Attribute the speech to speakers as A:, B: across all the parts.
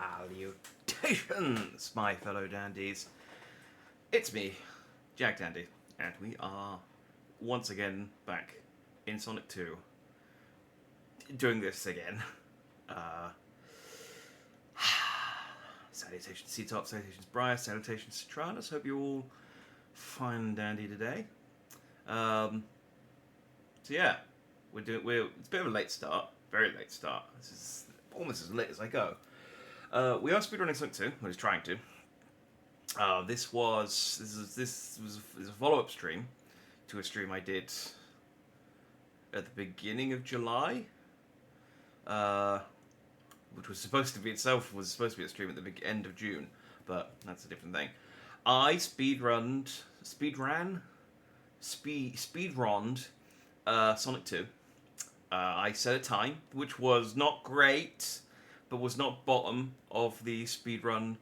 A: Salutations, my fellow dandies. It's me, Jack Dandy, and we are once again back in Sonic 2, doing this again. Salutations C-Top, salutations Bryce, salutations Citranus. Hope you're all fine and dandy today. So yeah, it's a bit of a late start, very late start. This is almost as late as I go. We are speedrunning Sonic 2, or just trying to. This was a follow-up stream to a stream I did at the beginning of July, which was supposed to be a stream at the end of June, but that's a different thing. I speedrunned Sonic 2. I set a time, which was not great, but was not bottom of the speedrun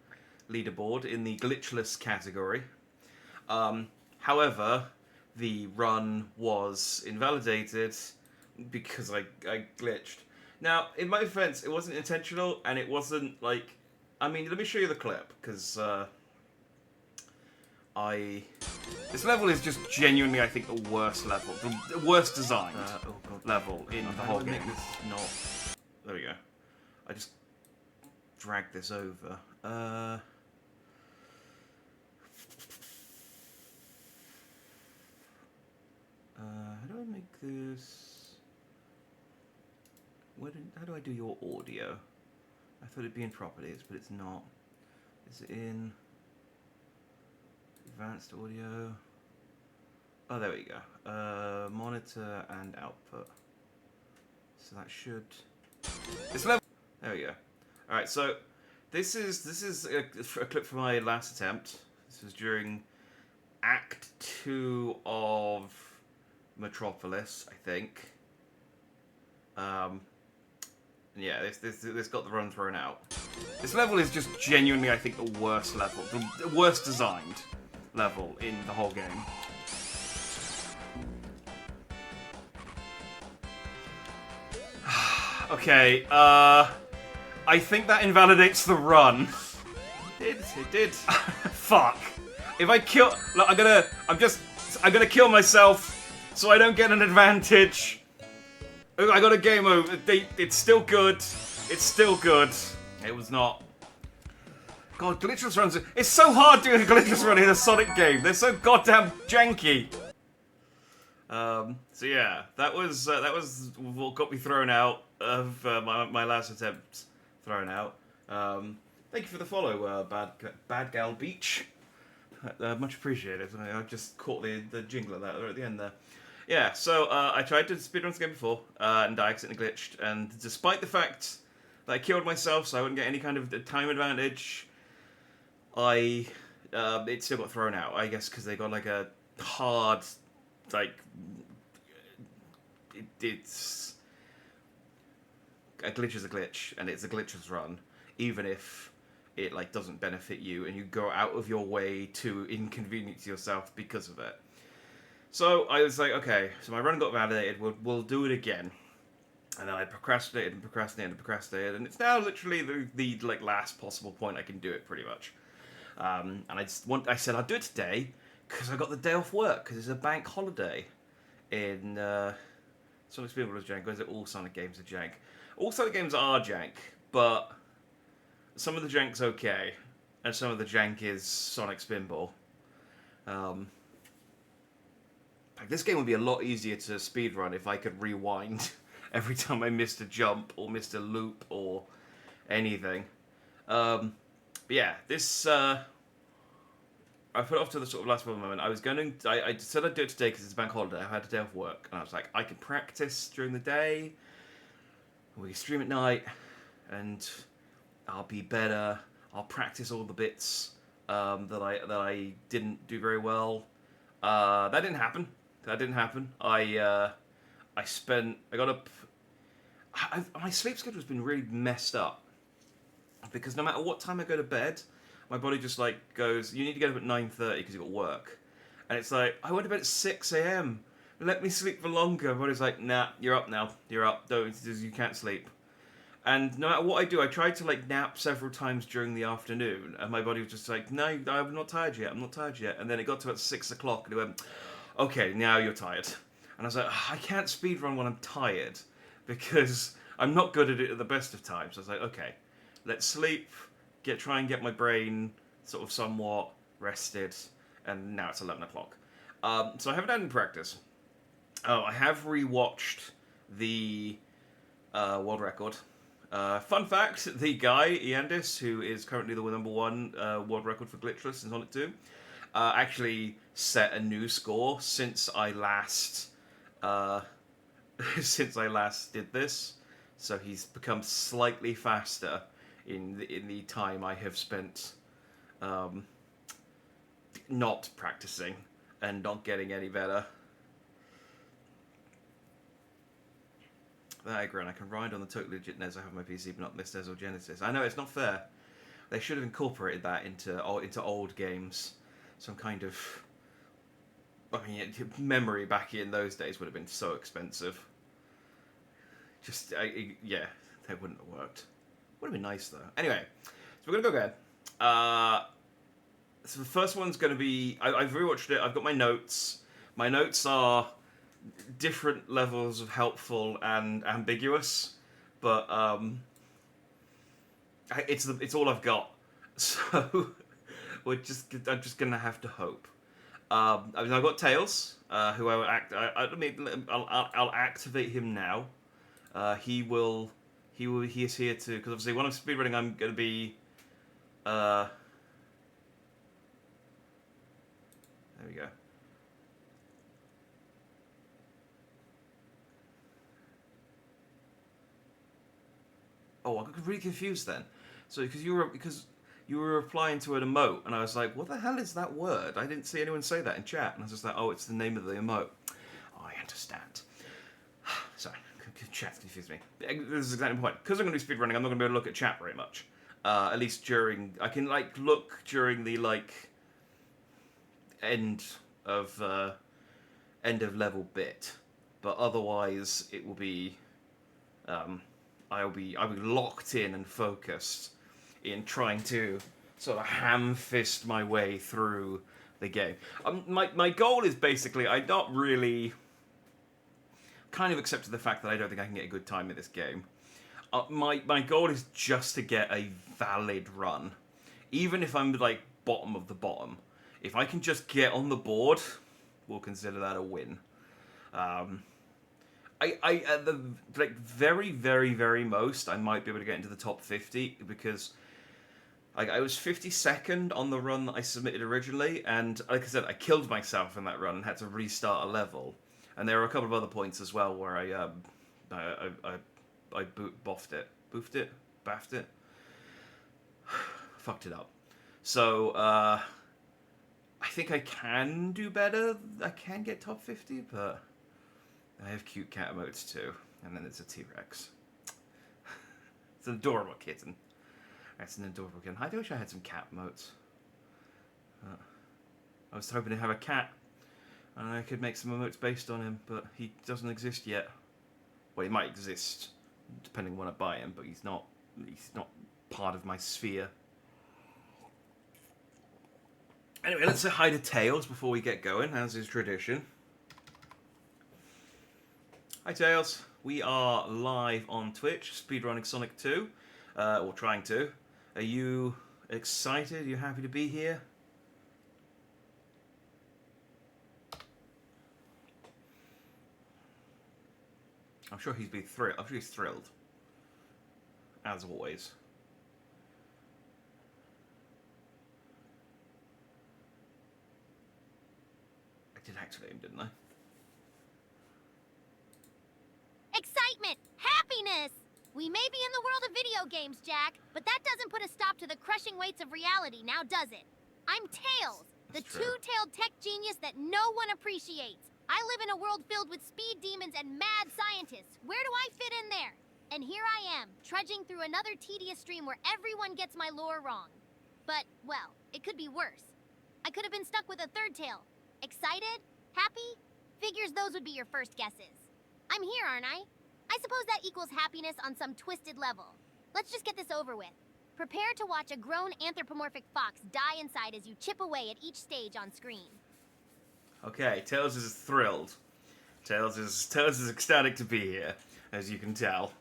A: leaderboard in the glitchless category. However, the run was invalidated because I glitched. Now, in my defense, it wasn't intentional, and it wasn't like... I mean, let me show you the clip, because this level is just genuinely, I think, the worst level. The worst designed level in the whole game. There we go. I just dragged this over. How do I make this? How do I do your audio? I thought it'd be in properties, but it's not. Is it in advanced audio? Oh, there we go. Monitor and output. So that should. This level. There we go. All right. So this is a clip from my last attempt. This was during Act 2 of Metropolis, I think. Yeah, this got the run thrown out. This level is just genuinely, I think, the worst level, the worst designed level in the whole game. Okay, I think that invalidates the run. It did. Fuck. If I kill, look, I'm gonna kill myself so I don't get an advantage. I got a game over. It's still good. It's still good. It was not. God, glitchless runs. It's so hard doing a glitchless run in a Sonic game. They're so goddamn janky. So yeah, that was what got me thrown out of my last attempt. Thrown out. Thank you for the follow, Bad Gal Beach. Much appreciated. I just caught the jingle of that at the end there. Yeah, so I tried to speedrun the game before, and I accidentally glitched, and despite the fact that I killed myself so I wouldn't get any kind of time advantage, it still got thrown out, I guess, because they got like a hard, like, it's... A glitch is a glitch, and it's a glitchless run, even if it, like, doesn't benefit you, and you go out of your way to inconvenience yourself because of it. So I was like, okay, so my run got validated, we'll do it again. And then I procrastinated, and it's now literally the like last possible point I can do it, pretty much. And I said I'll do it today, because I got the day off work, because it's a bank holiday in Sonic Spinball is jank, or is it all Sonic games are jank? All Sonic games are jank, but some of the jank's okay, and some of the jank is Sonic Spinball. Like, this game would be a lot easier to speedrun if I could rewind every time I missed a jump or missed a loop or anything. But yeah, this I put it off to the sort of last moment. I said I'd do it today because it's a bank holiday. I had a day off work, and I was like, I can practice during the day. We can stream at night, and I'll be better. I'll practice all the bits that I didn't do very well. That didn't happen. My sleep schedule's been really messed up, because no matter what time I go to bed, my body just like goes, you need to get up at 9:30 because you've got work. And it's like, I went to bed at 6 a.m. Let me sleep for longer. My body's like, nah, you're up now. You're up. You can't sleep. And no matter what I do, I tried to like nap several times during the afternoon, and my body was just like, "No, I'm not tired yet. I'm not tired yet." And then it got to about 6 o'clock, and it went, "Okay, now you're tired." And I was like, "I can't speedrun when I'm tired, because I'm not good at it at the best of times." So I was like, "Okay, let's sleep, try and get my brain sort of somewhat rested." And now it's 11 o'clock. So I haven't had any practice. Oh, I have rewatched the world record. Fun fact: the guy Iandis, who is currently the number one world record for glitchless in Sonic 2, actually set a new score since I last uh, since I last did this. So he's become slightly faster in the time I have spent um, not practicing and not getting any better. I agree, and I can ride on the totally legit NES I have on my PC, but not this NES or Genesis. I know, it's not fair. They should have incorporated that into old games. Some kind of... I mean, memory back in those days would have been so expensive. Yeah, that wouldn't have worked. Would have been nice, though. Anyway, so we're going to go again. So the first one's going to be... I've rewatched it, I've got my notes. My notes are different levels of helpful and ambiguous, but it's all I've got. So I'm just gonna have to hope. I mean, I've got Tails, who I will I'll activate him now. He is here to, because obviously when I'm speedrunning, I'm gonna be. There we go. Oh, I got really confused then. So because you were replying to an emote, and I was like, "What the hell is that word?" I didn't see anyone say that in chat, and I was just like, "Oh, it's the name of the emote." Oh, I understand. Sorry, chat confused me. This is exactly the point. Because I'm going to be speedrunning, I'm not going to be able to look at chat very much. At least during, I can like look during the like end of level bit, but otherwise it will be. I'll be locked in and focused in trying to sort of ham fist my way through the game. My goal is basically, I not really kind of accepted the fact that I don't think I can get a good time in this game. My goal is just to get a valid run, even if I'm like bottom of the bottom. If I can just get on the board, we'll consider that a win. I at the like very, very, very most, I might be able to get into the top 50, because I was 52nd on the run that I submitted originally, and like I said, I killed myself in that run and had to restart a level. And there were a couple of other points as well where I boffed it, baffed it, fucked it up. So I think I can do better. I can get top 50, but I have cute cat emotes too, and then there's a T-Rex. It's an adorable kitten. That's an adorable kitten. I wish I had some cat emotes. I was hoping to have a cat, and I could make some emotes based on him, but he doesn't exist yet. Well, he might exist, depending on when I buy him, but he's not part of my sphere. Anyway, let's say hi to Tails before we get going, as is tradition. Hi Tails, we are live on Twitch, speedrunning Sonic 2, or trying to. Are you excited? Are you happy to be here? I'm sure he's thrilled. I'm sure he's thrilled, as always. I did activate him, didn't I?
B: Excitement! Happiness! We may be in the world of video games, Jack, but that doesn't put a stop to the crushing weights of reality, now does it? I'm Tails, the two-tailed tech genius that no one appreciates. I live in a world filled with speed demons and mad scientists. Where do I fit in there? And here I am, trudging through another tedious stream where everyone gets my lore wrong. But, well, it could be worse. I could have been stuck with a third tail. Excited? Happy? Figures those would be your first guesses. I'm here, aren't I? I suppose that equals happiness on some twisted level. Let's just get this over with. Prepare to watch a grown anthropomorphic fox die inside as you chip away at each stage on screen.
A: Okay, Tails is thrilled. Tails is ecstatic to be here, as you can tell.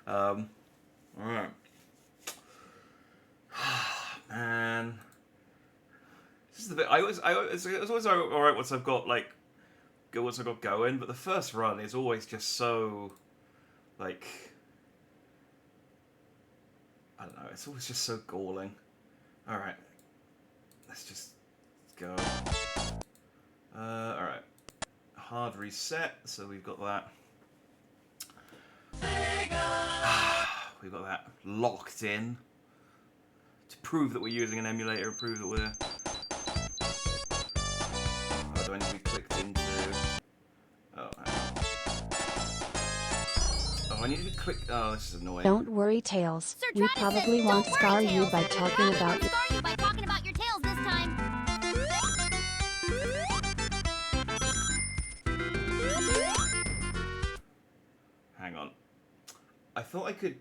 A: Alright. Man. This is the bit it's always alright once I've got going, but the first run is always just so like I don't know, it's always just so galling. Alright. Let's just go. Alright. Hard reset, so we've got that. We've got that locked in. To prove that we're using an emulator, prove that we're... Oh, do I need to be clicked into... Oh, I need to be clicked... Oh, this is annoying.
C: Don't worry, Tails.
B: Sir
C: We
B: Travis
C: probably
B: says,
C: won't
B: "Don't
C: scar
B: worry,
C: you
B: Tails.
C: by talking
B: We'll
C: about...
B: scar you by talking about your tails this time.
A: Hang on. I thought I could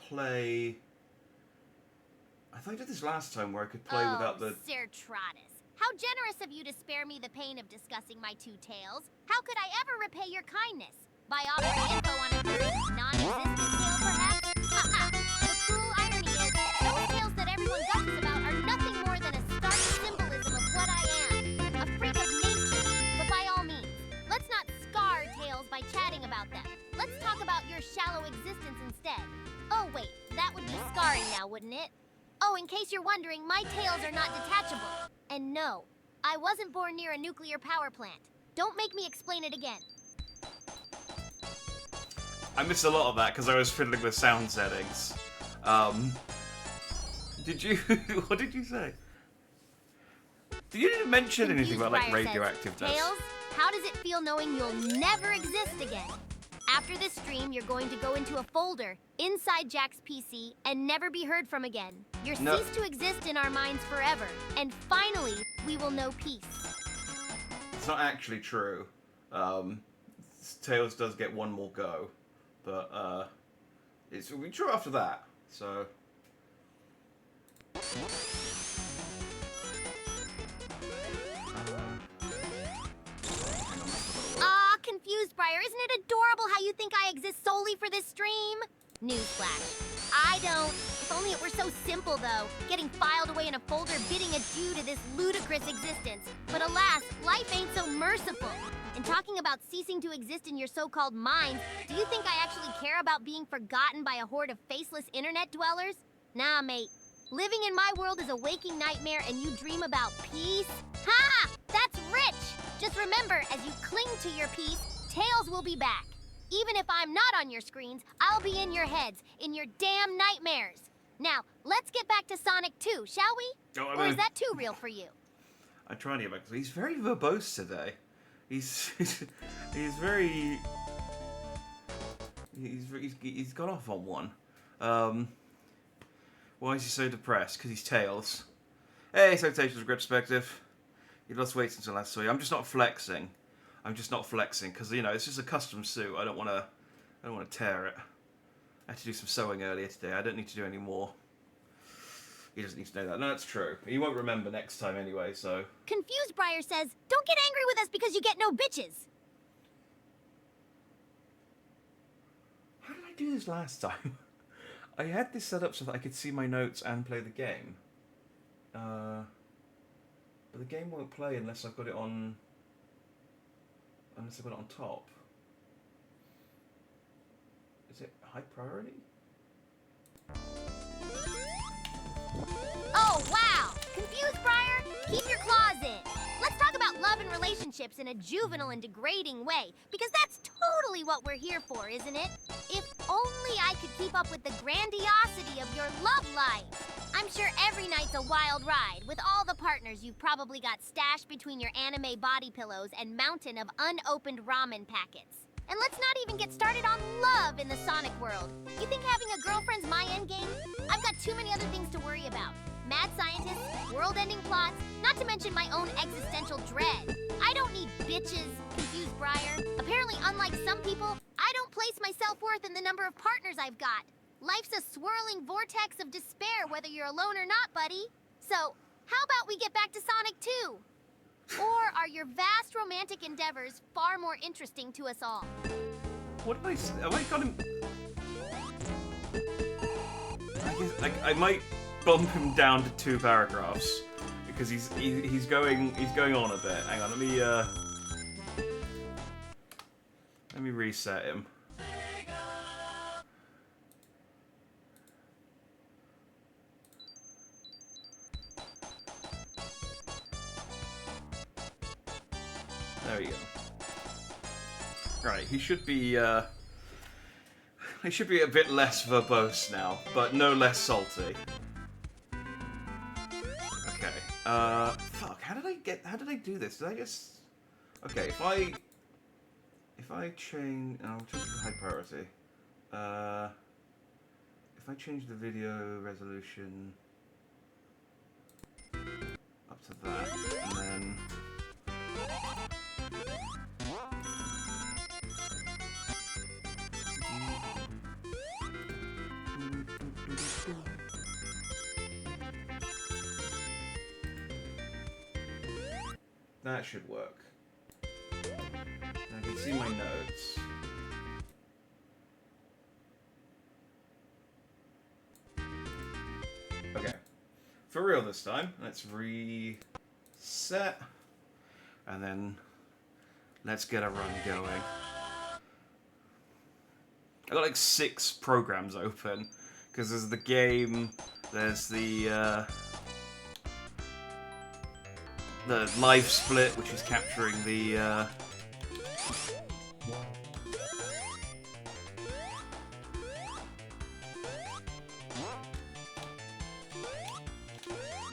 A: play... I thought I did this last time where I could play without the...
B: Sir Travis. How generous of you to spare me the pain of discussing my two tails. How could I ever repay your kindness? By offering info on a non-existent tail, perhaps? Haha! The cruel irony is, those tails that everyone gushes about are nothing more than a stark symbolism of what I am. A freak of nature. But by all means, let's not scar tails by chatting about them. Let's talk about your shallow existence instead. Oh wait, that would be scarring now, wouldn't it? Oh, in case you're wondering, my tails are not detachable. And no, I wasn't born near a nuclear power plant. Don't make me explain it again.
A: I missed a lot of that because I was fiddling with sound settings. Did you... What did you say? Did you mention anything about, like, radioactiveness?
B: Tails, how does it feel knowing you'll never exist again? After this stream, you're going to go into a folder inside Jack's PC and never be heard from again. You'll cease to exist in our minds forever. And finally, we will know peace.
A: It's not actually true. Tails does get one more go. But, it'll be true after that. So...
B: Confused, Briar. Isn't it adorable how you think I exist solely for this stream? Newsflash. I don't. If only it were so simple, though. Getting filed away in a folder bidding adieu to this ludicrous existence. But alas, life ain't so merciful. And talking about ceasing to exist in your so-called minds, do you think I actually care about being forgotten by a horde of faceless internet dwellers? Nah, mate. Living in my world is a waking nightmare and you dream about peace? Ha! That's rich! Just remember, as you cling to your peace, Tails will be back. Even if I'm not on your screens, I'll be in your heads, in your damn nightmares. Now, let's get back to Sonic 2, shall we? Or is that too real for you?
A: I try to get back. He's very verbose today. He's very... He's gone off on one. Why is he so depressed? Because he's Tails. Hey, salutations from Perspective. You lost weight since I last saw you. I'm just not flexing. Because, you know, it's just a custom suit. I don't want to tear it. I had to do some sewing earlier today. I don't need to do any more. He doesn't need to know that. No, that's true. He won't remember next time anyway, so...
B: Confused Briar says, don't get angry with us because you get no bitches.
A: How did I do this last time? I had this set up so that I could see my notes and play the game. But the game won't play unless I've got it on... Unless I've got it on top. Is it high priority?
B: Oh, wow! Confused, Briar? Keep your claws in. Let's talk about love and relationships in a juvenile and degrading way, because that's totally what we're here for, isn't it? If only I could keep up with the grandiosity of your love life. I'm sure every night's a wild ride, with all the partners you've probably got stashed between your anime body pillows and mountain of unopened ramen packets. And let's not even get started on love in the Sonic world. You think having a girlfriend's my endgame? I've got too many other things to worry about. mad scientists, world-ending plots, not to mention my own existential dread. I don't need bitches, confused Briar. Apparently, unlike some people, I don't place my self-worth in the number of partners I've got. Life's a swirling vortex of despair, whether you're alone or not, buddy. So, how about we get back to Sonic 2? Or are your vast romantic endeavors far more interesting to us all?
A: What did I say? Have I got him? I guess, like, I might bump him down to 2 paragraphs because he's going on a bit. Hang on, let me reset him. There we go. Right, he should be a bit less verbose now, but no less salty. Okay. Fuck. How did I do this? Did I just? Okay. If I change, I'll change the high priority. If I change the video resolution up to that, and then. That should work. I can see my notes. Okay. For real this time. Let's reset. And then let's get a run going. I got like 6 programs open. Because there's the game, there's the live split, which is capturing the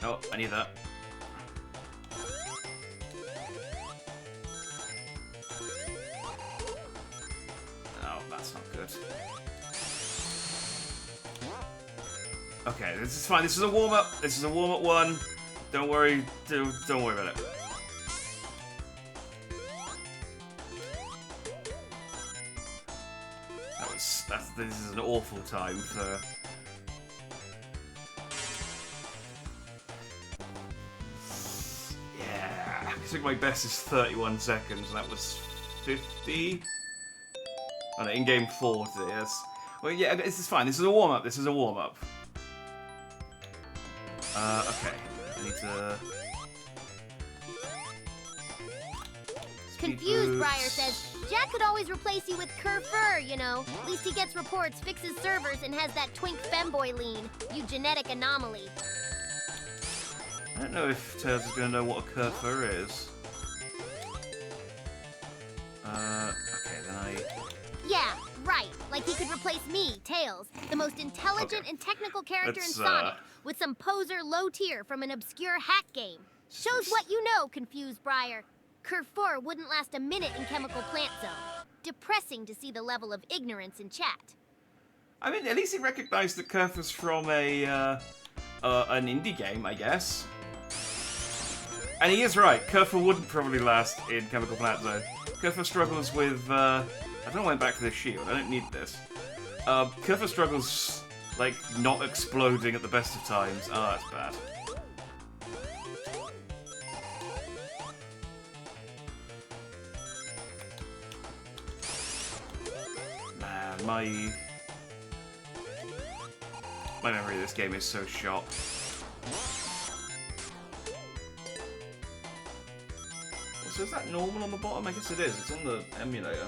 A: oh, I need that. Oh, that's not good. Okay, this is fine. This is a warm-up. This is a warm-up one. Don't worry. Don't worry about it. This is an awful time for. Yeah, I think my best is 31 seconds, and that was 50. Oh, no, in-game 40. Yes. Well, yeah, this is fine. This is a warm-up. This is a warm-up. Okay. I need to...
B: Confused, Briar says, Jack could always replace you with Kerfur, you know. At least he gets reports, fixes servers, and has that twink femboy lean. You genetic anomaly.
A: I don't know if Tails is going to know what a Kerfur is. Okay, then I...
B: Yeah, right. Like he could replace me, Tails, the most intelligent and technical character in Sonic, with some poser low tier from an obscure hack game. Shows what you know, Confused Briar. Kerfur wouldn't last a minute in Chemical Plant Zone. Depressing to see the level of ignorance in chat.
A: I mean, at least he recognized that Kerfur's from an indie game, I guess. And he is right. Kerfur wouldn't probably last in Chemical Plant Zone. Kerfur struggles with, I don't went back to the shield. I don't need this. Kerfur struggles, like, not exploding at the best of times. Oh, that's bad. Man, my memory of this game is so shot. So is that normal on the bottom? I guess it is. It's on the emulator.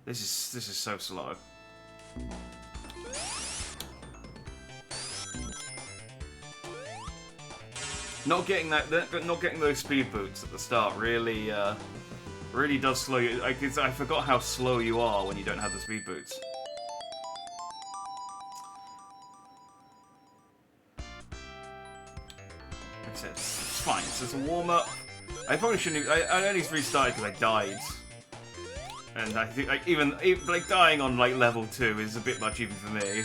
A: This is so slow. Not getting those speed boots at the start really really does slow you. I forgot how slow you are when you don't have the speed boots. Like I said, it's fine. It's just a warm up. I probably shouldn't. I only restarted because I died. And I think like even like dying on like level 2 is a bit much even for me.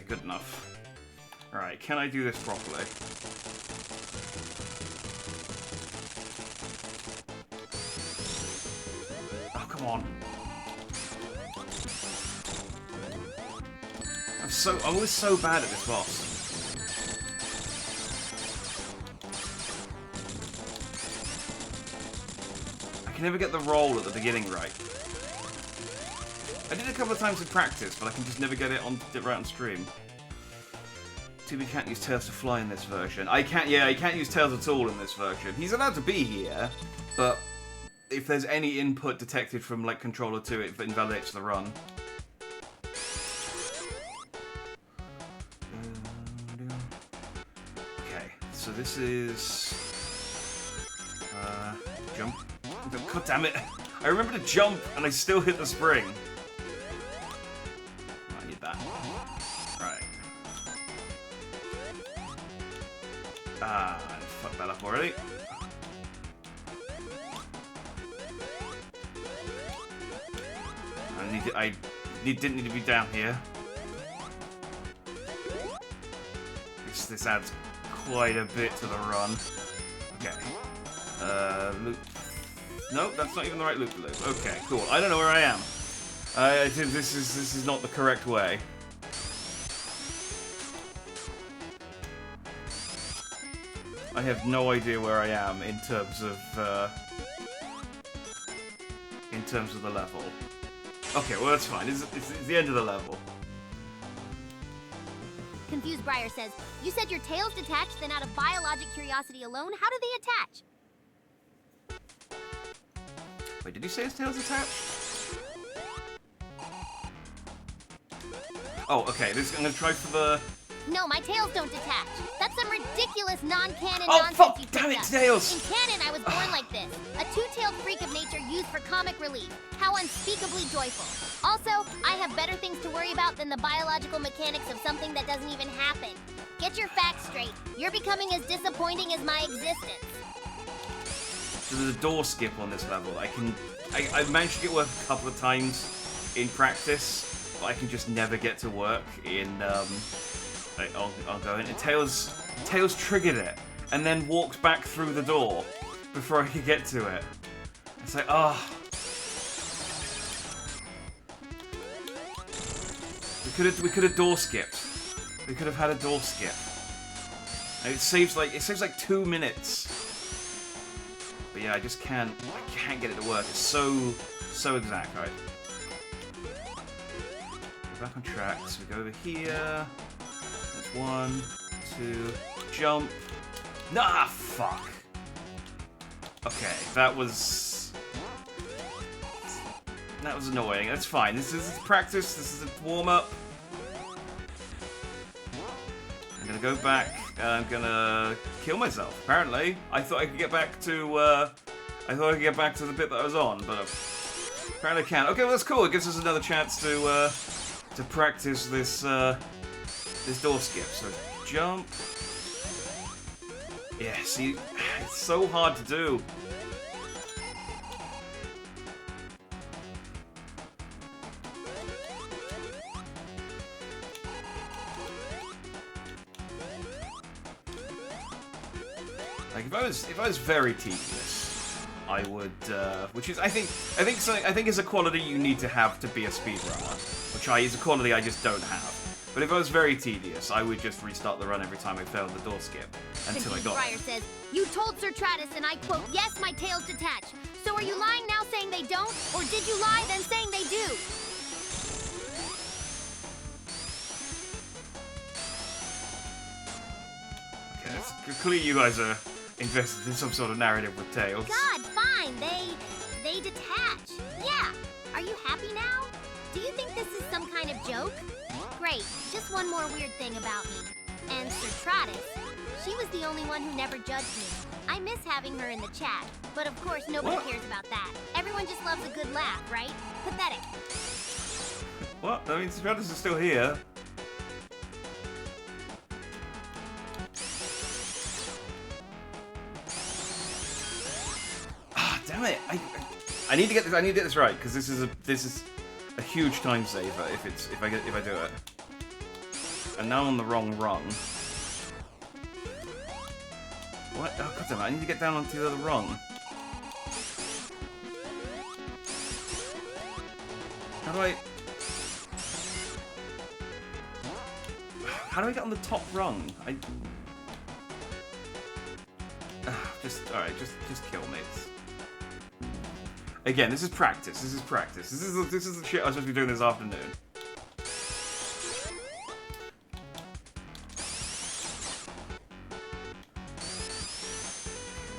A: Good enough. Alright, can I do this properly? Oh, come on. I'm always so bad at this boss. I can never get the roll at the beginning right. I did it a couple of times in practice, but I can just never get it right on stream. We can't use Tails to fly in this version. I can't use Tails at all in this version. He's allowed to be here, but if there's any input detected from like controller 2, it invalidates the run. Okay, so this is jump. God damn it! I remember to jump and I still hit the spring. I need that. Right. Ah, I fucked that up already. Didn't need to be down here. This adds quite a bit to the run. Okay. Loop. Nope, that's not even the right loop. Okay, cool. I don't know where I am. This is not the correct way. I have no idea where I am in terms of the level. Okay, well that's fine. It's the end of the level.
B: Confused Briar says, you said your tails detached, then out of biologic curiosity alone, how do they attach?
A: Wait, did you say his tail's attached? Oh, okay. I'm gonna try for the...
B: No, my tails don't detach. That's some ridiculous non-canon
A: Oh,
B: nonsense
A: fuck!
B: you
A: Damn
B: picked
A: it,
B: up.
A: Tails!
B: In canon, I was born like this. A two-tailed freak of nature used for comic relief. How unspeakably joyful. Also, I have better things to worry about than the biological mechanics of something that doesn't even happen. Get your facts straight. You're becoming as disappointing as my existence.
A: So there's a door skip on this level. I've managed to get work a couple of times in practice, but I can just never get to work in, I'll go in. And Tails triggered it, and then walked back through the door before I could get to it. It's like, ah. Oh. We could have door skipped. We could have had a door skip. And it saves like 2 minutes. But yeah, I can't get it to work. It's so exact, right? We're back on track. So we go over here. That's 1, 2, jump. Nah, fuck. Okay, that was annoying. That's fine. This is practice. This is a warm-up. I'm gonna go back. I'm gonna kill myself. Apparently, I thought I could get back to. The bit that I was on, but apparently I can't. Okay, well that's cool. It gives us another chance to practice this this door skip. So jump. Yeah. See, it's so hard to do. Like if I was very tedious, I would, which is I think is a quality you need to have to be a speedrunner, which is a quality I just don't have. But if I was very tedious, I would just restart the run every time I failed the door skip until I got
B: Briar
A: it.
B: says, you told Sir Tratus, and I quote, yes, my tails detach. So are you lying now saying they don't, or did you lie then saying they do?
A: Okay, that's clearly you guys are invested in some sort of narrative with Tails.
B: God, fine, they detach. Yeah. Are you happy now? Do you think this is some kind of joke? Great, just one more weird thing about me. And Sertratus, she was the only one who never judged me. I miss having her in the chat, but of course nobody cares about that. Everyone just loves a good laugh, right? Pathetic.
A: What? I mean, Sertratus is still here. Damn it! I need to get this. I need to get this right because this is a huge time saver if I do it. And now I'm on the wrong rung. What? Oh god damn it! I need to get down onto the other rung. How do I get on the top rung? Alright, just kill me. Again, this is practice. This is practice. This is the shit I was supposed to be doing this afternoon.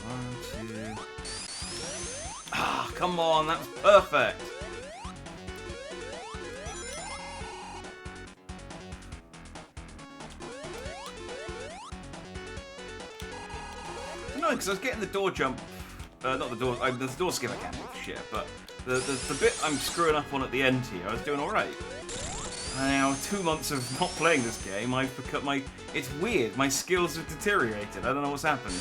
A: One, two. Ah, come on, that was perfect. No, because I was getting the door jump. Not the door. The door skip I can't do for shit, but the bit I'm screwing up on at the end here, I was doing all right. And now 2 months of not playing this game, I've become It's weird. My skills have deteriorated. I don't know what's happened.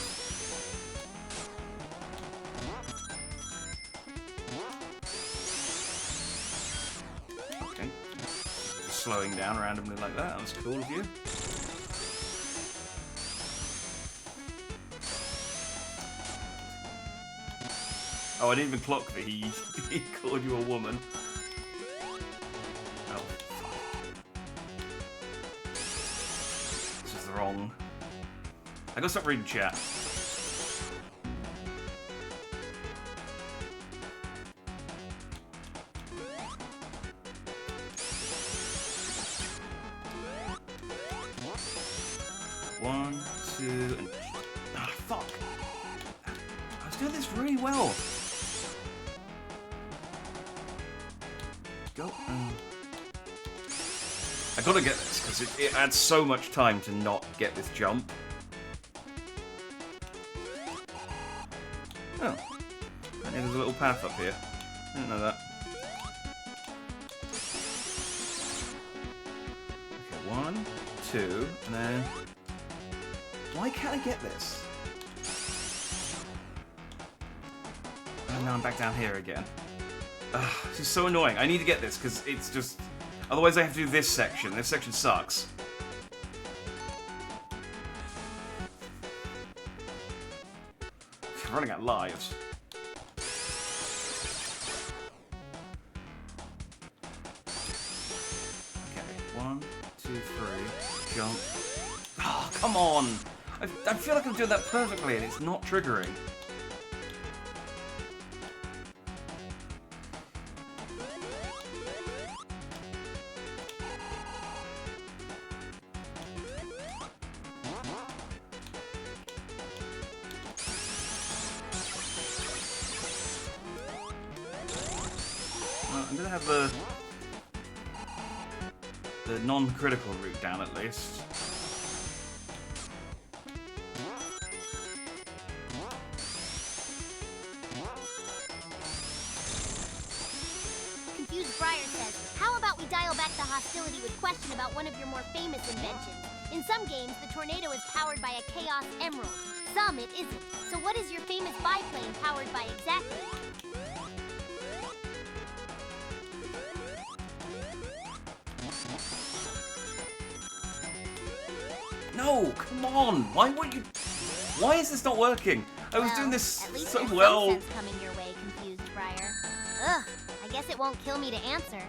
A: Okay. Slowing down randomly like that. That was cool of you. Oh, I didn't even clock that he called you a woman. Oh, fuck. This is wrong. I gotta stop reading chat. One, two, and... Ah, fuck. I was doing this really well. Go. I gotta get this, because it adds so much time to not get this jump. Oh. And there's a little path up here. I didn't know that. Okay, 1, 2, and then... Why can't I get this? And now I'm back down here again. This is so annoying. I need to get this because it's just... Otherwise I have to do this section. This section sucks. I'm running out of lives. Okay, 1, 2, 3, jump. Oh, come on! I feel like I'm doing that perfectly and it's not triggering. I'm gonna have the non-critical route down at least.
B: Confused Briar says, how about we dial back the hostility with question about one of your more famous inventions? In some games, the tornado is powered by a Chaos Emerald. Some it isn't. So what is your famous biplane powered by exactly?
A: No, come on! Why is this not working? I was doing this
B: at least
A: so
B: there's
A: well.
B: some sense coming your way, Confused Briar. Ugh, I guess it won't kill me to answer.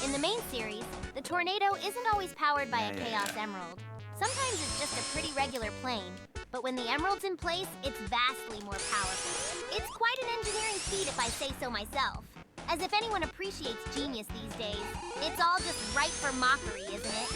B: In the main series, the tornado isn't always powered by a Chaos Emerald. Sometimes it's just a pretty regular plane. But when the emerald's in place, it's vastly more powerful. It's quite an engineering feat if I say so myself. As if anyone appreciates genius these days. It's all just ripe for mockery, isn't it?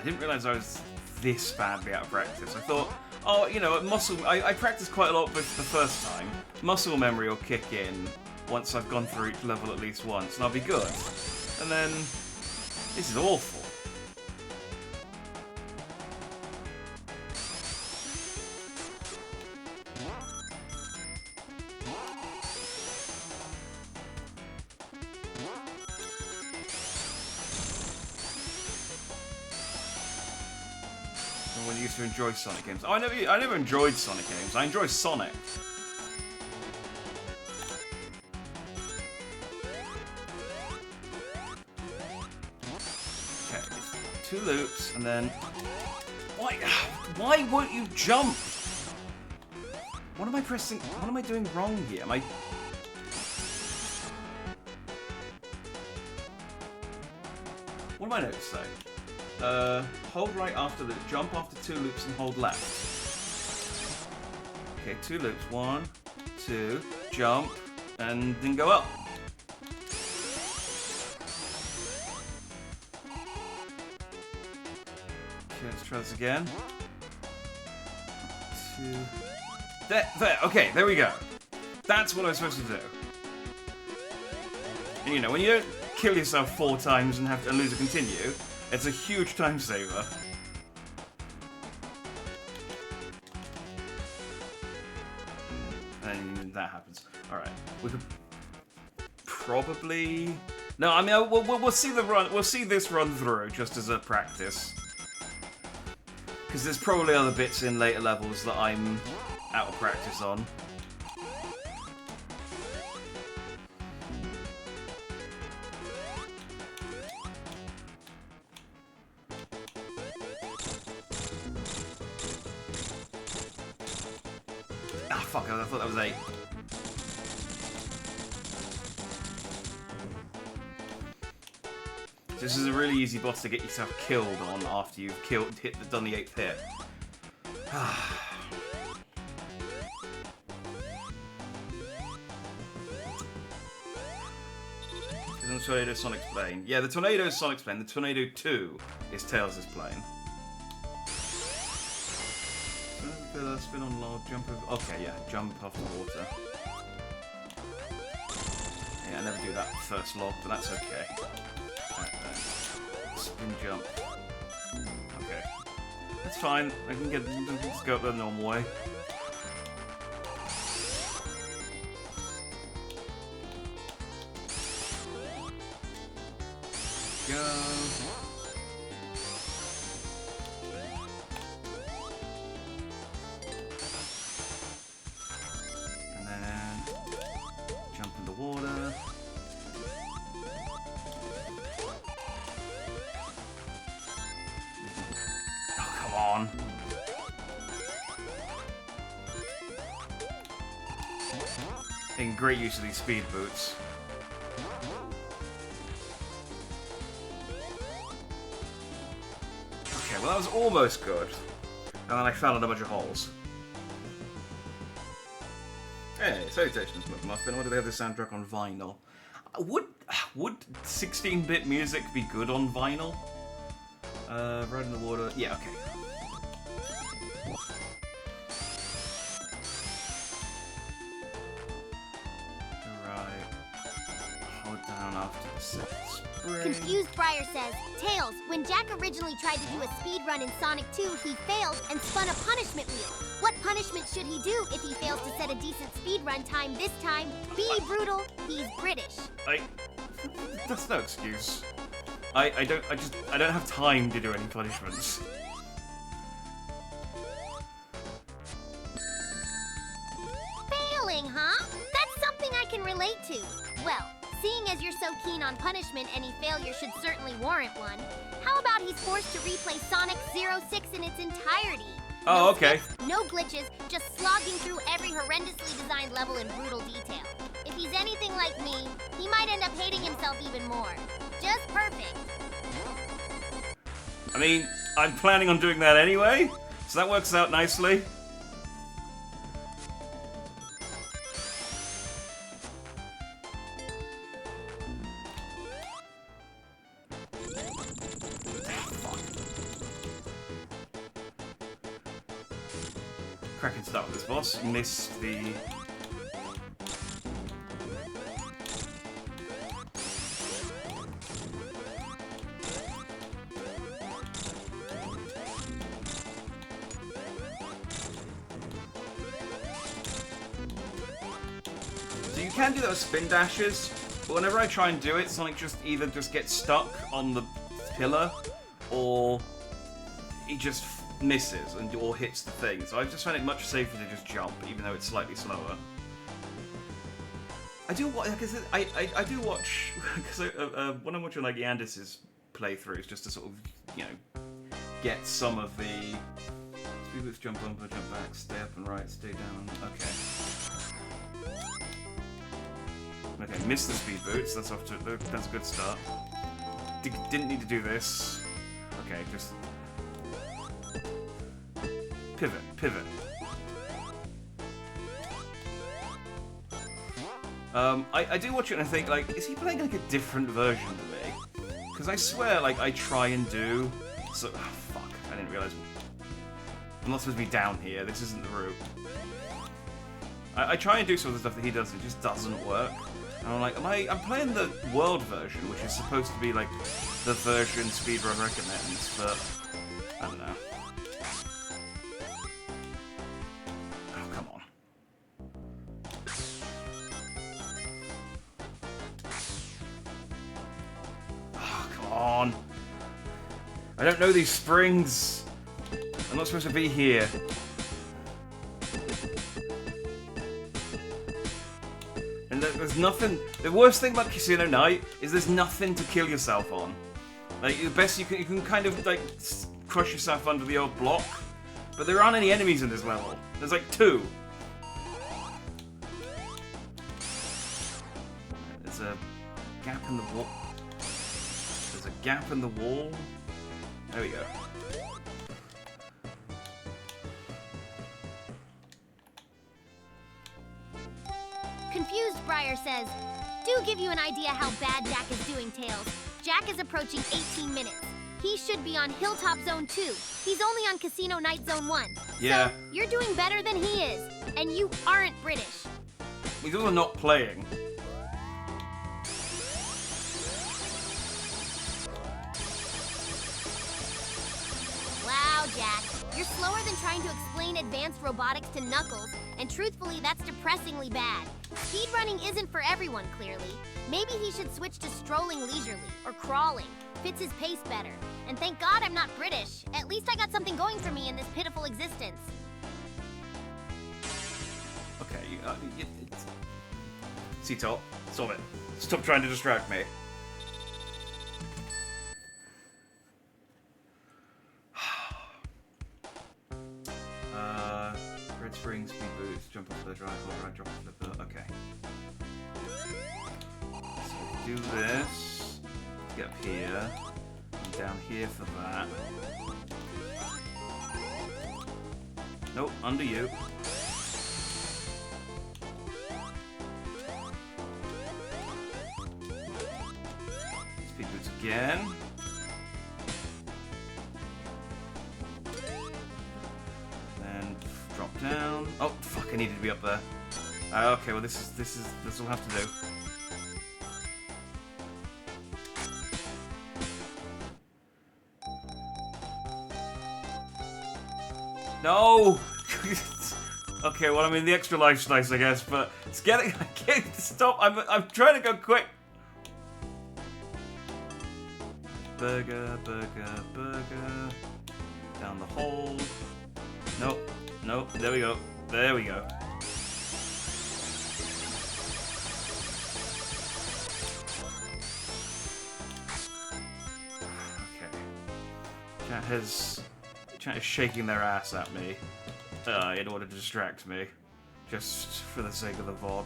A: I didn't realize I was this badly out of practice. I thought, oh, you know, I practiced quite a lot with the first time. Muscle memory will kick in once I've gone through each level at least once, and I'll be good. And then, this is awful. When you used to enjoy Sonic games. Oh, I never enjoyed Sonic games. I enjoy Sonic. Okay, 2 loops, and then... Why won't you jump? What am I pressing? What am I doing wrong here? Am I... What do my notes say? Hold right after the jump after 2 loops and hold left. Okay, 2 loops. 1, 2, jump, and then go up. Okay, let's try this again. 2. There. Okay, there we go. That's what I'm supposed to do. And you know, when you don't kill yourself 4 times and have to lose a continue, it's a huge time saver. And that happens. Alright. We could probably... No, I mean, we'll see the run. We'll see this run through just as a practice. Because there's probably other bits in later levels that I'm out of practice on. Fuck, I thought that was 8. This is a really easy boss to get yourself killed on after you've done the 8th hit. Isn't the Tornado Sonic's plane? Yeah, the Tornado is Sonic's plane. The Tornado 2 is Tails' plane. Spin on log, jump over... Okay, yeah, jump off the water. Yeah, I never do that first log, but that's okay. Spin jump. Okay. That's fine, I can get... Let's go up the normal way. Go... Water. Oh, come on. Making great use of these speed boots. Okay, well that was almost good. And then I fell in a bunch of holes. Hey, salutations, McMuffin. Why do they have the soundtrack on vinyl? Would 16-bit music be good on vinyl? Right in the water. Yeah, okay. Alright. Hold down after the second spring.
B: Confused Briar says, Tails, when Jack originally tried to do a speed run in Sonic 2, he failed and spun a punishment wheel. What punishment should he do if he fails to set a decent speed run time this time? Be brutal, he's British.
A: That's no excuse. I don't have time to do any punishments.
B: Failing, huh? That's something I can relate to. Well, seeing as you're so keen on punishment, any failure should certainly warrant one. How about he's forced to replay Sonic 06 in its entirety?
A: Oh,
B: no
A: okay.
B: skips, no glitches, just slogging through every horrendously designed level in brutal detail. If he's anything like me, he might end up hating himself even more. Just perfect.
A: I mean, I'm planning on doing that anyway, so that works out nicely. cracking start with this boss. Missed the... So you can do that with spin dashes, but whenever I try and do it, Sonic just either gets stuck on the pillar, or he just misses or hits the thing. So I've just found it much safer to just jump, even though it's slightly slower. I do watch, I do watch, because when I'm watching like Yandis's playthroughs, just to sort of, you know, get some of the speed boots, jump over, jump back, stay up and right, stay down. Okay, missed the speed boots. That's a good start. Didn't need to do this. Okay, just pivot. I do watch it and I think, like, is he playing like a different version to me? Because I swear, like, I try and do. So, oh, fuck! I didn't realize. I'm not supposed to be down here. This isn't the route. I try and do some of the stuff that he does. It just doesn't work. And I'm like, I'm playing the world version, which is supposed to be like the version speedrun recommends, but I don't know. Oh, come on. Oh, come on. I don't know these springs. I'm not supposed to be here. And there's nothing. The worst thing about Casino Night is there's nothing to kill yourself on. Like, the best you can kind of like crush yourself under the old block, but there aren't any enemies in this level. There's like 2. There's a gap in the wall. There's a gap in the wall. There we go.
B: Confused Briar says, do give you an idea how bad Jack is doing, Tails. Jack is approaching 18 minutes. He should be on Hilltop Zone 2. He's only on Casino Night Zone 1.
A: Yeah.
B: So, you're doing better than he is. And you aren't British.
A: He's also not playing.
B: Wow, Jack. You're slower than trying to explain advanced robotics to Knuckles, and truthfully, that's depressingly bad. Speedrunning isn't for everyone, clearly. Maybe he should switch to strolling leisurely, or crawling. Fits his pace better. And thank God I'm not British. At least I got something going for me in this pitiful existence.
A: Okay, C-Top, stop it. Stop trying to distract me. Red Spring, speed boots, jump off the drive, hold right, drop off the... Okay. So we do this, get up here, and down here for that. Nope, under you. Speed boots again. Then drop down. Oh fuck! I needed to be up there. Okay, well this will have to do. No! Okay, well, I mean, the extra life's nice, I guess, but it's getting... I can't stop. I'm trying to go quick. Burger. Down the hole. Nope. There we go. Okay. Chat is shaking their ass at me in order to distract me, just for the sake of the VOD.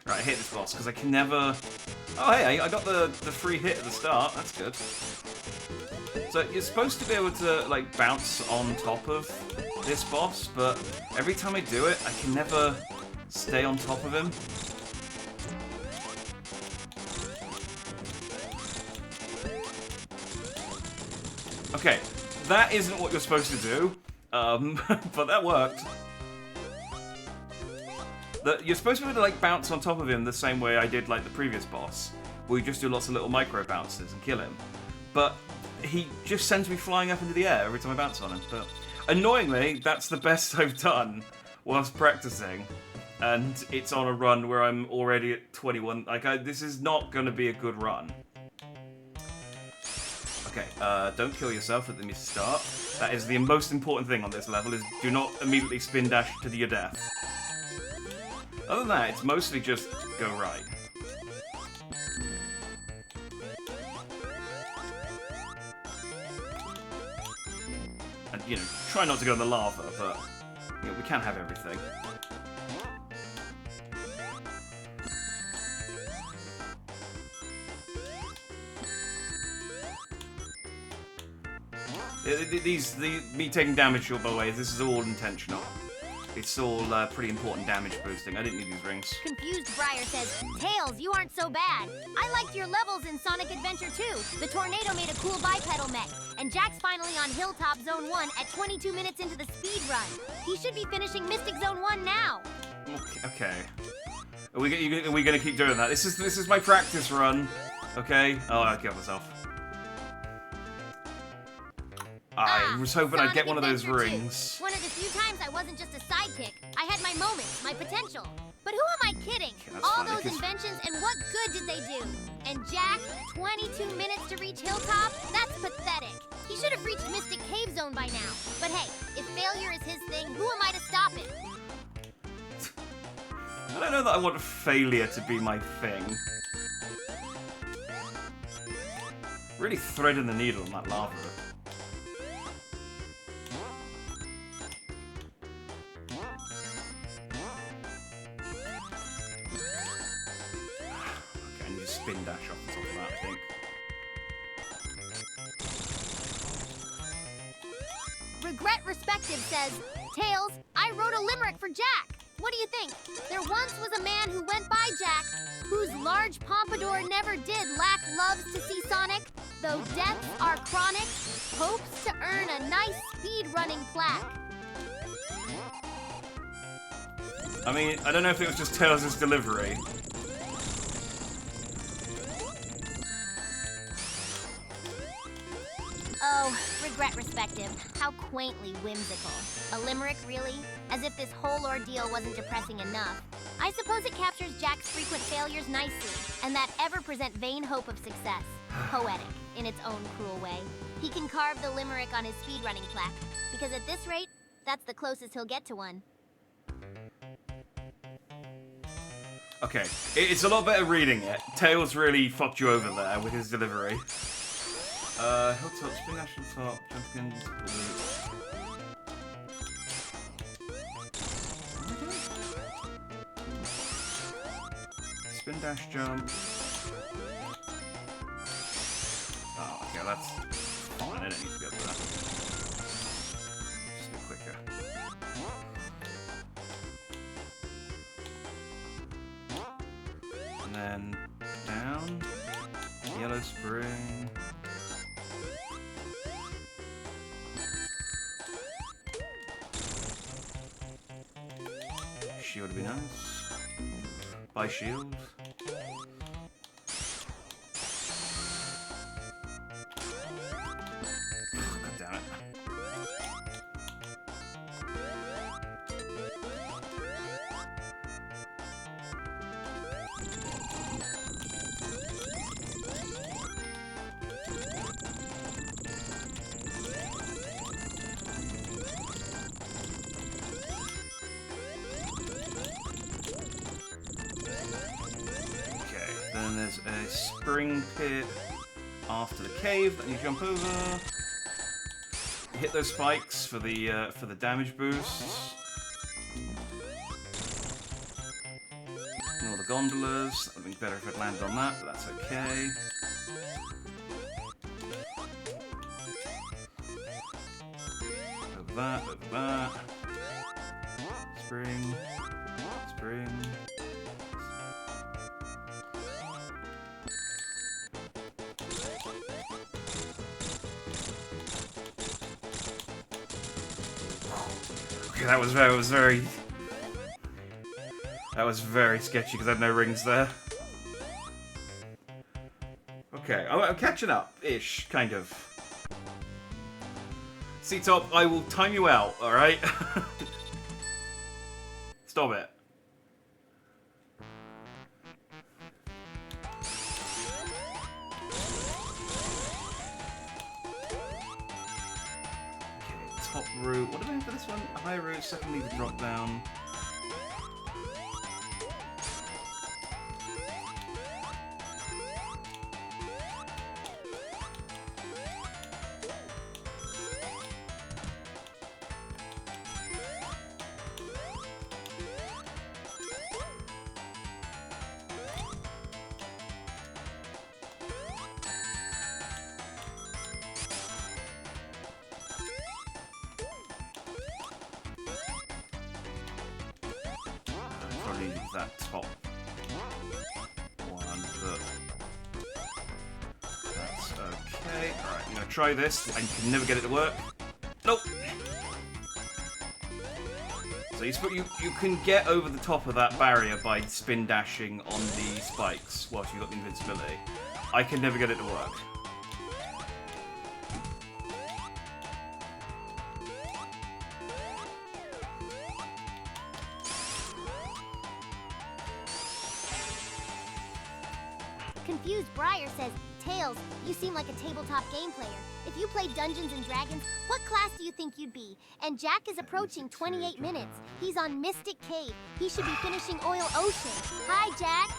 A: Right, I hit this boss because I can never. Oh hey, I got the free hit at the start. That's good. So you're supposed to be able to like bounce on top of this boss, but every time I do it, I can never stay on top of him. Okay, that isn't what you're supposed to do. But that worked. You're supposed to be able to like bounce on top of him the same way I did like the previous boss, where you just do lots of little micro bounces and kill him. But he just sends me flying up into the air every time I bounce on him. But annoyingly, that's the best I've done whilst practicing. And it's on a run where I'm already at 21. This is not going to be a good run. Okay, don't kill yourself at the start. That is the most important thing on this level, is do not immediately spin dash to your death. Other than that, it's mostly just go right. And, you know, try not to go in the lava, but you know, we can't have everything. Me taking damage, by the way, this is all intentional. It's all pretty important damage boosting. I didn't need these rings.
B: Confused Briar says, Tails, you aren't so bad. I liked your levels in Sonic Adventure 2. The tornado made a cool bipedal mech. And Jack's finally on Hilltop Zone 1 at 22 minutes into the speed run. He should be finishing Mystic Zone 1 now.
A: Okay. Are we gonna keep doing that? This is my practice run. Okay? Oh, I killed myself. I was hoping I'd get one of those rings.
B: One of the few times I wasn't just a sidekick. I had my moments, my potential. But who am I kidding?
A: Okay,
B: all those inventions, and what good did they do? And Jack, 22 minutes to reach Hilltop? That's pathetic. He should have reached Mystic Cave Zone by now. But hey, if failure is his thing, who am I to stop him?
A: I don't know that I want failure to be my thing. Really threading the needle on that lava. Spin dash off the top of that, I think.
B: Regret Respective says, Tails, I wrote a limerick for Jack. What do you think? There once was a man who went by Jack, whose large pompadour never did lack loves to see Sonic, though deaths are chronic, hopes to earn a nice speed-running plaque.
A: I mean, I don't know if it was just Tails' delivery.
B: Oh, Regret Respective. How quaintly whimsical. A limerick, really? As if this whole ordeal wasn't depressing enough. I suppose it captures Jack's frequent failures nicely, and that ever-present vain hope of success. Poetic, in its own cruel way. He can carve the limerick on his speedrunning plaque, because at this rate, that's the closest he'll get to one.
A: Okay, it's a lot better reading it. Tails really fucked you over there with his delivery. Hilltop, spin dash on top, jump into the spin dash jump. Oh, okay, that's fine. I don't need to go for that. Just a bit quicker. And then down, yellow spring. Shield would be nice. Buy shield. God damn it. Then there's a spring pit after the cave that you jump over. Hit those spikes for the damage boosts. And all the gondolas. I think better if I'd landed on that, but that's okay. Over that. Spring. That was very sketchy because I had no rings there. Okay, I'm catching up-ish, kind of. C-Top, I will time you out, alright? Stop it. Okay, top route. What do I have for this one? High route, second lever drop down. Probably that top one, but that's okay. Alright, I'm gonna try this, and you can never get it to work. Nope! So you can get over the top of that barrier by spin dashing on the spikes whilst you've got the invincibility. I can never get it to work.
B: Confused Briar says, Tails, you seem like a tabletop game player. If you played Dungeons and Dragons, what class do you think you'd be? And Jack is approaching 28 minutes. He's on Mystic Cave. He should be finishing Oil Ocean. Hi, Jack.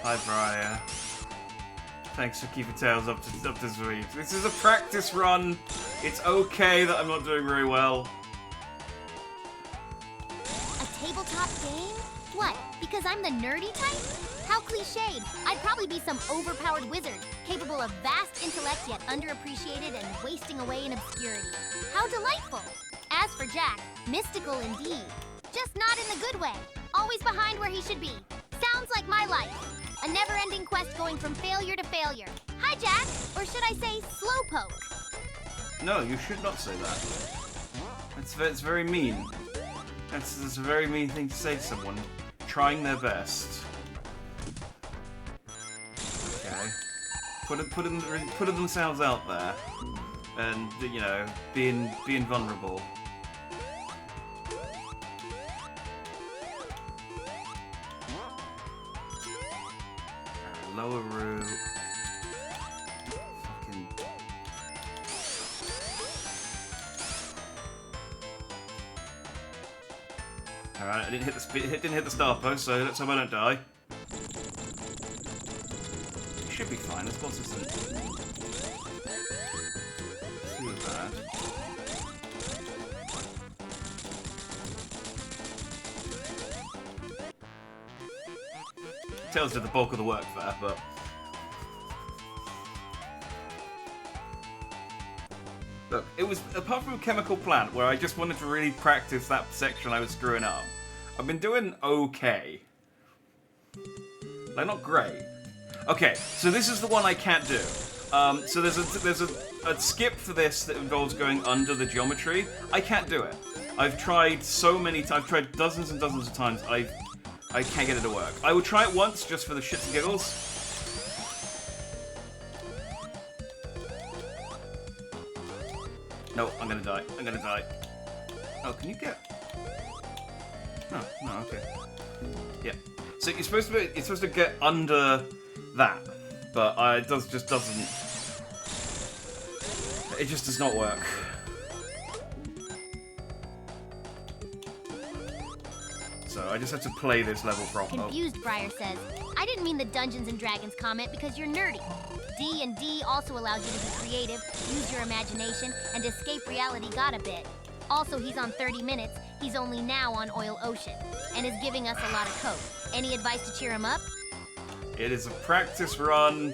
A: Hi, Briar. Thanks for keeping Tails up to speed. This is a practice run. It's okay that I'm not doing very well.
B: A tabletop game? What? Because I'm the nerdy type? How cliched. I'd probably be some overpowered wizard, capable of vast intellect yet underappreciated and wasting away in obscurity. How delightful. As for Jack, mystical indeed. Just not in the good way. Always behind where he should be. Sounds like my life. A never-ending quest going from failure to failure. Hi, Jack. Or should I say slowpoke?
A: No, you should not say that. That's very mean. That's a very mean thing to say to someone trying their best. Okay. Putting themselves out there, and you know, being vulnerable. Lower route. Fucking. Alright, I didn't hit the star post, so let's hope I don't die. It should be fine. This boss isn't too bad. Tails did the bulk of the work there, but look, it was apart from a chemical plant where I just wanted to really practice that section I was screwing up. I've been doing okay. Like, not great. Okay, so this is the one I can't do. So there's a skip for this that involves going under the geometry. I can't do it. I've tried so many times. I've tried dozens and dozens of times. I can't get it to work. I will try it once just for the shits and giggles. No, I'm gonna die. I'm gonna die. Oh, can you get? Oh, no, okay. Yeah. So you're supposed to get under that, but it just doesn't. It just does not work. So I just have to play this level proper.
B: Confused Briar says, I didn't mean the Dungeons and Dragons comment because you're nerdy. D&D also allows you to be creative, use your imagination, and escape reality got a bit. Also, he's on 30 minutes. He's only now on Oil Ocean, and is giving us a lot of coke. Any advice to cheer him up?
A: It is a practice run.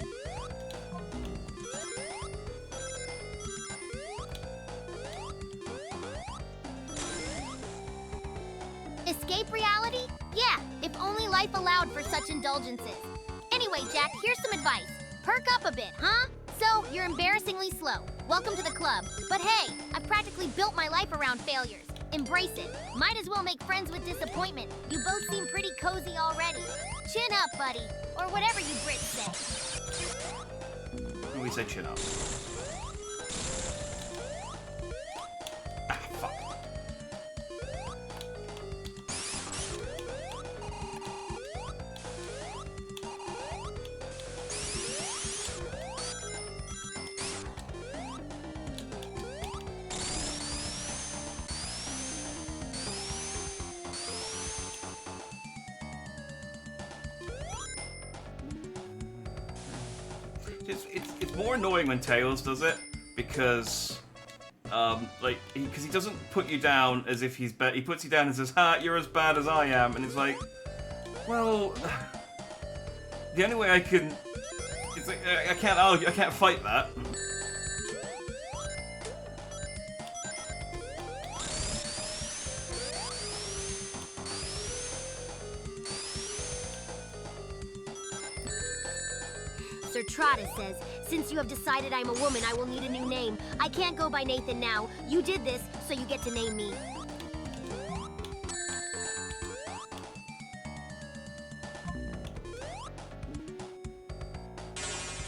B: Escape reality? Yeah, if only life allowed for such indulgences. Anyway, Jack, here's some advice. Perk up a bit, huh? So, you're embarrassingly slow. Welcome to the club. But hey, I've practically built my life around failures. Embrace it. Might as well make friends with disappointment. You both seem pretty cozy already. Chin up, buddy. Or whatever you Brits say.
A: We say chin up. Ah, fuck. It's more annoying when Tails does it, because, because he doesn't put you down as if he's he puts you down and says, "Ha, you're as bad as I am," and it's like, well, the only way I can, it's like, I can't argue, I can't fight that.
B: Sir Trotta says, since you have decided I'm a woman, I will need a new name. I can't go by Nathan now. You did this, so you get to name me.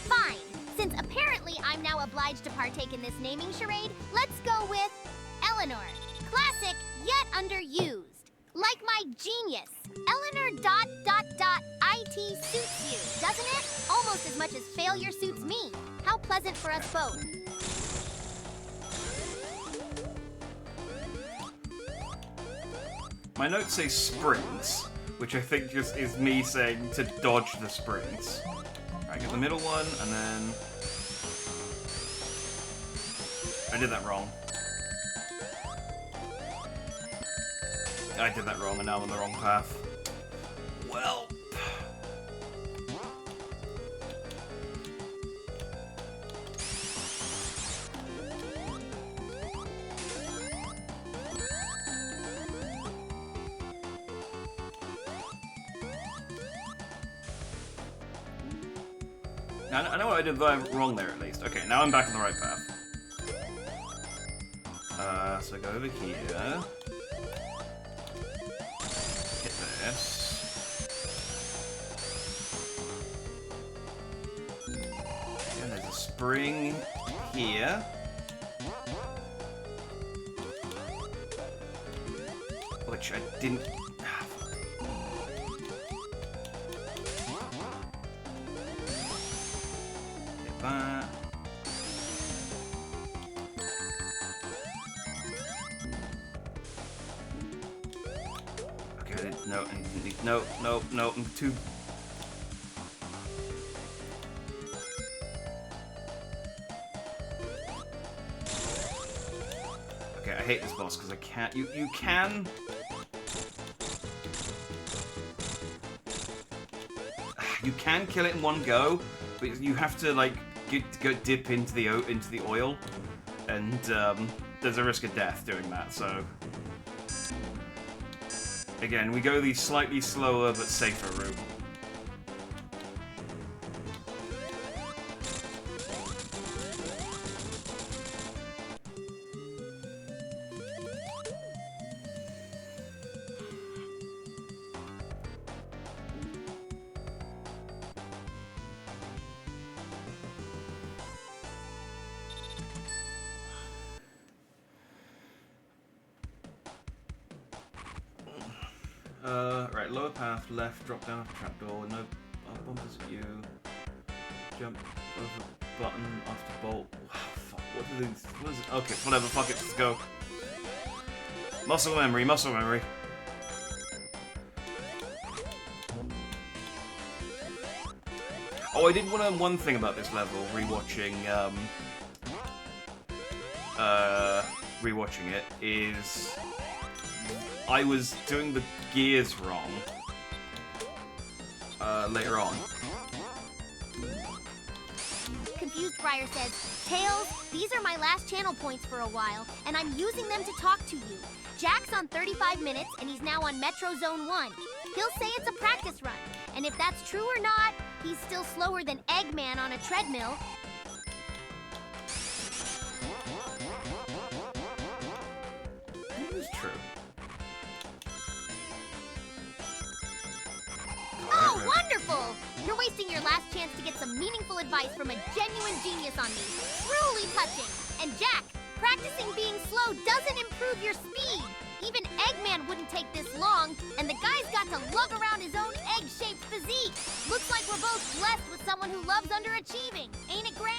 B: Fine. Since apparently I'm now obliged to partake in this naming charade, let's go with Eleanor. Classic, yet underused. Like my genius. Eleanor ... IT suits you, doesn't it? Almost as much as failure suits me. How pleasant for us both.
A: My notes say springs, which I think just is me saying to dodge the springs. Alright, get the middle one, and then... I did that wrong. I did that wrong, and now I'm on the wrong path. Well... I know what I did wrong there, at least. Okay, now I'm back on the right path. So go over here. Get this. And there's a spring here. Which I didn't... That. Okay, no, I'm too... Okay, I hate this boss because I can't... You can... You can kill it in one go, but you have to, like, go dip into the oil, and there's a risk of death doing that, so... Again, we go the slightly slower but safer route. Right, lower path, left, drop down after trapdoor, no bumpers at you. Jump over button after bolt. Oh, fuck, what are these? What is it? Okay, whatever, fuck it, let's go. Muscle memory, muscle memory. Oh, I did want to one thing about this level, rewatching it, is I was doing the gears wrong later on.
B: Confused Briar says, Tails, these are my last channel points for a while, and I'm using them to talk to you. Jack's on 35 minutes, and he's now on Metro Zone 1. He'll say it's a practice run, and if that's true or not, he's still slower than Eggman on a treadmill.
A: true.
B: Oh, wonderful! You're wasting your last chance to get some meaningful advice from a genuine genius on me. Truly touching. And Jack, practicing being slow doesn't improve your speed. Even Eggman wouldn't take this long, and the guy's got to lug around his own egg-shaped physique. Looks like we're both blessed with someone who loves underachieving. Ain't it grand?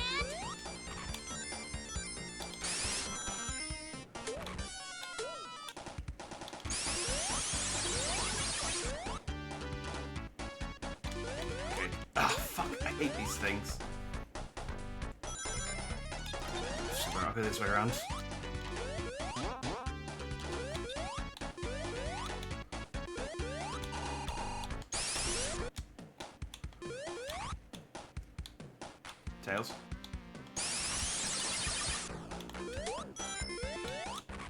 A: Ah, fuck, I hate these things. I'll go this way around. Tails.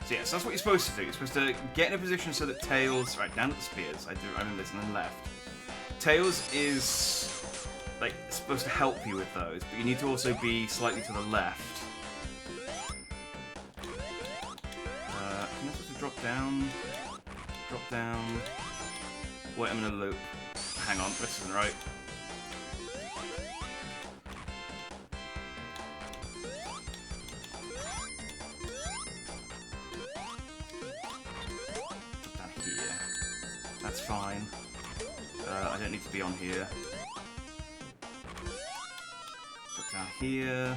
A: So yes, that's what you're supposed to do. You're supposed to get in a position so that Tails... Right, down at the spears. I remember this, and then left. Tails is... like, supposed to help you with those, but you need to also be slightly to the left. I think I'm supposed to drop down. Drop down. Wait, I'm in a loop. Hang on, this isn't right. Drop down here. That's fine. I don't need to be on here. Down here,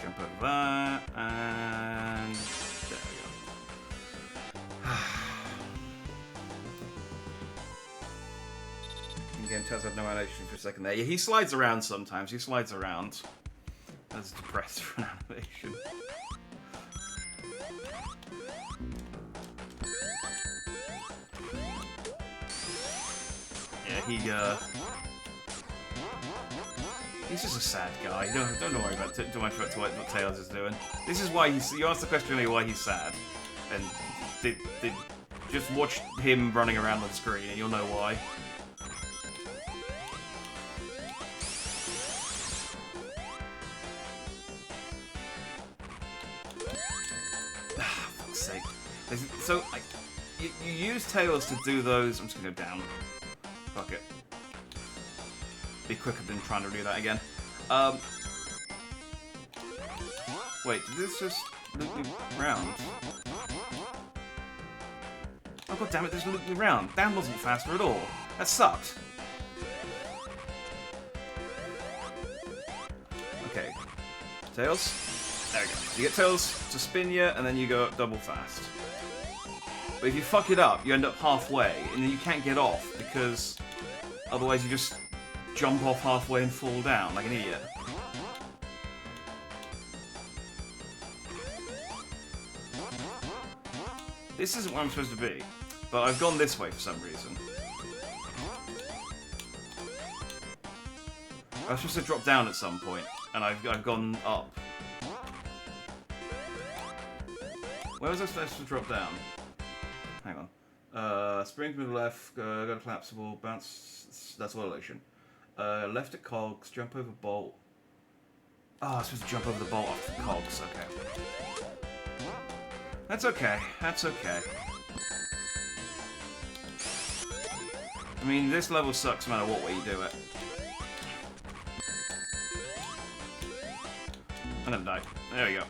A: jump over that, and there we go. Again, Tails had no animation for a second there. Yeah, he slides around sometimes. He slides around. That's depressed for an animation. Yeah, he's just a sad guy. Don't worry about too much about what Tails is doing. This is why he's. You asked the question earlier why he's sad, and just watch him running around on the screen, and you'll know why. Fuck's sake. So you use Tails to do those. I'm just gonna go down. Fuck it. Be quicker than trying to do that again. Wait, did this just loop me round? Oh god damn it, this looped me round. That wasn't faster at all. That sucked. Okay. Tails. There we go. You get Tails to spin you, and then you go up double fast. But if you fuck it up, you end up halfway, and then you can't get off, because otherwise you just jump off halfway and fall down like an idiot. This isn't where I'm supposed to be, but I've gone this way for some reason. I was supposed to drop down at some point, and I've gone up. Where was I supposed to drop down? Hang on. Spring to the left, go to collapsible, bounce, that's elevation. Left at cogs, jump over bolt. Oh, I was supposed to jump over the bolt off the cogs, okay. That's okay, that's okay. I mean, this level sucks no matter what way you do it. I'm gonna die. There we go.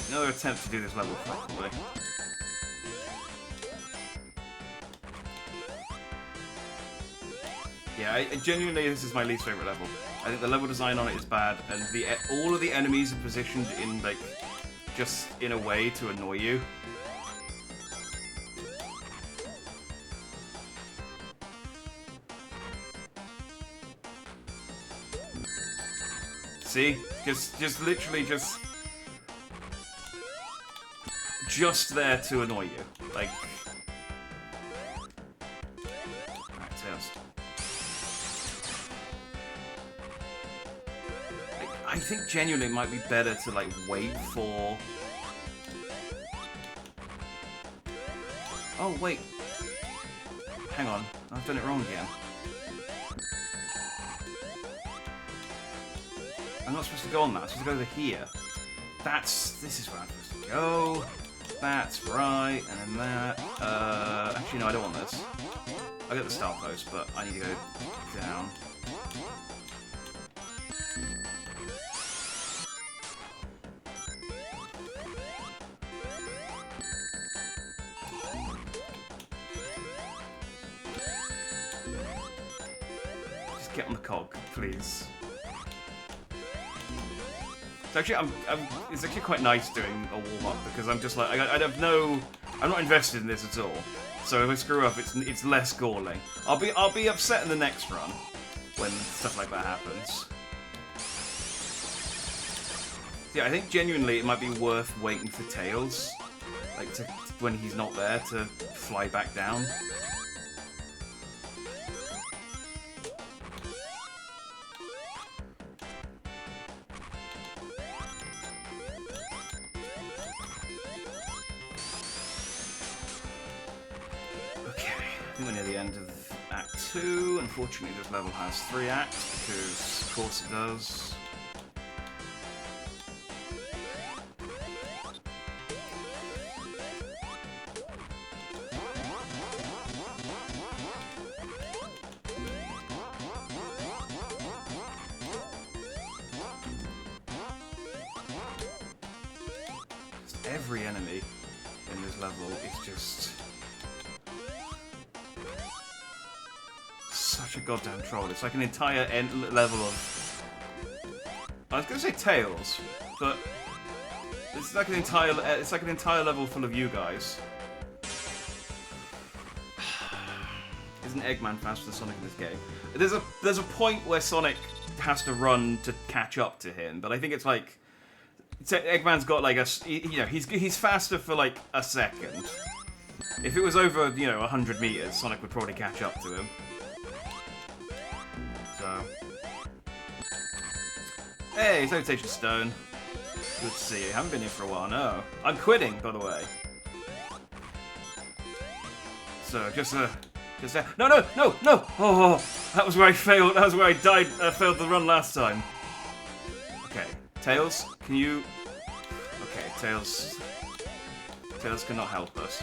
A: Another attempt to do this level properly. Yeah, genuinely, this is my least favorite level. I think the level design on it is bad, and all of the enemies are positioned in like just in a way to annoy you. See, just literally just there to annoy you. Like... Alright, Tails. I think genuinely it might be better to like wait for. Oh wait, hang on, I've done it wrong again. I'm not supposed to go on that. I'm supposed to go over here. This is where I'm supposed to go. That's right, and then that. Actually, no, I don't want this. I get the star post, but I need to go down. Just get on the cog, please. So actually, it's actually quite nice doing a warm-up because I'm just like I'm not invested in this at all. So if I screw up, it's less galling. I'll be upset in the next run when stuff like that happens. Yeah, I think genuinely it might be worth waiting for Tails, like when he's not there, to fly back down. I think we're near the end of Act 2. Unfortunately, this level has 3 acts, because of course it does. Every enemy in this level is just such a goddamn troll. It's like an entire level of... I was gonna say Tails, but it's like an entire level full of you guys. Isn't Eggman faster than Sonic in this game? There's a point where Sonic has to run to catch up to him, but I think it's like Eggman's got like he's faster for like a second. If it was over 100 meters, Sonic would probably catch up to him. So, hey, Salutation Stone. Good to see you. Haven't been here for a while. No, I'm quitting, by the way. So no. Oh, that was where I failed. That was where I died. Failed the run last time. Okay, Tails, can you? Okay, Tails cannot help us.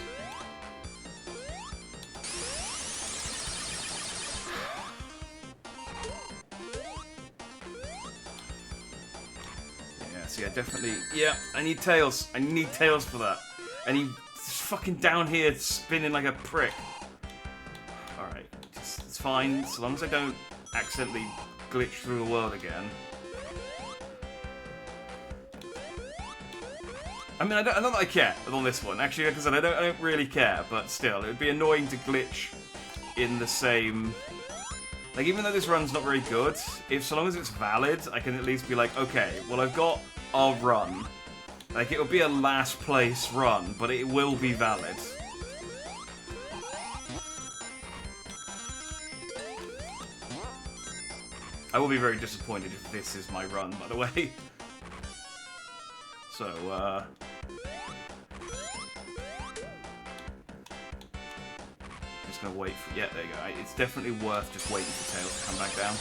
A: Yeah, see, I definitely. Yeah, I need Tails. I need Tails for that. And he's fucking down here spinning like a prick. Alright, it's fine, so long as I don't accidentally glitch through the world again. I mean, I don't that I care on this one. Actually, like I said, I don't really care, but still, it would be annoying to glitch in the same... Like, even though this run's not very good, so long as it's valid, I can at least be like, okay, well, I've got a run. Like, it'll be a last place run, but it will be valid. I will be very disappointed if this is my run, by the way. So, just gonna wait for... Yeah, there you go. It's definitely worth just waiting for Tails to come back down.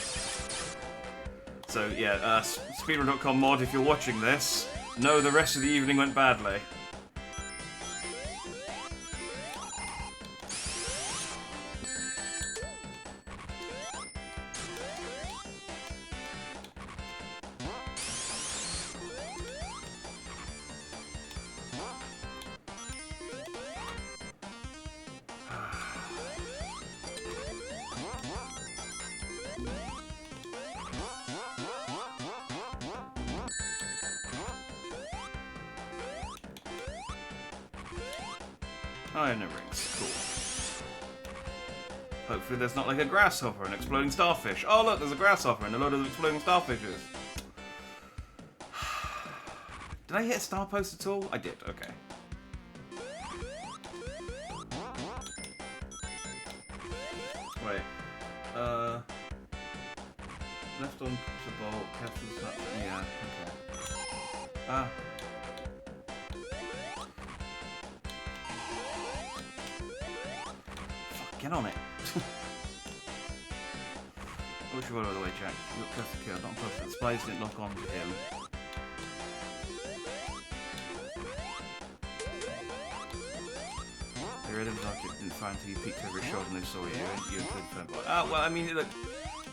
A: So, yeah, speedrun.com mod, if you're watching this, no, the rest of the evening went badly. Iron rings, cool. Hopefully there's not like a grasshopper and exploding starfish. Oh look, there's a grasshopper and a load of exploding starfishes. Did I hit a star post at all? I did, okay. Wait. Left on the ball, careful of that. Yeah, okay. Ah. Fuck, get on it. I wish you were the way, Jack. You got perfect kill, not perfect. Spies didn't lock on to him. They read his object didn't find until you peeked over his shoulder and they saw you. You could find. Ah, well, I mean, look.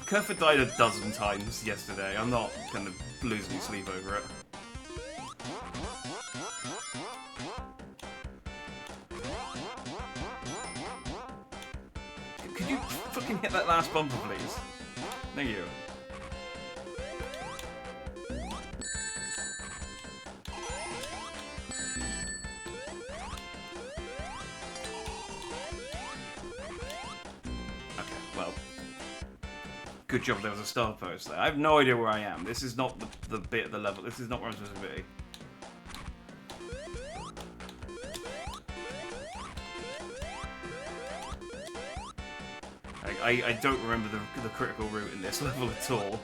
A: Kerford died a dozen times yesterday. I'm not gonna lose any sleep over it. Could you fucking hit that last bumper, please? Thank you. Okay, well. Good job there was a star post there. I have no idea where I am. This is not the bit of the level. This is not where I'm supposed to be. I don't remember the critical route in this level at all.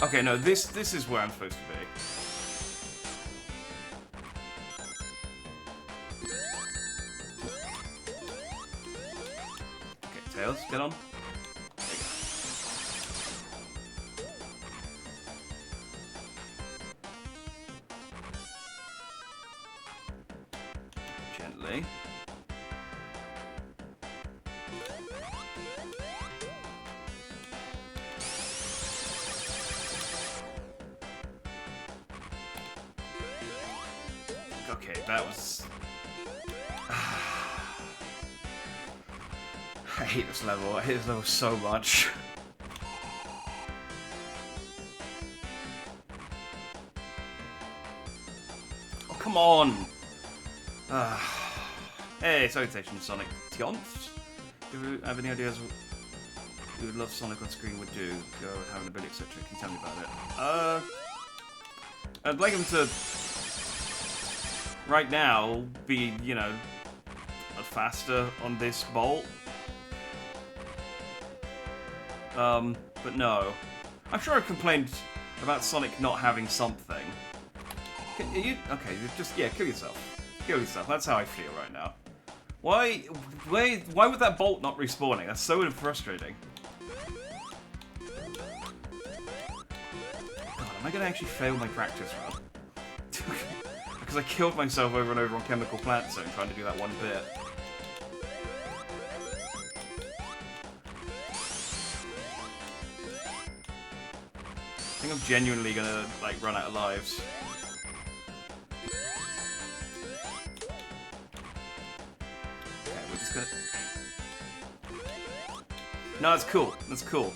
A: Okay, no, this is where I'm supposed to be. Okay, Tails, get on. Gently. Okay, that was... I hate this level. I hate this level so much. Oh, come on! Hey, salutations, Sonic Tionth. Do you have any ideas what you would love Sonic on screen would do? Go, have an ability, etc. Can you tell me about it? I'd like him to... right now, be, you know, faster on this bolt. But no. I'm sure I've complained about Sonic not having something. Okay, just, yeah, kill yourself. Kill yourself, that's how I feel right now. Why would that bolt not respawning? That's so frustrating. God, am I gonna actually fail my practice run? Because I killed myself over and over on Chemical Plant Zone trying to do that one bit. I think I'm genuinely gonna, like, run out of lives. Okay, we're just gonna... No, that's cool. That's cool.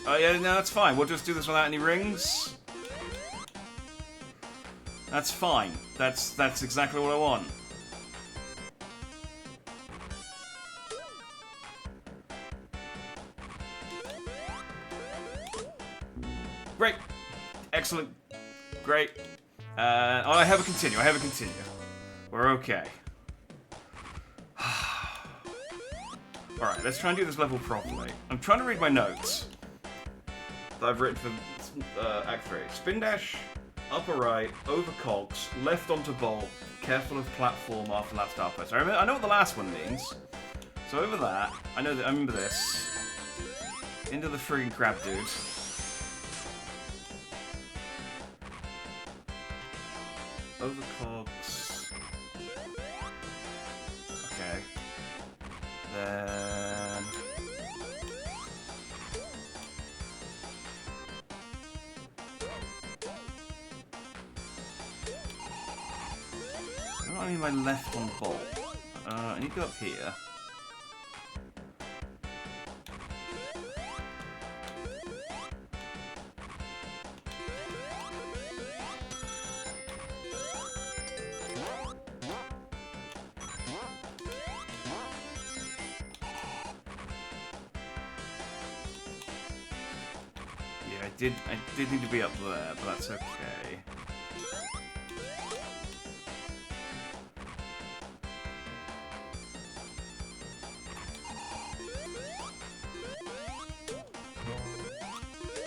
A: Oh yeah, no, that's fine. We'll just do this without any rings. That's fine. That's exactly what I want. Great. Excellent. Great. Oh, I have a continue. I have a continue. We're okay. Alright, let's try and do this level properly. I'm trying to read my notes that I've written for Act 3. Spin dash, upper right, over cogs, left onto bolt, careful of platform after last outpost. I know what the last one means. So over that, I remember this. Into the friggin' crab dude. Over cogs. Okay. Then... I don't mean my left on bolt. I need to go up here. I did need to be up there, but that's okay.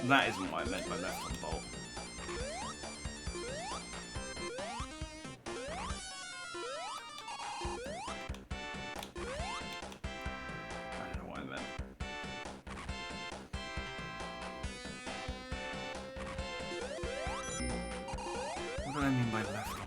A: That isn't what I meant by left on bolt. I don't know what I meant. What do I mean by left on bolt?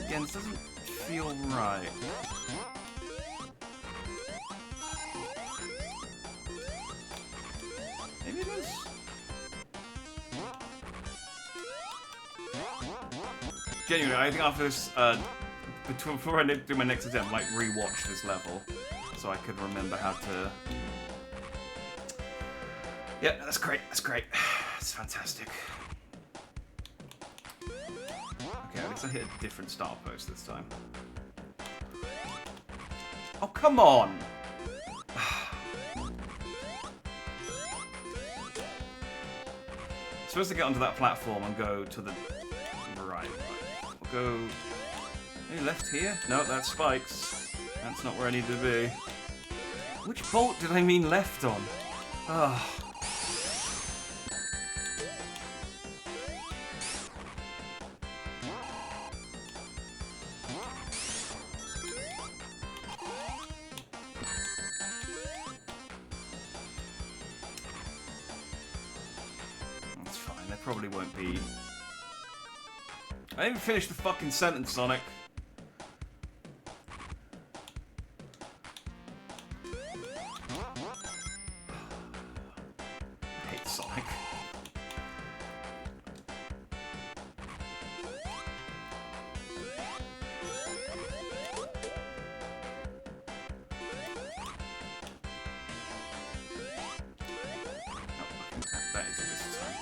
A: Again, this doesn't feel right. Maybe it is. Genuinely, I think after this, before I do my next attempt, I might re-watch this level, so I could remember how to... Yeah, that's great, that's great. It's fantastic. Okay, at least I hit a different start post this time. Oh, come on! Supposed to get onto that platform and go to the right. We'll go maybe left here? No, that's spikes. That's not where I need to be. Which bolt did I mean left on? Oh. Probably won't be. I didn't finish the fucking sentence, Sonic. I hate Sonic. That is a waste of time.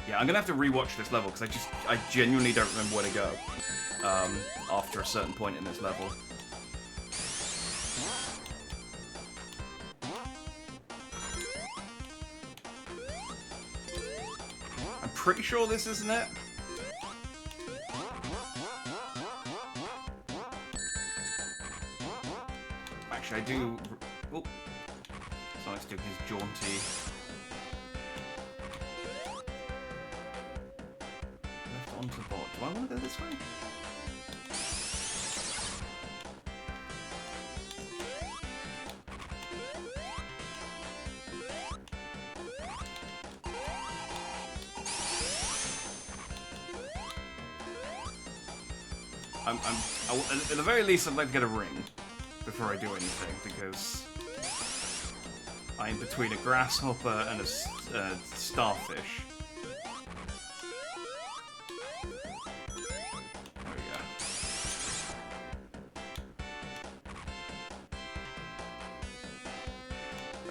A: Yeah, I'm gonna have to rewatch this level because I genuinely don't remember where to go after a certain point in this level. I'm pretty sure this isn't it. Actually, I do. Oh, Sonic's doing his jaunty. Onto bot. Do I want to go this way? At the very least, I'd like to get a ring before I do anything, because I'm between a grasshopper and a starfish.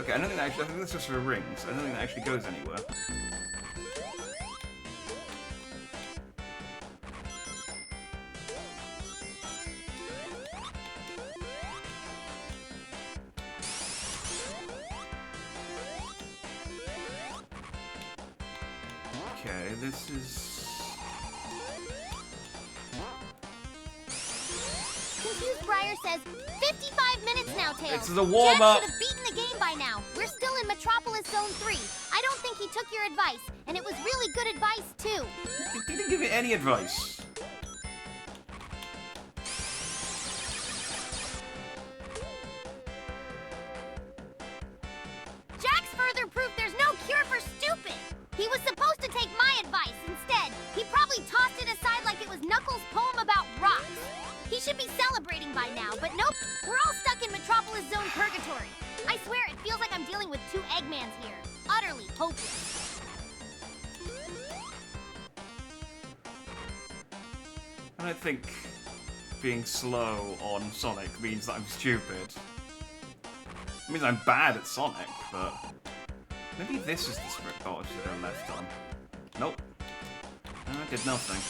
A: Okay, I don't think that actually. I think that's just for rings. I don't think that actually goes anywhere. Okay, this is.
B: Confused Briar says 55 minutes now, Tails.
A: This is a warm-up.
B: Jack should have beaten the game by now. We're still in Metropolis Zone 3. I don't think he took your advice, and it was really good advice, too.
A: He didn't give me any advice.
B: Jack's further proof there's no cure for stupid. He was supposed to take my advice instead. He probably tossed it aside like it was Knuckles' poem about rocks. He should be celebrating by now, but nope. We're all stuck in Metropolis Zone purgatory. I swear it feels like I'm dealing with two Eggmans here. Utterly hopeless.
A: I don't think being slow on Sonic means that I'm stupid. It means I'm bad at Sonic, but maybe this is the sprint. Oh, I should have left on. Nope. I did nothing.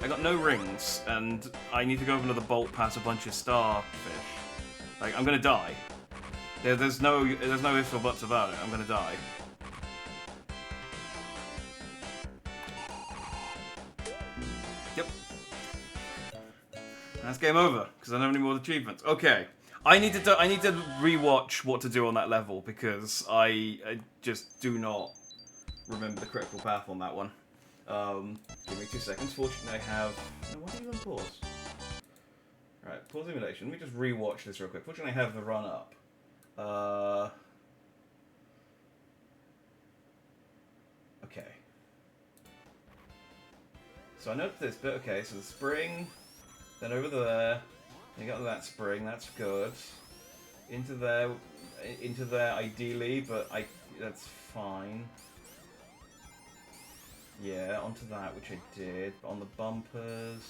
A: I got no rings, and I need to go over another bolt past a bunch of starfish. Like, I'm gonna die. There's no ifs or buts about it. I'm gonna die. Yep. That's game over because I don't have any more achievements. Okay. I need to rewatch what to do on that level because I just do not remember the critical path on that one. Give me 2 seconds. Fortunately, I have. No, why do you even pause? Right, pause simulation. Let me just rewatch this real quick. Fortunately, I have the run up. Okay. So I noticed this bit. Okay, so the spring, then over there. You got that spring. That's good. Into there, ideally, but that's fine. Yeah, onto that, which I did. On the bumpers.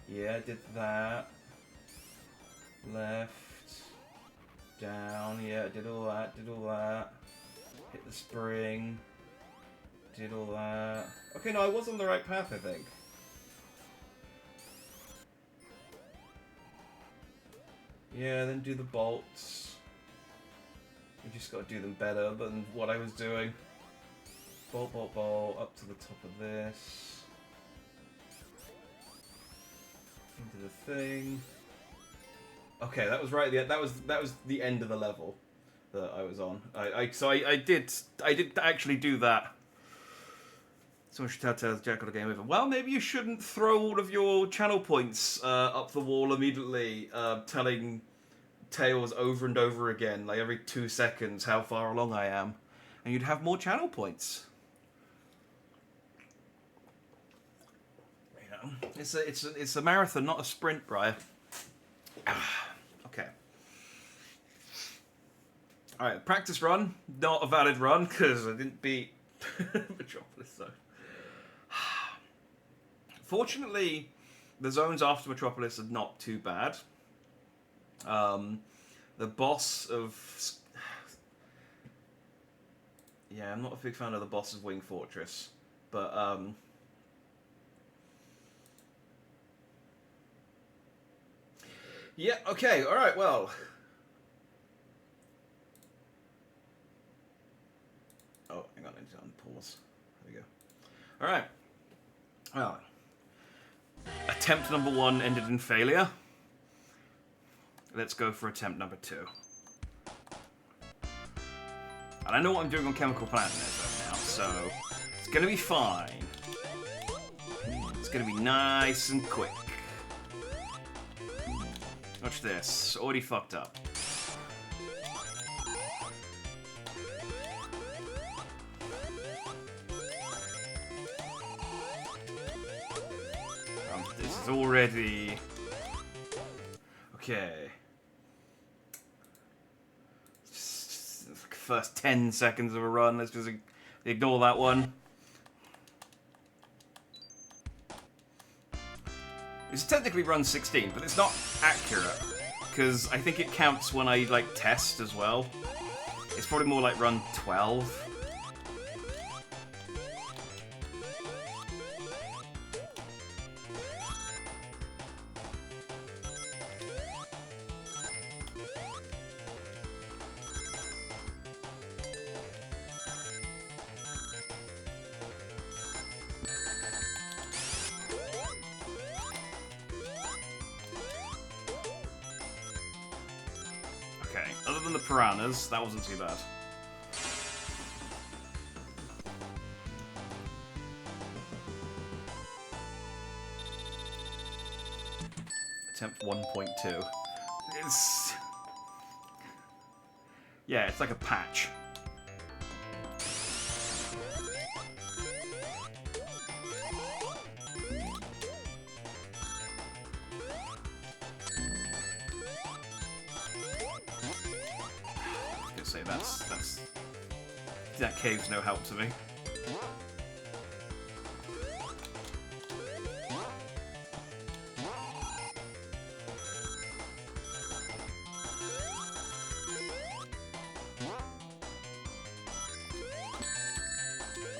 A: Yeah, I did that. Left. Down. Yeah, I did all that. Hit the spring. Did all that. Okay, no, I was on the right path, I think. Yeah, then do the bolts. You just gotta do them better than what I was doing. Bolt, bolt, bolt, up to the top of this. Into the thing. Okay, that was right. That was the end of the level that I was on. I did actually do that. Someone should tell Jack got a game over. Well, maybe you shouldn't throw all of your channel points up the wall immediately, telling Tails over and over again, like every 2 seconds, how far along I am, and you'd have more channel points. You know, it's a marathon, not a sprint, Brian. Okay. All right, practice run, not a valid run because I didn't beat Metropolis though. Fortunately, the zones after Metropolis are not too bad. The boss of... Yeah, I'm not a big fan of the boss of Wing Fortress, but... Yeah, okay, alright, well... Oh, hang on, I need to unpause. There we go. Alright. Well... Attempt number 1 ended in failure. Let's go for attempt number 2. And I know what I'm doing on Chemical Planet right now, so it's gonna be fine. It's gonna be nice and quick. Watch this. Already fucked up. This is already... Okay. Just first 10 seconds of a run. Let's just ignore that one. It's technically run 16, but it's not accurate. Because I think it counts when I, like, test as well. It's probably more like run 12. Other than the piranhas, that wasn't too bad. Attempt 1.2. It's... Yeah, it's like a patch. Say that's that cave's no help to me.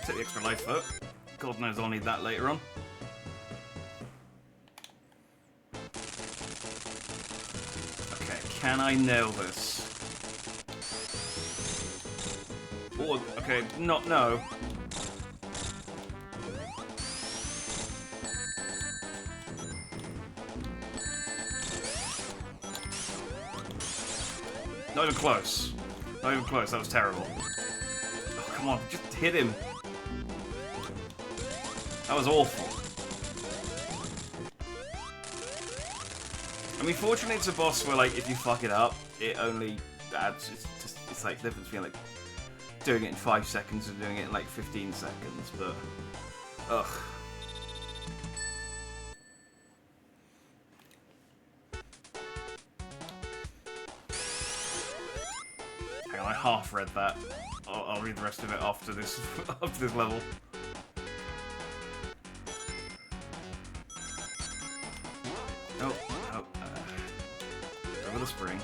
A: Take the extra life though. God knows I'll need that later on. Okay, can I nail this? Oh, okay, no. Not even close. Not even close, that was terrible. Oh, come on, just hit him. That was awful. I mean, fortunately it's a boss where, like, if you fuck it up, it only adds, it's like the difference between, like, doing it in 5 seconds and doing it in, like, 15 seconds, but, ugh. Hang on, I half read that. I'll read the rest of it after this, after this level. Over the spring.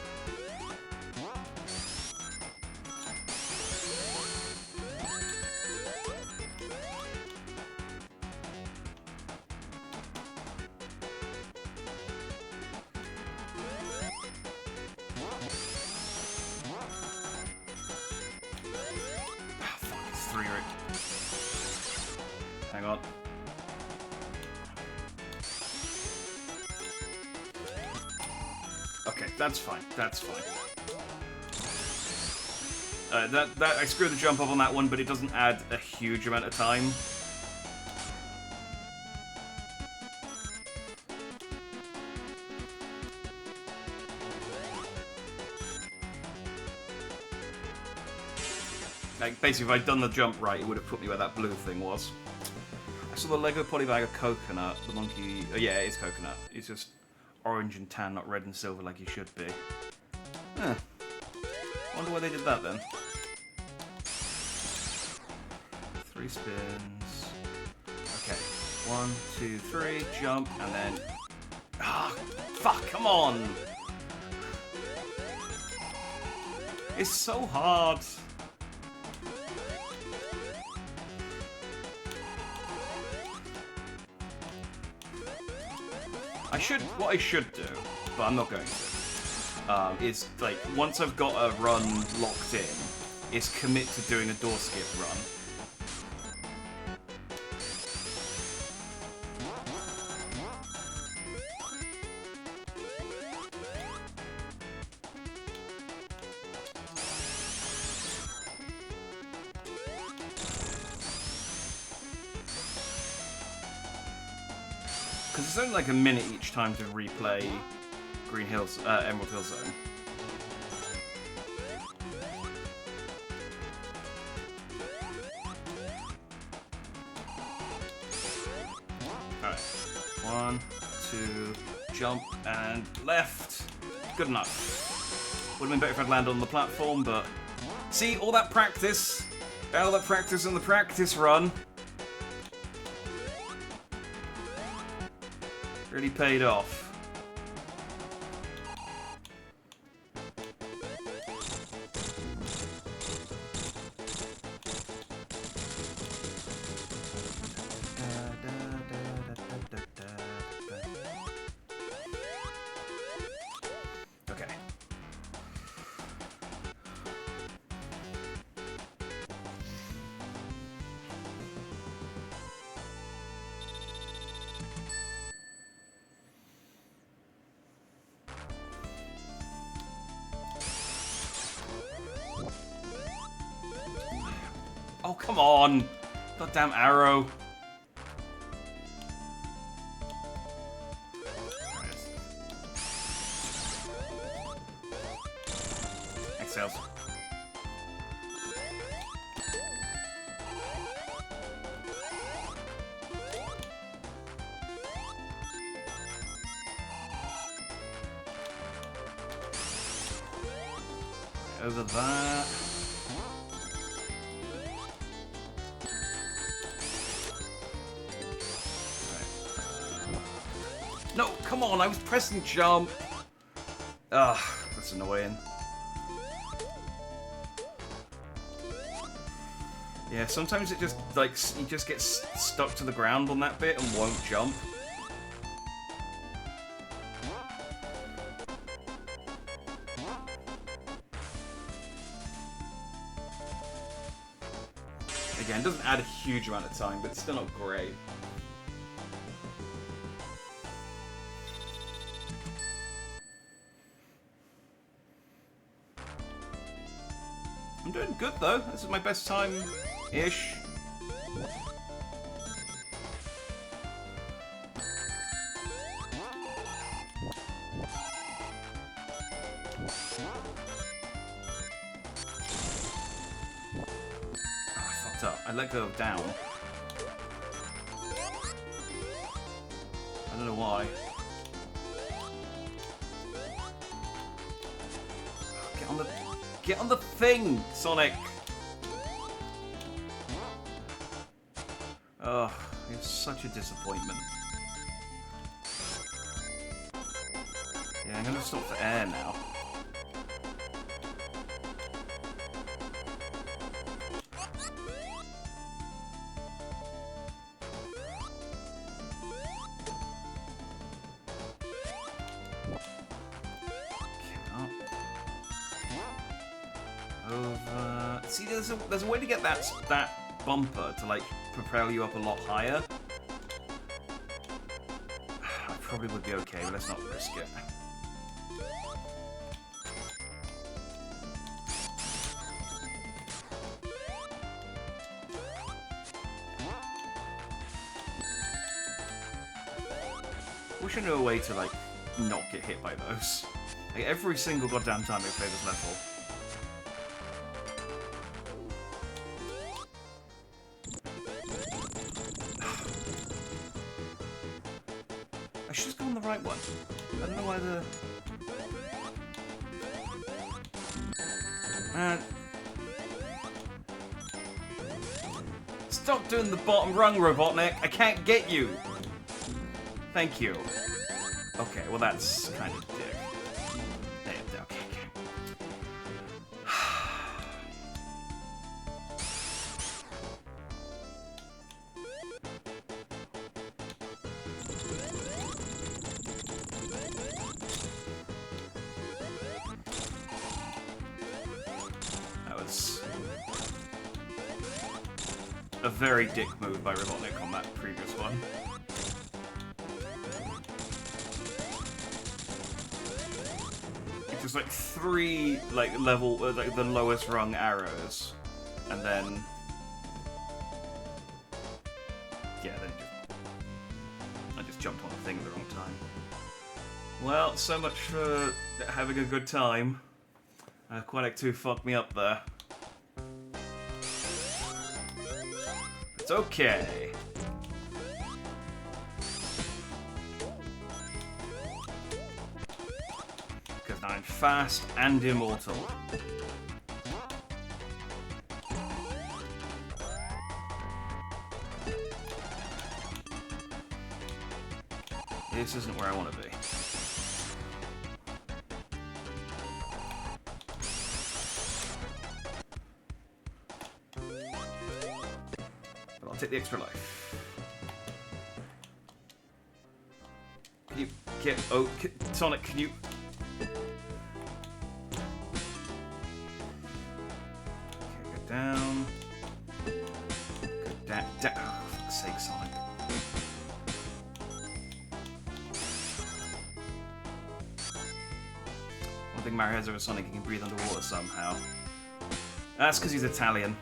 A: Ah, fuck, it's 3 right. Hang on. Okay, that's fine. That's fine. I screwed the jump up on that one, but it doesn't add a huge amount of time. Like, basically, if I'd done the jump right, it would have put me where that blue thing was. I saw the Lego polybag of coconut. The monkey... Oh, yeah, it is coconut. It's just orange and tan, not red and silver like you should be. Huh. Wonder why they did that then. 3 spins. Okay. 1, 2, 3, jump, and then... Ah, fuck, come on! It's so hard. What I should do, but I'm not going to, is, like, once I've got a run locked in, is commit to doing a door skip run. Because it's only like a minute each time to replay Emerald Hill Zone. Alright. 1, 2, jump, and left. Good enough. Would have been better if I'd landed on the platform, but... See, all that practice on the practice run really paid off. Okay. Oh, come on! Goddamn arrow. Exhales. Over that. No, come on, I was pressing jump. Ugh, that's annoying. Yeah, sometimes it just, like, you just get stuck to the ground on that bit and won't jump. Again, it doesn't add a huge amount of time, but it's still not great. I'm doing good, though. This is my best time-ish. I let go of down. I don't know why. Get on the thing, Sonic. Ugh, you're such a disappointment. Yeah, I'm gonna stop for air now. See, there's a way to get that bumper to, like, propel you up a lot higher. I probably would be okay, but let's not risk it. Wish I knew a way to, like, not get hit by those. Like, every single goddamn time I play this level. I should just go on the right one. I don't know why the... Stop doing the bottom rung, Robotnik! I can't get you! Thank you. Okay, well that's kind of dick. Okay. That was a very dick move by Robotnik on that previous one. Just like 3 like level like the lowest rung arrows, and then yeah, then I just jumped on the thing at the wrong time. Well, so much for having a good time. Quantic 2 fucked me up there. It's okay. I'm fast and immortal. This isn't where I want to be. But I'll take the extra life. Can you get... Oh, Sonic, can you... Down. Go down. Oh, for fuck's sake, Sonic. One thing Mario has over Sonic, he can breathe underwater somehow. That's because he's Italian.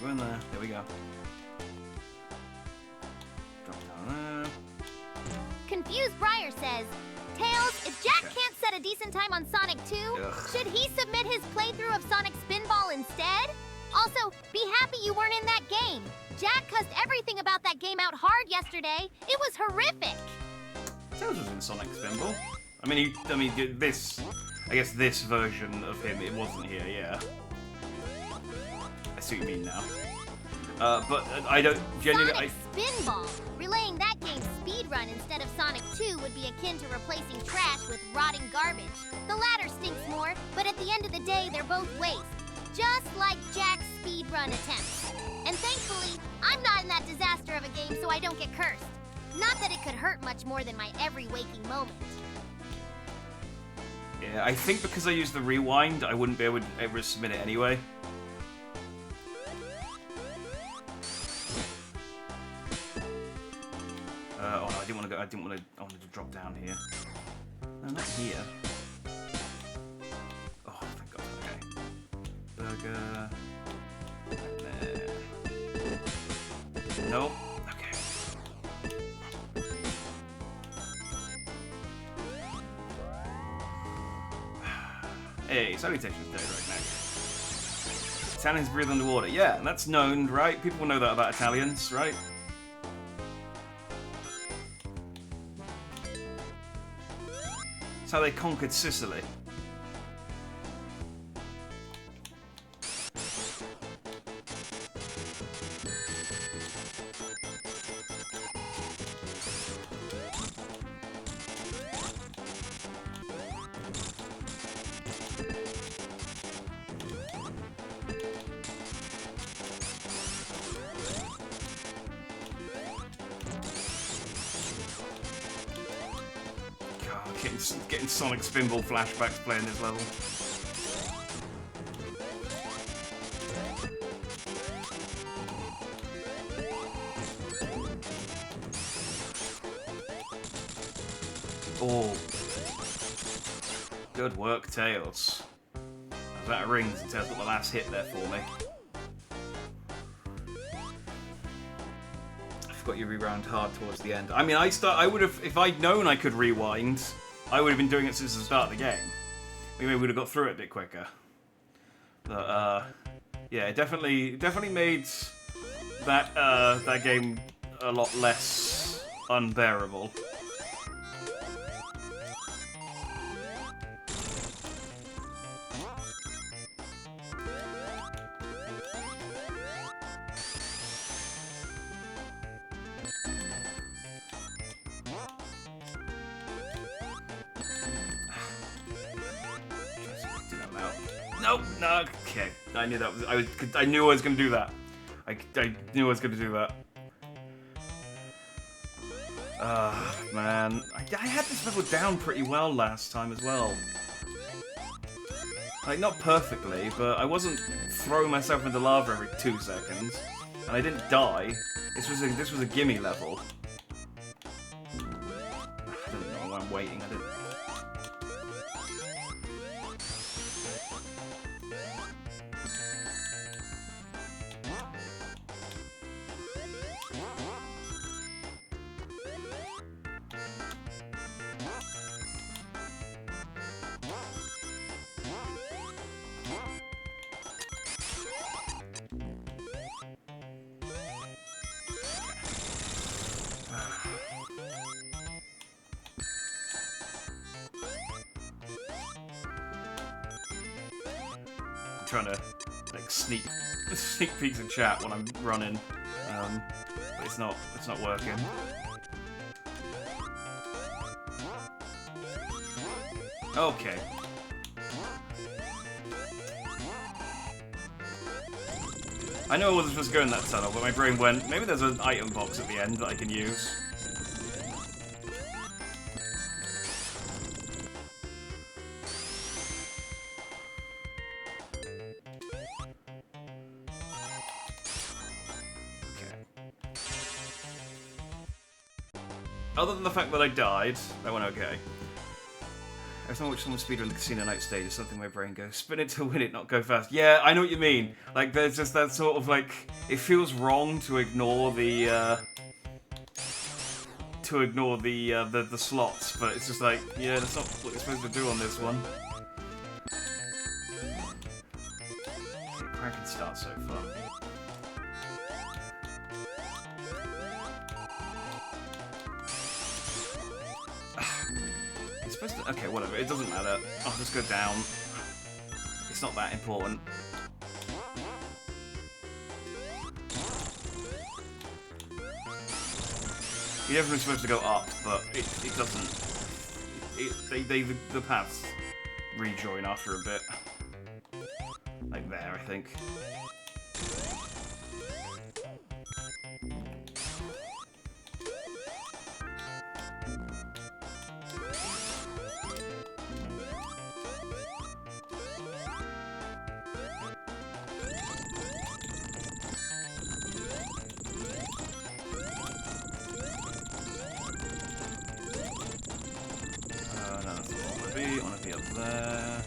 A: Go in there. There we go. Drop down there.
B: Confused Briar says, Tails, if Jack can't set a decent time on Sonic 2, should he submit his playthrough of Sonic Spinball instead? Also, be happy you weren't in that game. Jack cussed everything about that game out hard yesterday. It was horrific.
A: Tails was in Sonic Spinball. I mean, this I guess this version of him, it wasn't here, yeah. I see what you mean now. But I don't genuinely...
B: Sonic Spinball! Relaying that game's speedrun instead of Sonic 2 would be akin to replacing trash with rotting garbage. The latter stinks more, but at the end of the day, they're both waste. Just like Jack's speedrun attempts. And thankfully, I'm not in that disaster of a game, so I don't get cursed. Not that it could hurt much more than my every waking moment.
A: Yeah, I think because I used the rewind, I wouldn't be able to submit it anyway. Oh no, I didn't want to go. I wanted to drop down here. No, not here. Oh, thank God. Okay. Burger. Right there. Nope. Okay. Hey, salutations, Dave, right now. Italians breathe underwater. Yeah, that's known, right? People know that about Italians, right? That's how they conquered Sicily. Getting Sonic Spinball flashbacks playing this level. Oh. Good work, Tails. I was out of rings and Tails got the last hit there for me. I forgot you rewound hard towards the end. I mean, I would have, if I'd known I could rewind, I would have been doing it since the start of the game. Maybe we would have got through it a bit quicker. But, yeah, it definitely made that, that game a lot less unbearable. Nope, no, okay. I knew that was. I knew I was gonna do that. I knew I was gonna do that. Man, I had this level down pretty well last time as well. Like not perfectly, but I wasn't throwing myself into lava every 2 seconds, and I didn't die. This was a gimme level. I don't know. I'm waiting. I didn't. Trying to like sneak peeks in chat when I'm running, but it's not working. Okay. I know I wasn't supposed to go in that tunnel, but my brain went, maybe there's an item box at the end that I can use. Other than the fact that I died, that went okay. Every time I watch someone speedrun the casino night stage, it's something my brain goes, spin it to win it, not go fast. Yeah, I know what you mean. Like, there's just that sort of, like, it feels wrong to ignore the slots, but it's just like, yeah, that's not what you're supposed to do on this one. Okay, cracking start so far. supposed to... Okay, whatever. It doesn't matter. I'll just go down. It's not that important. You're definitely supposed to go up, but it doesn't. The paths rejoin after a bit. Like there, I think. I want to be up there.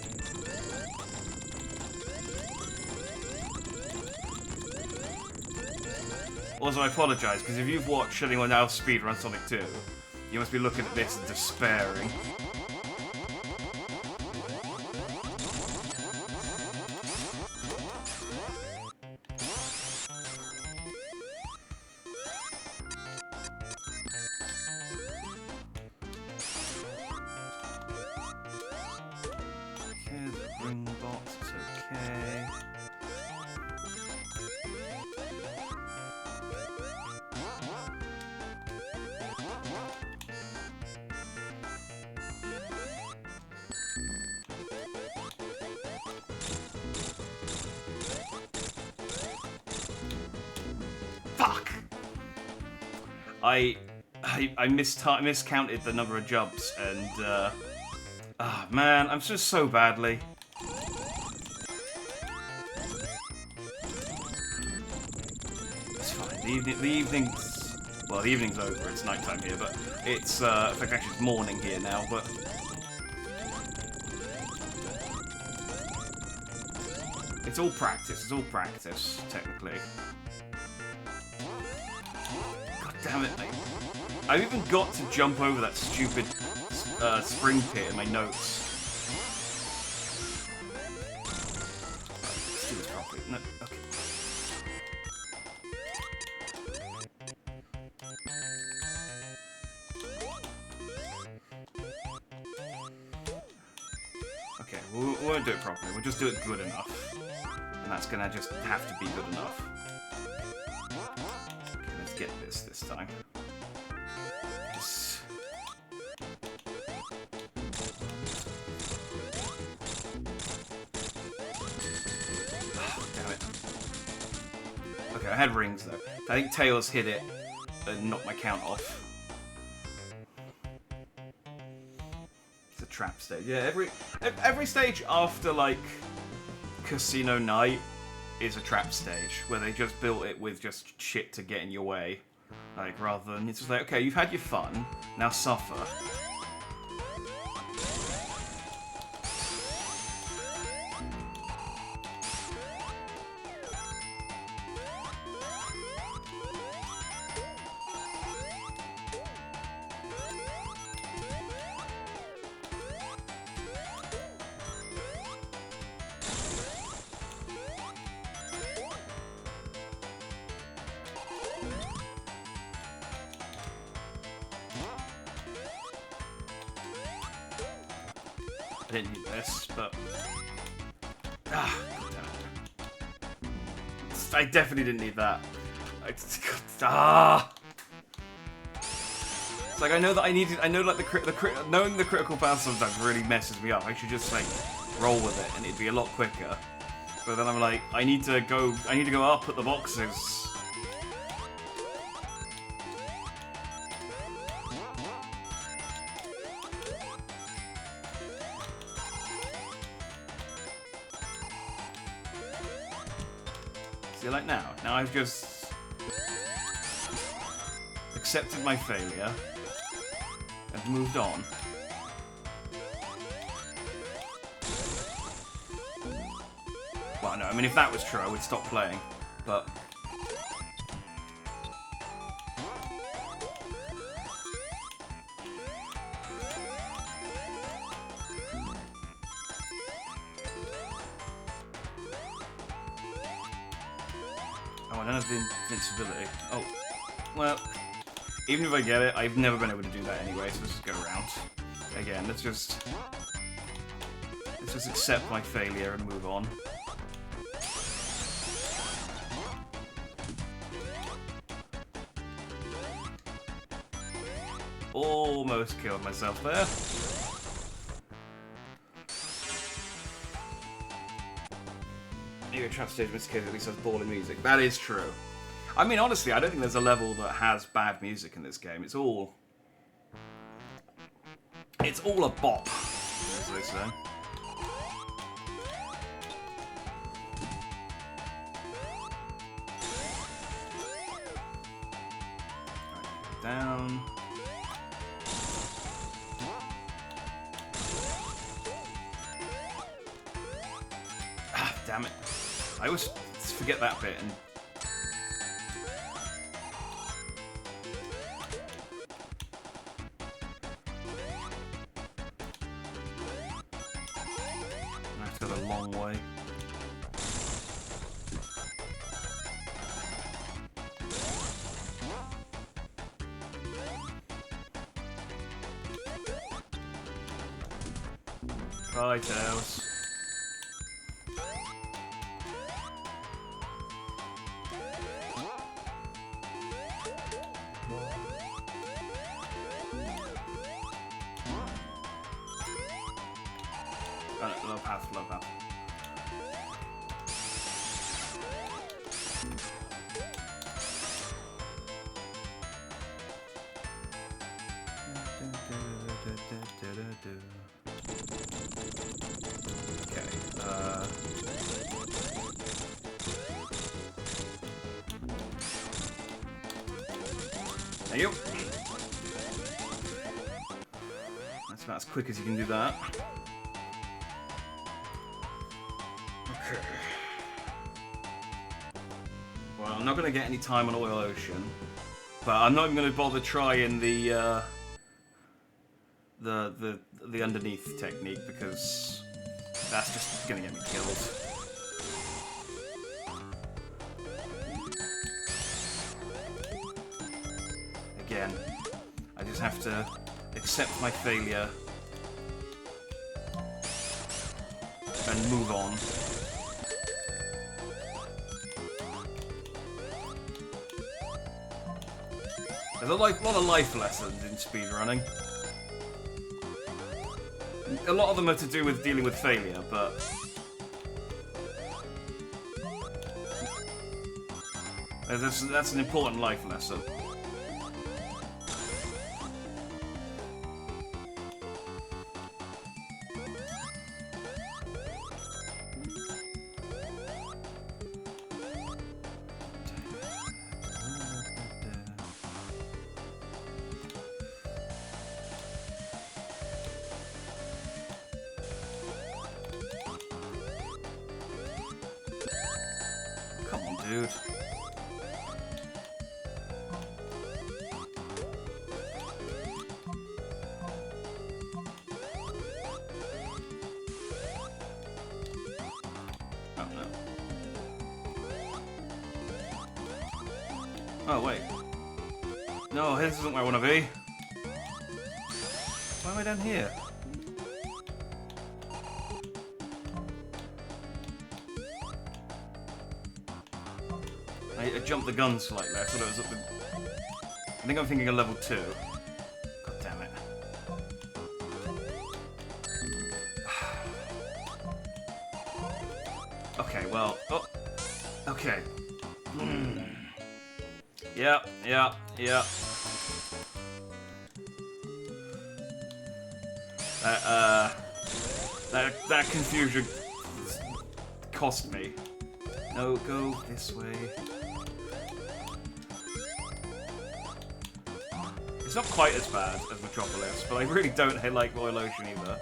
A: Also, I apologise, because if you've watched anyone else speedrun Sonic 2, you must be looking at this and despairing. Fuck! I miscounted the number of jumps, and man, I'm just so badly. It's fine. The evening's, well, the evening's over. It's nighttime here, but it's in fact actually it's morning here now. But it's all practice. It's all practice, technically. Damn it, I've even got to jump over that stupid spring pit in my notes. Let's do this properly. No, okay. Okay, we won't do it properly, we'll just do it good enough. And that's gonna just have to be good enough. Get this time. Just... Oh, damn it. Okay, I had rings though. I think Tails hit it and knocked my count off. It's a trap stage. Yeah, every stage after like Casino Night is a trap stage, where they just built it with just shit to get in your way. Like, rather than, it's just like, okay, you've had your fun, now suffer. I didn't need this, but... I definitely didn't need that. It's like, I know that I needed... I know, like, knowing the critical path sometimes really messes me up. I should just, like, roll with it, and it'd be a lot quicker. But then I'm like, I need to go up at the boxes. See, like now I've just accepted my failure and moved on. Well, no, I mean, if that was true, I would stop playing, but... Oh, I don't have the invincibility. Oh, well, even if I get it, I've never been able to do that anyway, so let's just go around. Again, let's just accept my failure and move on. Almost killed myself there. Your trap stage miscase at least has ball and music. That is true. I mean, honestly, I don't think there's a level that has bad music in this game. It's all a bop, as they say. Down. Ah, damn it. I always forget that bit and... I have to go the long way. Bye, Tails. Low path, low path. Okay, there you go. That's about as quick as you can do that. Okay. Well, I'm not going to get any time on Oil Ocean, but I'm not even going to bother trying the underneath technique because that's just going to get me killed. Again, I just have to accept my failure and move on. There's a lot of life lessons in speedrunning. A lot of them are to do with dealing with failure, but... that's an important life lesson. Come on, dude. Oh, no. Oh, wait. No, this isn't where I want to be. Why am I down here? I jumped the gun slightly. I thought it was up the... I think I'm thinking of level 2. God damn it. Okay, well... Oh! Okay. Yeah. That confusion cost me. No, go this way. It's not quite as bad as Metropolis, but I really don't like Oil Ocean either.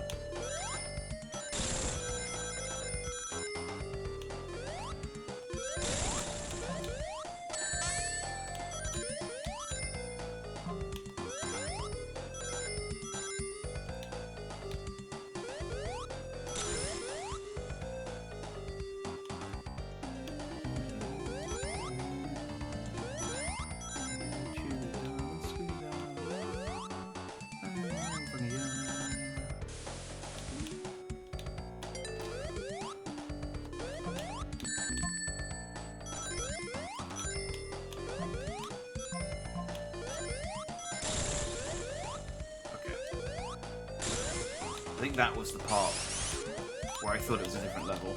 A: I think that was the part where I thought it was a different level.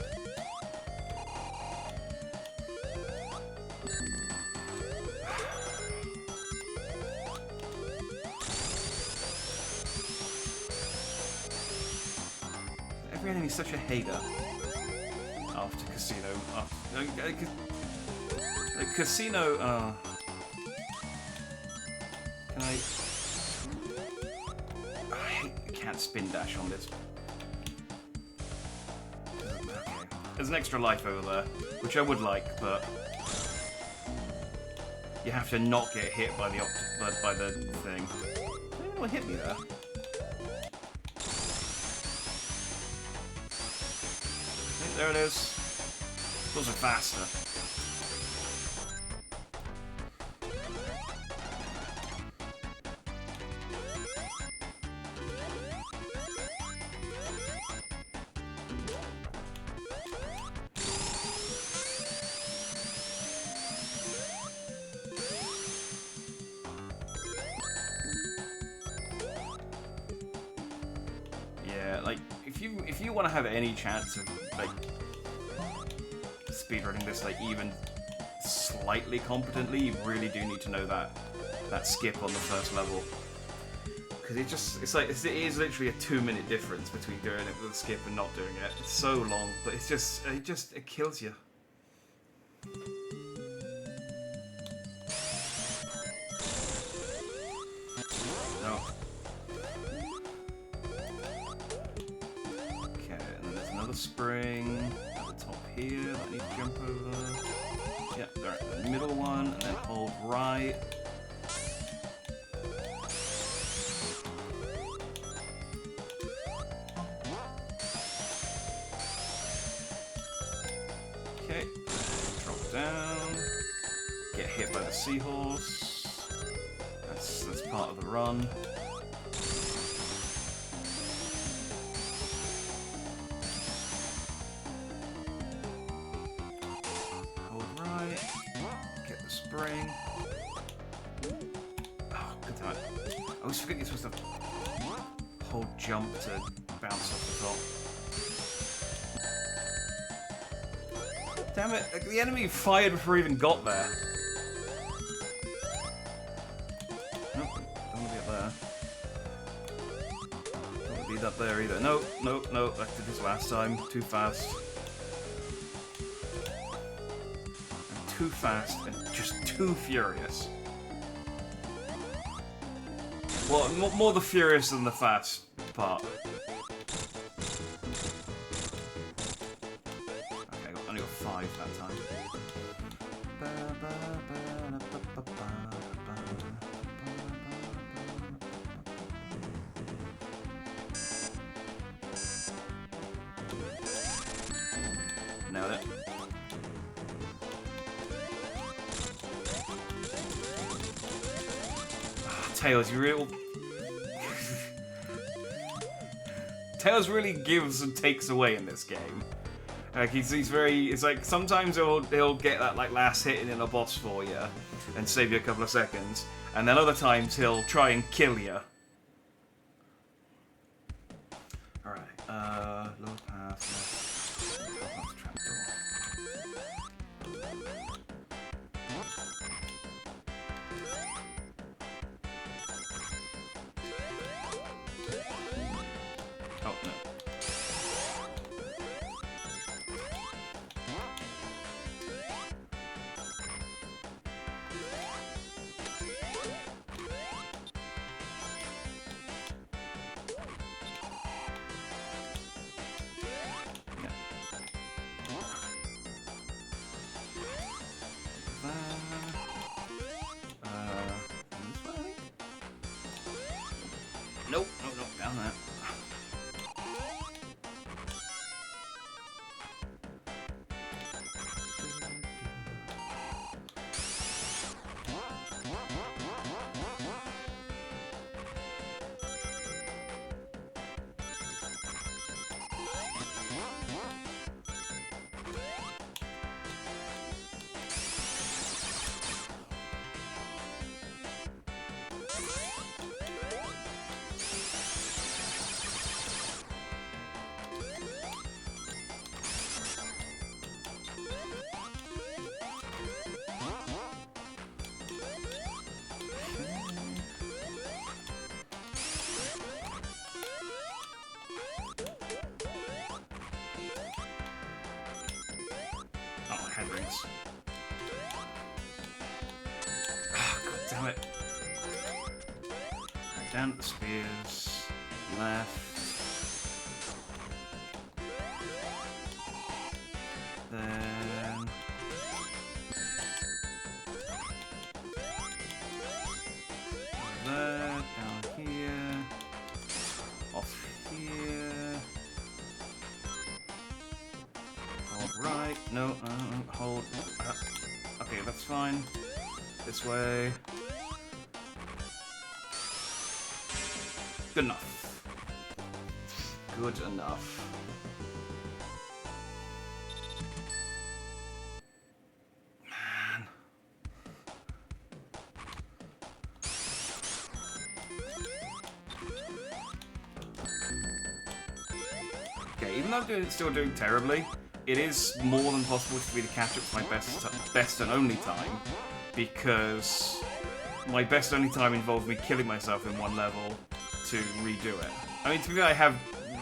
A: Every enemy's such a hater after Casino. Like Casino, can I can't spin dash on this. Okay. There's an extra life over there, which I would like, but you have to not get hit by the thing. I don't know what hit me there. Okay, there it is. Those are faster. Like, if you want to have any chance of like speedrunning this like even slightly competently, you really do need to know that skip on the first level, because it is literally a 2-minute difference between doing it with a skip and not doing it. It's so long, but it kills you. No. Spring at the top here that I need to jump over. Yep, alright, the middle one, and then hold right. Okay, drop down. Get hit by the seahorse. That's part of the run. Spring. Oh, good time. I always forget you're supposed to hold jump to bounce off the top. Damn it, like, the enemy fired before I even got there. Nope, don't want to be up there. Don't want to be up there either. Nope, nope, nope, I did this last time. Too fast. Too fast and just too furious. Well, more the furious than the fast part. Okay, I only got 5 that time. Nailed it. Tails, Tails really gives and takes away in this game. Like he's very. It's like sometimes he'll get that like last hit in a boss for you and save you a couple of seconds, and then other times he'll try and kill you. All right, low path. Trapdoor. Oh, no. Nope, nope, nope, down that. Wait. Down the spears. Left. Then... there, down here. Off here. Hold right. No, hold. Okay, that's fine. This way. Good enough. Good enough. Man. Okay, even though I'm still doing terribly, it is more than possible for me to catch up to my best and only time, because my best and only time involved me killing myself in one level to redo it. I mean, to be fair, I have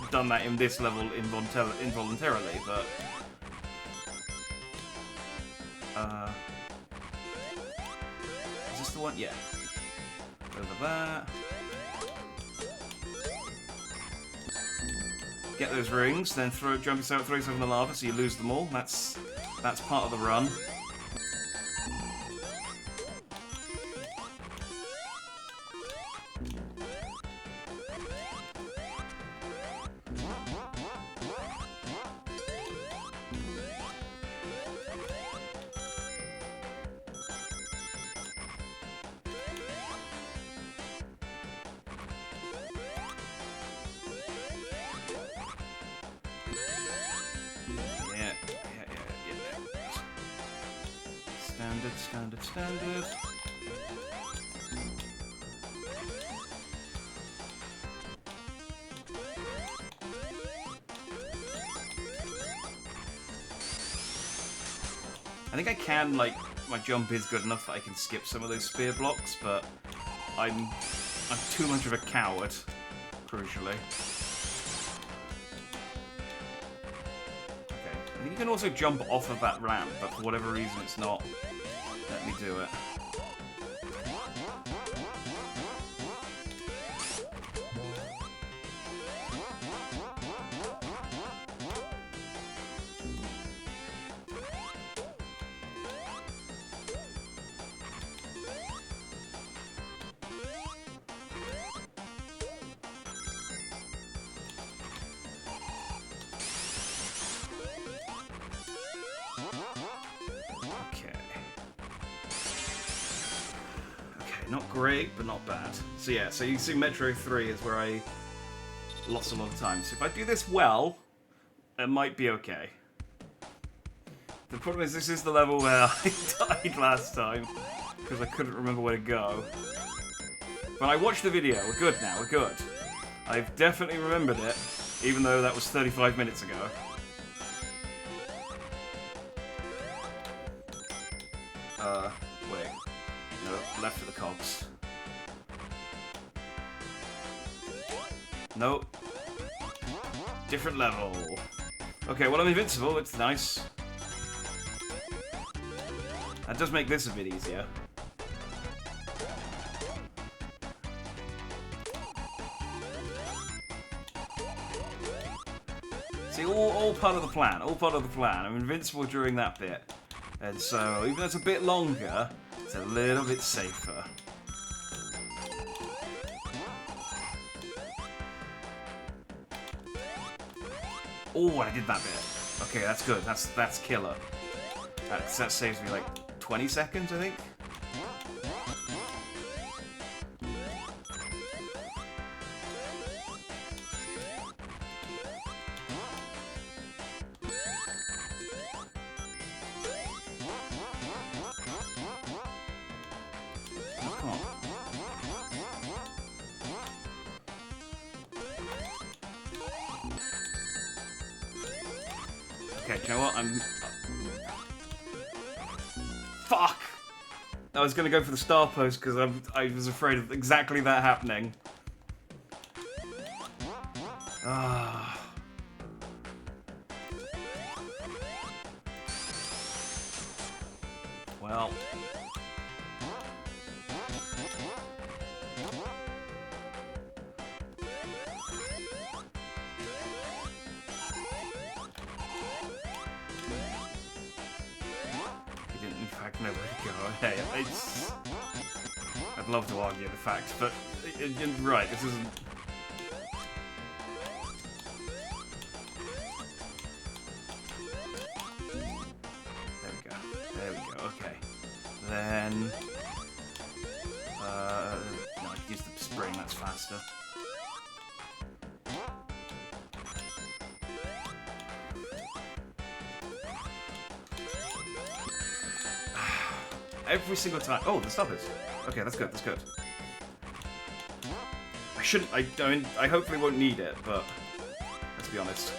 A: done that in this level involuntarily, but... is this the one? Yeah. Over there. Get those rings, then throw yourself in the lava so you lose them all. That's part of the run. Standard. I think I can, like, my jump is good enough that I can skip some of those spear blocks, but I'm too much of a coward, crucially. Okay, I think you can also jump off of that ramp, but for whatever reason it's not. Let me do it. Not great, but not bad. So yeah, so you see Metro 3 is where I lost a lot of time. So if I do this well, it might be okay. The problem is this is the level where I died last time, because I couldn't remember where to go. But I watched the video, we're good now, we're good. I've definitely remembered it, even though that was 35 minutes ago. Wait. No, left for the cogs. Nope. Different level. Okay, well I'm invincible, it's nice. That does make this a bit easier. See, all part of the plan, all part of the plan. I'm invincible during that bit. And so, even though it's a bit longer, it's a little bit safer. Oh, I did that bit. Okay, that's good. That's killer. That saves me like 20 seconds, I think. Okay, do you know what? Fuck! I was gonna go for the star post because I was afraid of exactly that happening. Ah. Well. it's... I'd love to argue the facts, but you're right, this isn't... There we go, okay. Then... no, I can use the spring, that's faster. Every single time. Oh, the stoppers. Okay, that's good. That's good. I shouldn't. I don't. I hopefully won't need it, but let's be honest.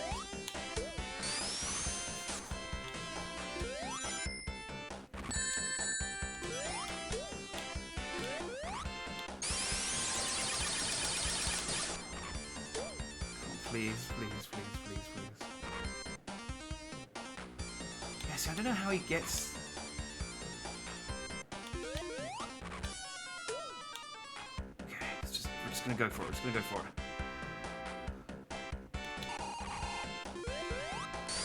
A: Please, please, please, please, please. Yes, I don't know how he gets. We're just gonna go for it. We're just gonna go for it.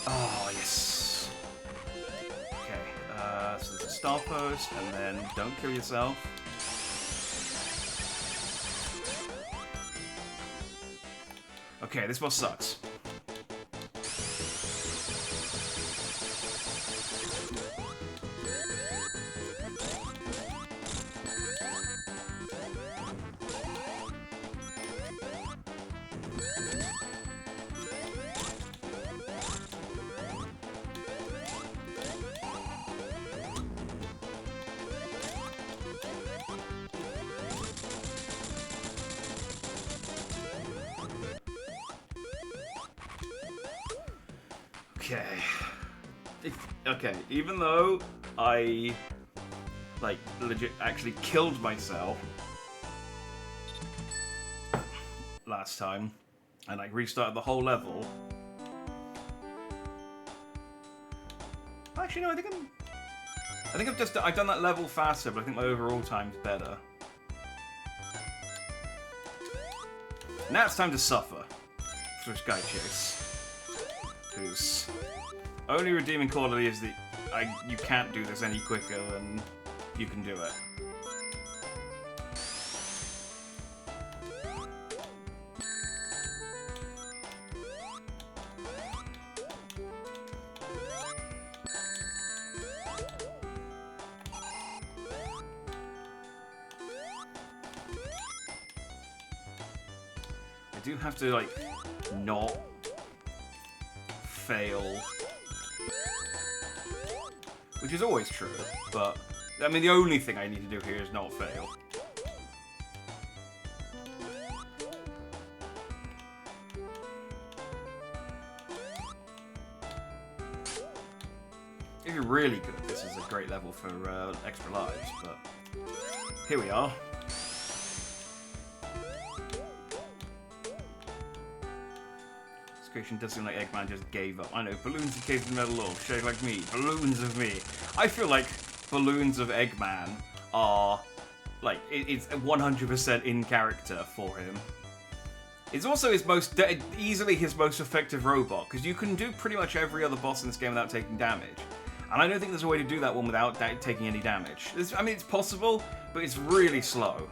A: Oh, yes. Okay, so there's a star post, and then don't kill yourself. Okay, this boss sucks. Okay. Okay, even though I, like, legit actually killed myself last time, and I restarted the whole level. Actually, no, I think I've done that level faster, but I think my overall time's better. Now it's time to suffer for this guy Chase, whose only redeeming quality is that you can't do this any quicker than you can do it. I do have to, like, not fail, which is always true, but I mean the only thing I need to do here is not fail. If you're really good, this is a great level for extra lives, but here we are. Does seem like Eggman just gave up. I know, balloons encased in metal ore, shaped like me. Balloons of me. I feel like balloons of Eggman are, like, it's 100% in character for him. It's also his easily his most effective robot, because you can do pretty much every other boss in this game without taking damage. And I don't think there's a way to do that one without taking any damage. I mean, it's possible, but it's really slow.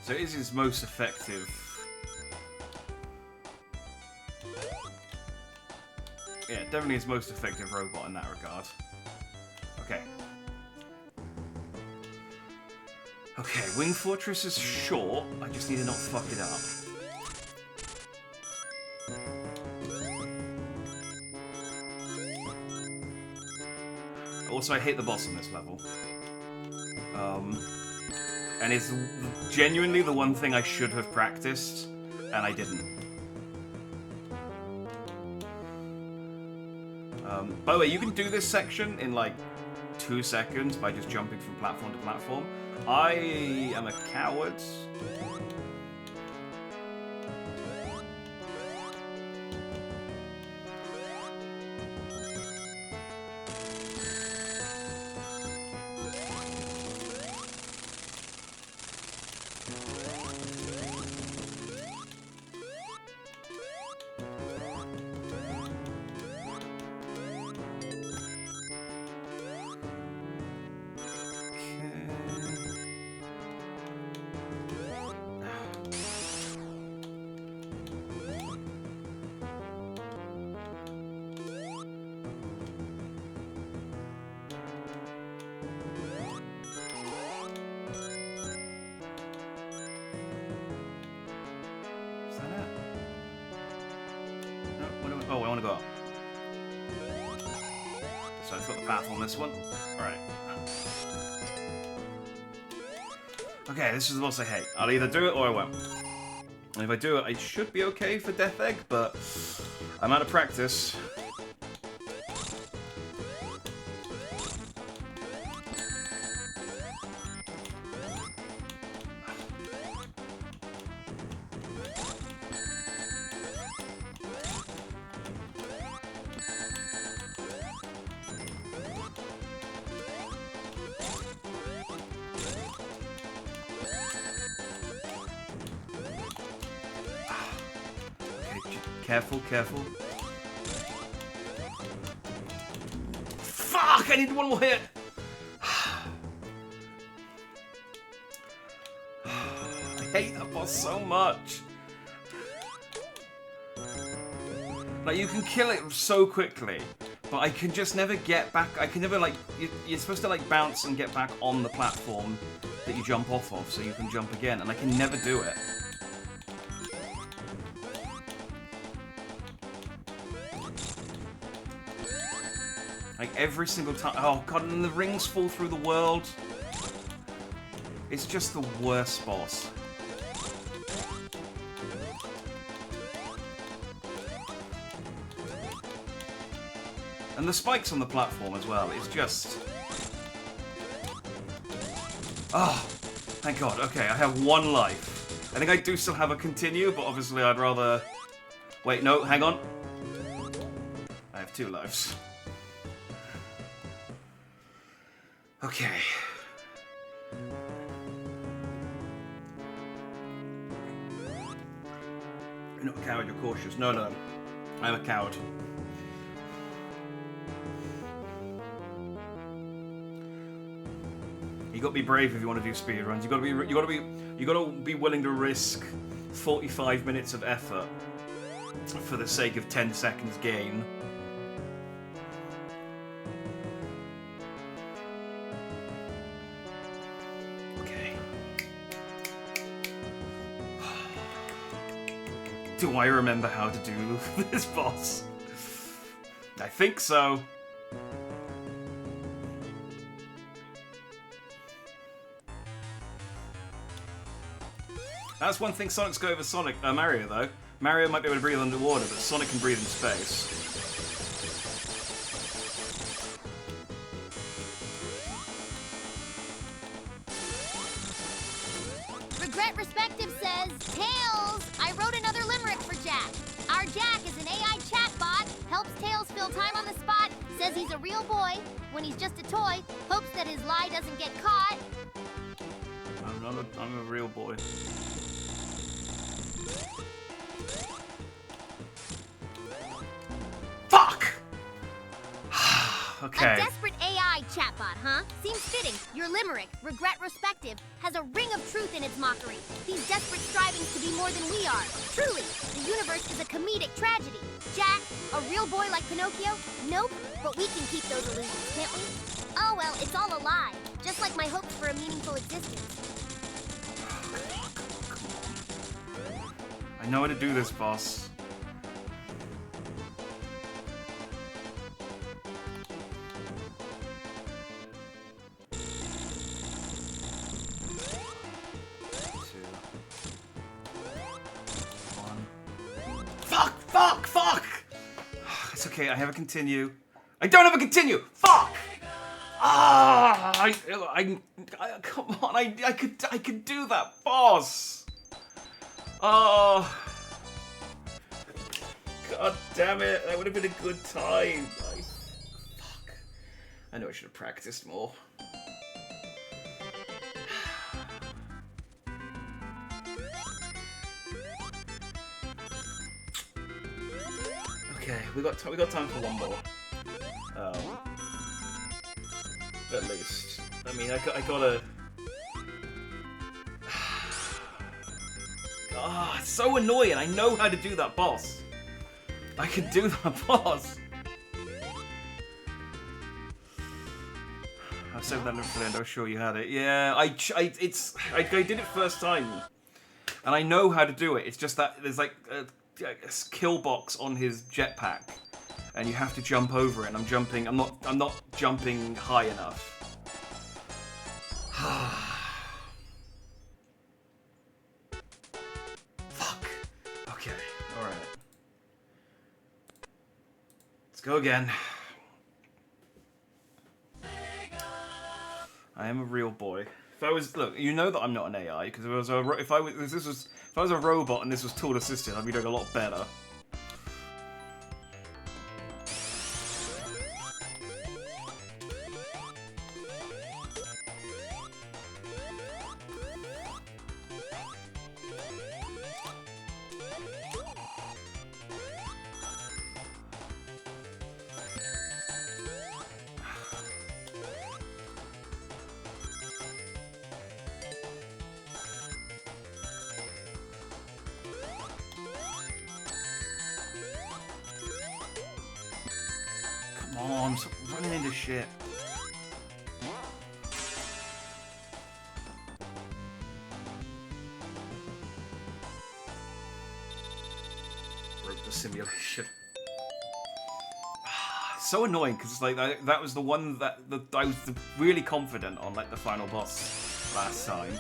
A: So it is his most effective. Yeah, definitely his most effective robot in that regard. Okay. Okay, Wing Fortress is short. I just need to not fuck it up. Also, I hate the boss on this level. And it's genuinely the one thing I should have practiced, and I didn't. By the way, you can do this section in like 2 seconds by just jumping from platform to platform. I am a coward. we got? So I've got the path on this one. Alright. Okay, this is the boss I hate. I'll either do it or I won't. And if I do it, I should be okay for Death Egg, but I'm out of practice. Careful, careful. Fuck! I need one more hit! I hate that boss so much. Like, you can kill it so quickly, but I can just never get back. I can never, like, you're supposed to, like, bounce and get back on the platform that you jump off of so you can jump again, and I can never do it. Like, every single time. Oh, God, and the rings fall through the world. It's just the worst boss. And the spikes on the platform as well. It's just... Oh, thank God. Okay, I have one life. I think I do still have a continue, but obviously I'd rather... Wait, no, hang on. I have 2 lives. Okay. You're not a coward, you're cautious. No, no. I'm a coward. You gotta be brave if you want to do speedruns. You gotta be willing to risk 45 minutes of effort for the sake of 10 seconds gain. Do I remember how to do this boss? I think so. That's one thing Sonic's got over Mario, though. Mario might be able to breathe underwater, but Sonic can breathe in space.
B: Regret Respective says, Tails, I wrote another limerick for Jack. Our Jack is an AI chatbot, helps Tails fill time on the spot, says he's a real boy, when he's just a toy, hopes that his lie doesn't get caught.
A: I'm a real boy. Fuck! Okay.
B: A desperate AI chatbot, huh? Seems fitting. Your limerick, Regret Respective, has a ring of truth in its mockery. These desperate strivings to be more than we are. Truly, the universe is a comedic tragedy. Jack, a real boy like Pinocchio? Nope, but we can keep those illusions, can't we? Oh well, it's all a lie. Just like my hopes for a meaningful existence.
A: I know how to do this, boss. Fuck! It's okay, I have a continue. I don't have a continue! Fuck! Come on, I could do that, boss! Oh. God damn it, that would have been a good time. Fuck. I know I should have practiced more. Okay, we got time for one more. At least. I mean, I gotta. Ah, it's so annoying. I know how to do that boss. I can do that boss. I said that for Lindo. Sure, you had it. Yeah, I did it first time, and I know how to do it. It's just that there's like a kill box on his jetpack, and you have to jump over it. And I'm not jumping high enough. Fuck. Okay. All right. Let's go again. I am a real boy. If I was, look, you know that I'm not an AI, because if I was a robot and this was tool assisted, I'd be doing a lot better. Come on, stop running into shit. Broke the simulation. So annoying, because it's like that was the one that I was really confident on, like the final boss last time,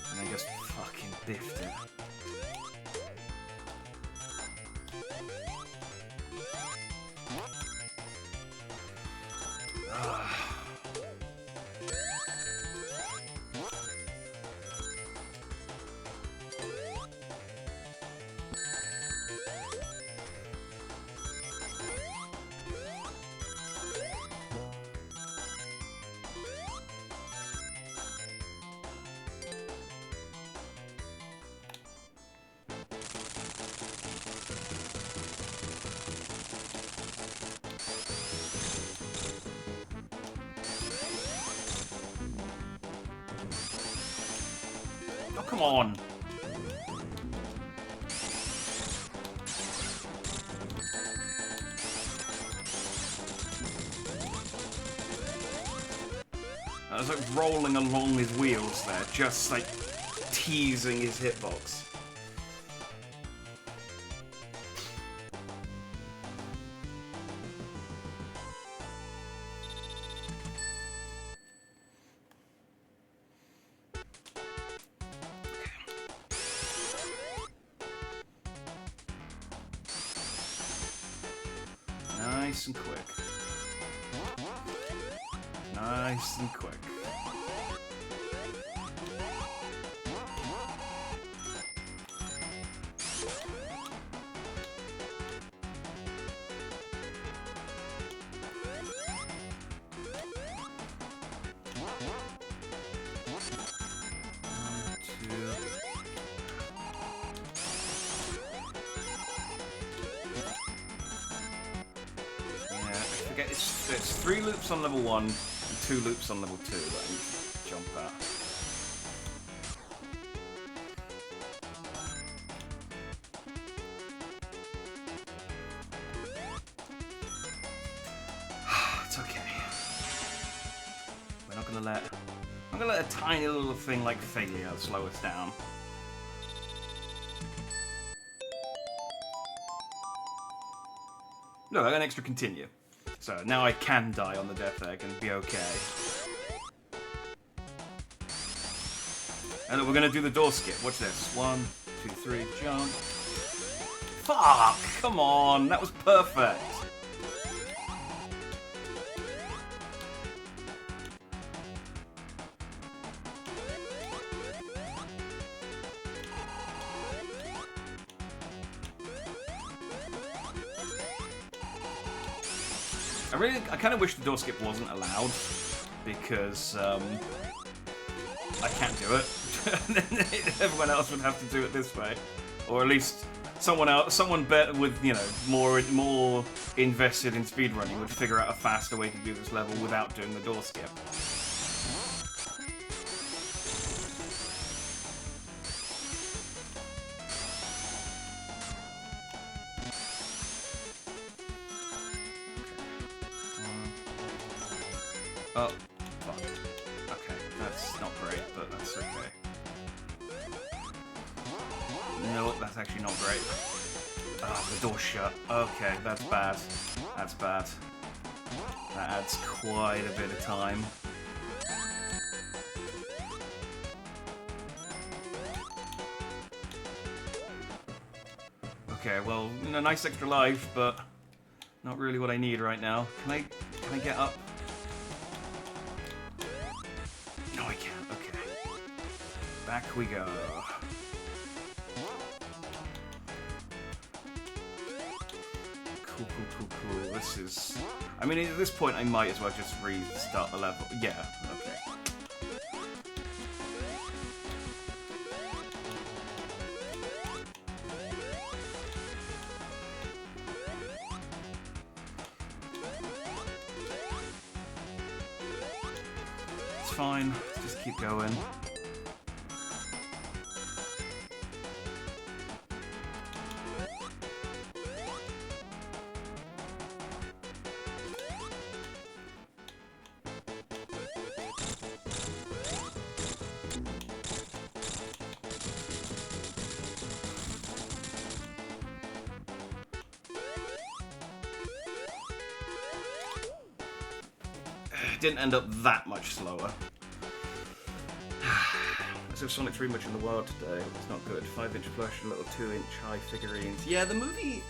A: and then just fucking biffed it. Oh, come on! I was like rolling along his wheels there, just like teasing his hitbox. Nice and quick. Nice and quick. It's 3 loops on level 1 and 2 loops on level 2 that I need to jump at. It's okay. We're not gonna let... I'm gonna let a tiny little thing like failure slow us down. No, an extra continue. So now I can die on the death egg and be okay. And look, we're gonna do the door skip. Watch this. 1, 2, 3, jump. Fuck! Come on, that was perfect. I kind of wish the door skip wasn't allowed, because I can't do it. Everyone else would have to do it this way, or at least someone better with, you know, more invested in speedrunning would figure out a faster way to do this level without doing the door skip. Oh, fuck. Okay, that's not great, but that's okay. No, that's actually not great. Oh, the door's shut. Okay, that's bad. That's bad. That adds quite a bit of time. Okay, well, a nice extra life, but not really what I need right now. Can I get up? No, I can't. Okay. Back we go. Cool. This is... I mean, at this point, I might as well just restart the level. Yeah, okay. It's fine. Just keep going. Didn't end up that much slower. So Sonic's pretty much in the world today. It's not good. 5-inch plush and little 2-inch high figurines. Yeah, the movie...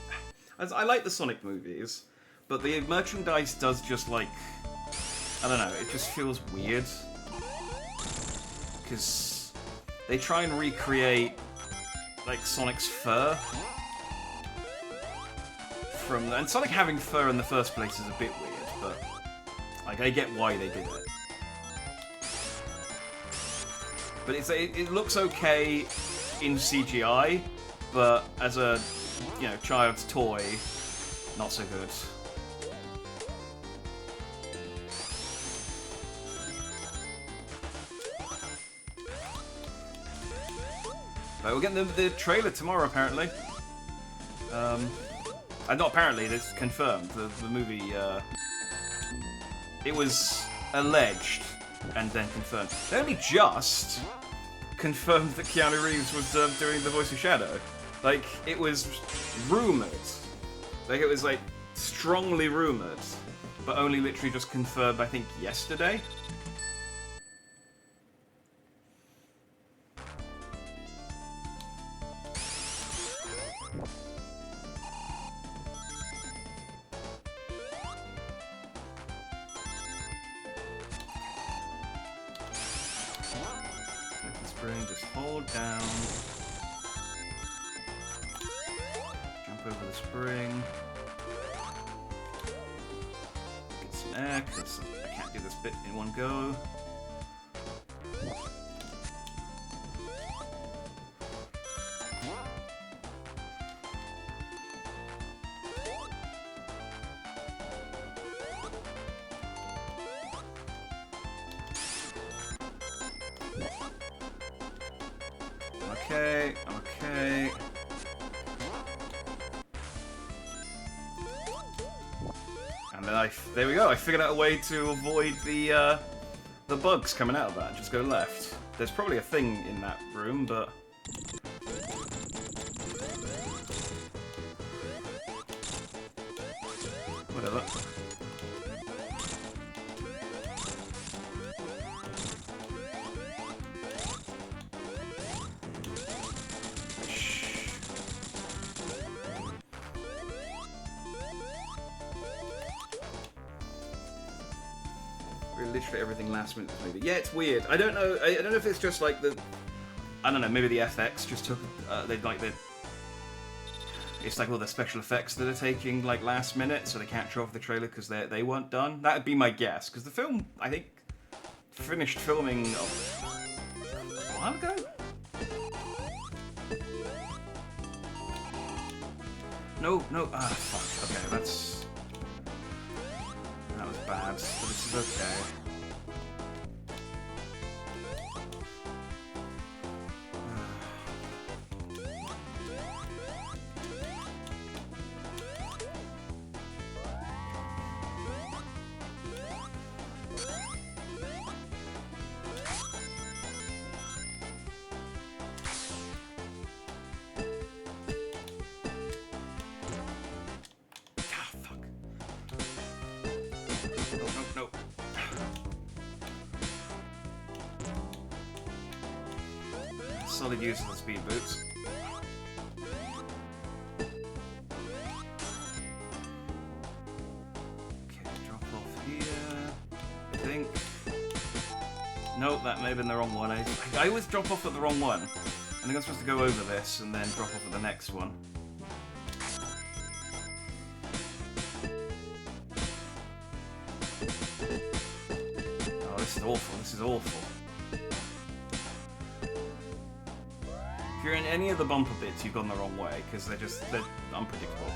A: I like the Sonic movies, but the merchandise does just, like... I don't know, it just feels weird. Because they try and recreate, like, Sonic's fur. And Sonic having fur in the first place is a bit weird, but... Like, I get why they did it. But it looks okay in CGI, but as a, you know, child's toy, not so good. But we're getting the trailer tomorrow, apparently. Not apparently, it's confirmed. The movie, it was alleged and then confirmed. They only just confirmed that Keanu Reeves was doing the voice of Shadow. Like, it was rumoured. Like, it was, like, strongly rumoured, but only literally just confirmed, I think, yesterday. Just hold down. Jump over the spring. Get some air, because I can't do this bit in one go. Okay. And then there we go. I figured out a way to avoid the bugs coming out of that. Just go left. There's probably a thing in that room, but whatever. Literally everything last minute in this movie. Yeah, it's weird. I don't know if it's just like I don't know, maybe the FX just took it's like all the special effects that are taking like last minute, so they can't show off the trailer because they weren't done. That would be my guess, because the film, I think, finished filming a while ago. No, fuck. Okay, that was bad, but this is okay. solid use of the speed boots. Okay, drop off here. I think. Nope, that may have been the wrong one. I always drop off at the wrong one. I think I'm supposed to go over this and then drop off at the next one. Oh, this is awful. This is awful. If you're in any of the bumper bits, you've gone the wrong way, because they're unpredictable.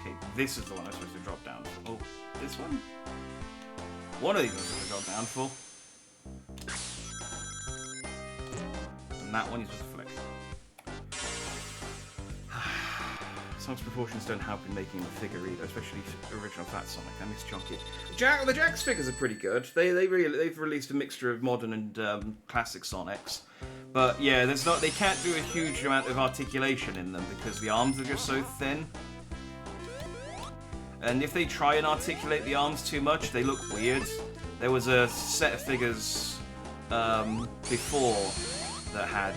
A: Okay, this is the one I'm supposed to drop down. Oh, this one? One of these I'm supposed to drop down for. And that one you're supposed to flick. Sonic's proportions don't help in making the figure either, especially original Fat Sonic. I miss Chunky. The Jax figures are pretty good. They've released a mixture of modern and classic Sonics, but yeah, they can't do a huge amount of articulation in them because the arms are just so thin. And if they try and articulate the arms too much, they look weird. There was a set of figures before that had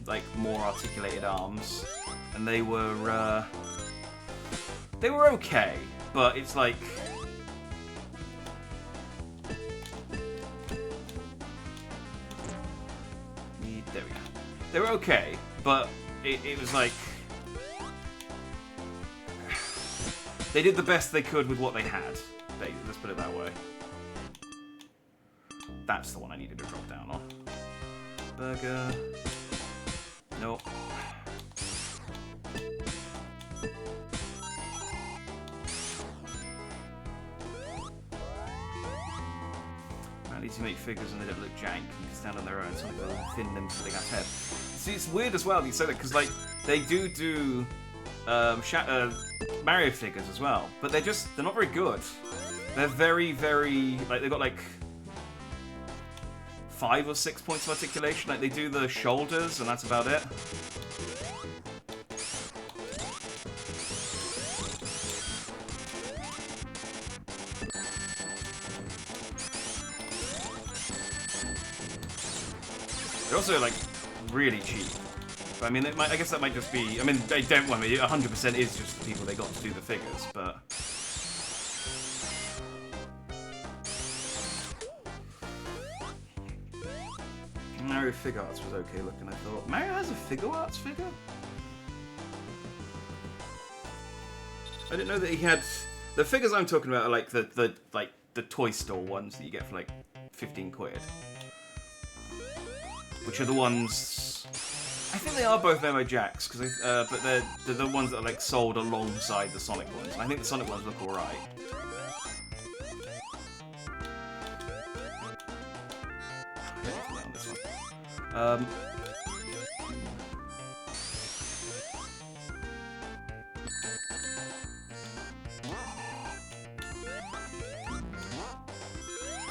A: like more articulated arms, and they were okay, but it's like there we go. They were okay, but it was like they did the best they could with what they had. Let's put it that way. That's the one I needed to drop down on. Burger. Nope. I need to make figures and they don't look jank. You can stand on their own, so like a thin limb big ass head. See, it's weird as well you say that, because like they do Mario figures as well, but they're not very good. They're very, very, like, they've got like 5 or 6 points of articulation. Like, they do the shoulders, and that's about it. They're also, like, really cheap. But, I mean, I guess that might just be, I mean, they don't want me, 100% is just the people they got to do the figures, but... Mario Figure Arts was okay looking, I thought. Mario has a Figure Arts figure? I didn't know that he had... The figures I'm talking about are like the toy store ones that you get for like 15 quid. Which are the ones... I think they are both made by Jax, but they're the ones that are like sold alongside the Sonic ones. I think the Sonic ones look alright.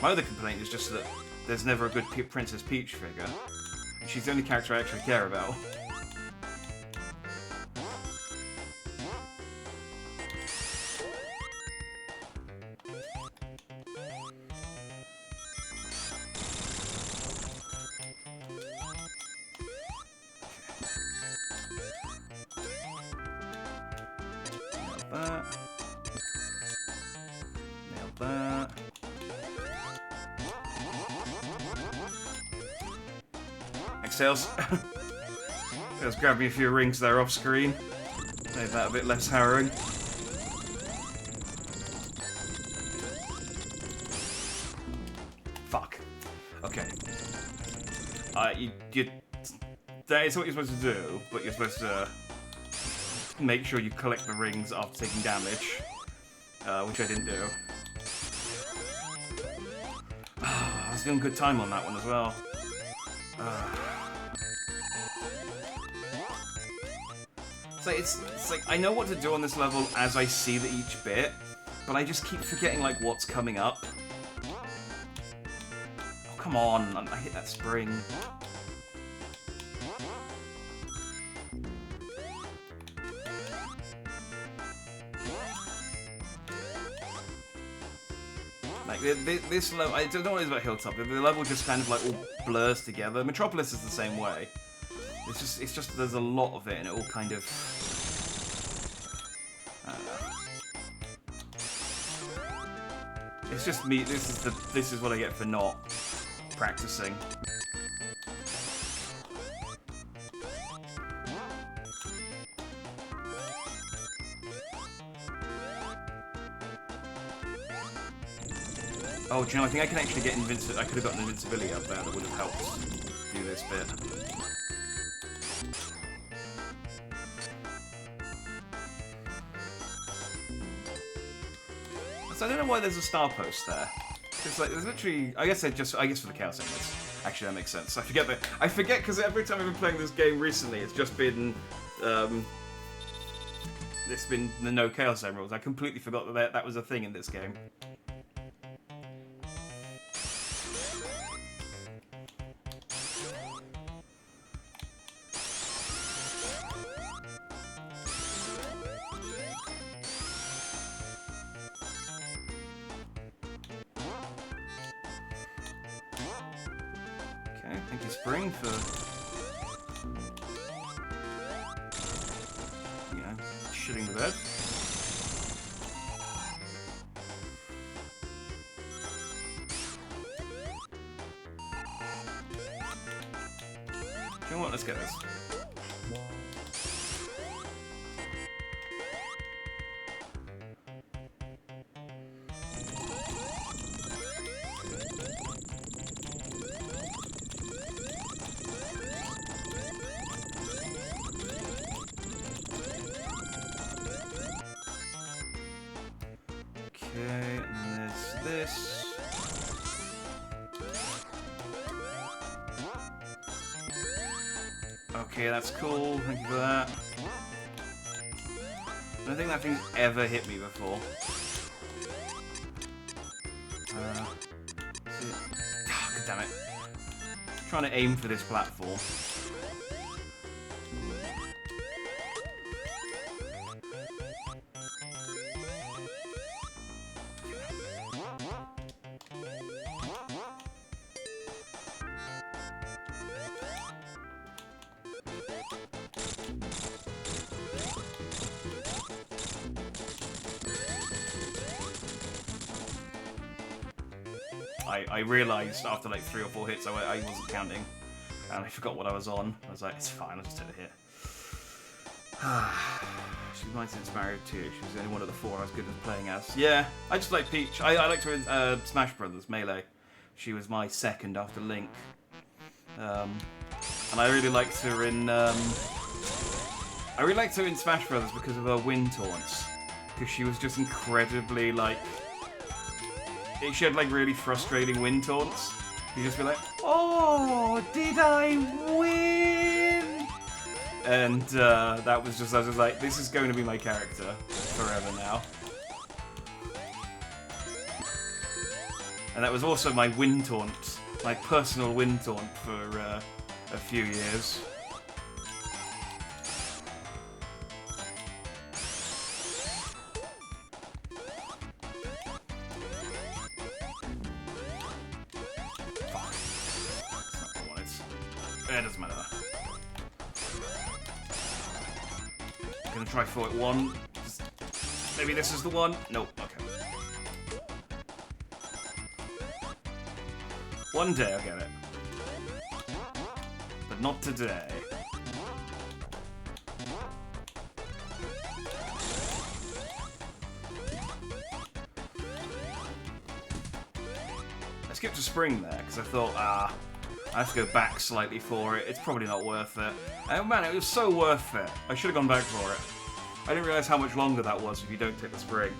A: My other complaint is just that there's never a good Princess Peach figure. And she's the only character I actually care about. Tails. Tails grabbed me a few rings there off screen. Made that a bit less harrowing. Fuck. Okay. That is what you're supposed to do, but you're supposed to make sure you collect the rings after taking damage, which I didn't do. I was doing good time on that one as well. It's like I know what to do on this level as I see each bit, but I just keep forgetting like what's coming up. Oh, come on, I hit that spring. Like, this level, I don't know what it is about Hilltop, the level just kind of, like, all blurs together. Metropolis is the same way. It's just there's a lot of it, and it all kind of... I don't know. It's just me, this is what I get for not practicing. Oh, do you know, I think I can actually get I could have gotten invincibility up there that would have helped do this bit. So I don't know why there's a star post there. It's like, there's literally, I guess for the Chaos Emeralds. Actually, that makes sense. I forget because every time I've been playing this game recently, it's just been, it's been the no Chaos Emeralds. I completely forgot that was a thing in this game. Okay, thank you, Spring, for shitting the bed. You know what? Let's get this. Okay, and there's this. Okay, that's cool. Thank you for that. I don't think that thing's ever hit me before. Is it? Oh, God damn it. I'm trying to aim for this platform. I realised after like 3 or 4 hits I wasn't counting, and I forgot what I was on. I was like, it's fine, I'll just take the hit. She reminds me of Mario 2. She was the only one of the 4 I was good at playing as. Yeah, I just like Peach. I liked her in Smash Brothers Melee. She was my second after Link. And I really liked her in Smash Brothers because of her wind taunts. Because she was just incredibly like. She had like really frustrating wind taunts. You just be like, "Oh, did I win?" And that was just, I was just like, this is going to be my character forever now. And that was also my wind taunt, my personal wind taunt for a few years. It doesn't matter. I'm gonna try for it one. Maybe this is the one? Nope, okay. One day I'll get it. But not today. I skipped a spring there, because I thought, I have to go back slightly for it. It's probably not worth it. And man, it was so worth it. I should have gone back for it. I didn't realise how much longer that was if you don't take the spring.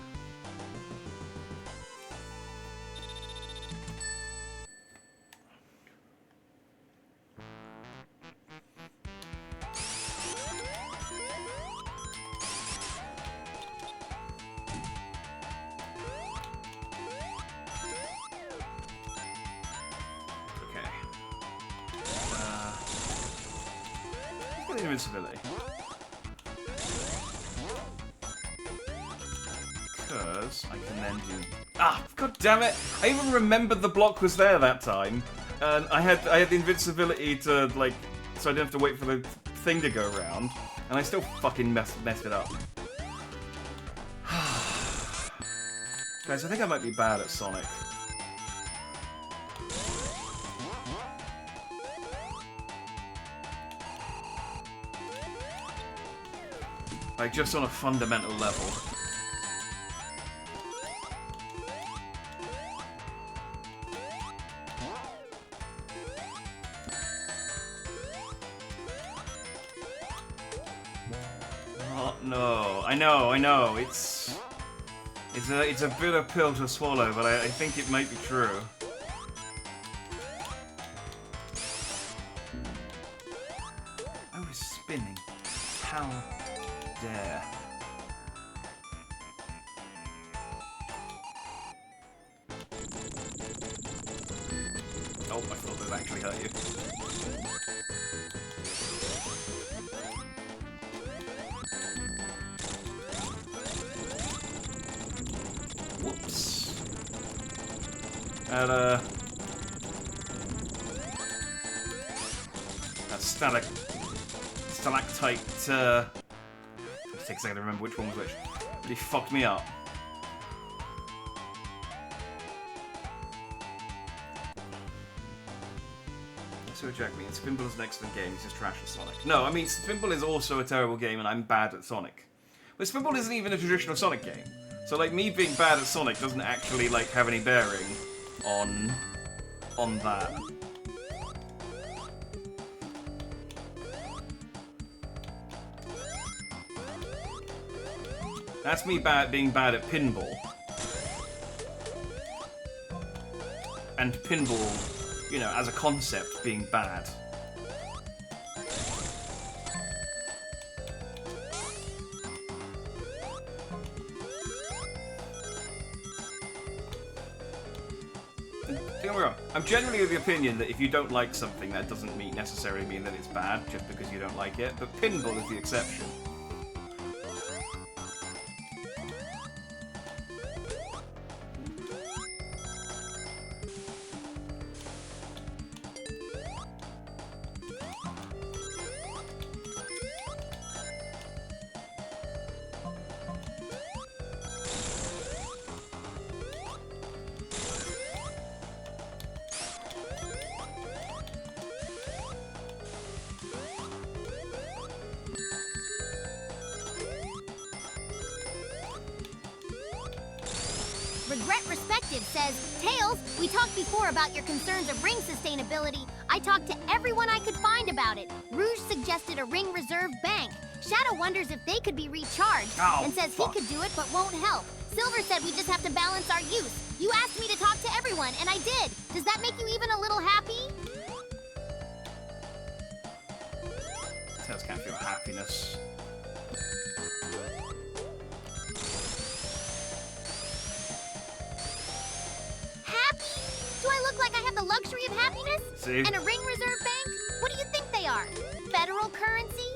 A: Invincibility. Because flowers, I can then do... Ah, god damn it! I even remembered the block was there that time. And I had the invincibility to, like, so I didn't have to wait for the thing to go around. And I still fucking messed it up. Guys, I think I might be bad at Sonic. Like, just on a fundamental level. Oh, no. I know. It's a bitter pill to swallow, but I think it might be true. I was spinning. How dare. Oh, I thought that would actually hurt you. Whoops. And, that stalactite, it takes a second to remember which one was which. But he fucked me up. So Jack means Spinball is an excellent game, he's just trash at Sonic. No, I mean, Spinball is also a terrible game and I'm bad at Sonic. But Spinball isn't even a traditional Sonic game. So, like, me being bad at Sonic doesn't actually, like, have any bearing on that. That's me being bad at pinball. And pinball, you know, as a concept, being bad. Don't get me wrong, I'm generally of the opinion that if you don't like something, that doesn't necessarily mean that it's bad, just because you don't like it, but pinball is the exception.
B: Regret Respective says, Tails, we talked before about your concerns of ring sustainability. I talked to everyone I could find about it. Rouge suggested a ring reserve bank. Shadow wonders if they could be recharged and says he could do it but won't help. Silver said we just have to balance our use. You asked me to talk to everyone, and I did. Does that make you even a little happy?
A: Tails can't feel happiness.
B: Do I look like I have the luxury of happiness?
A: See?
B: And a ring reserve bank? What do you think they are? Federal currency?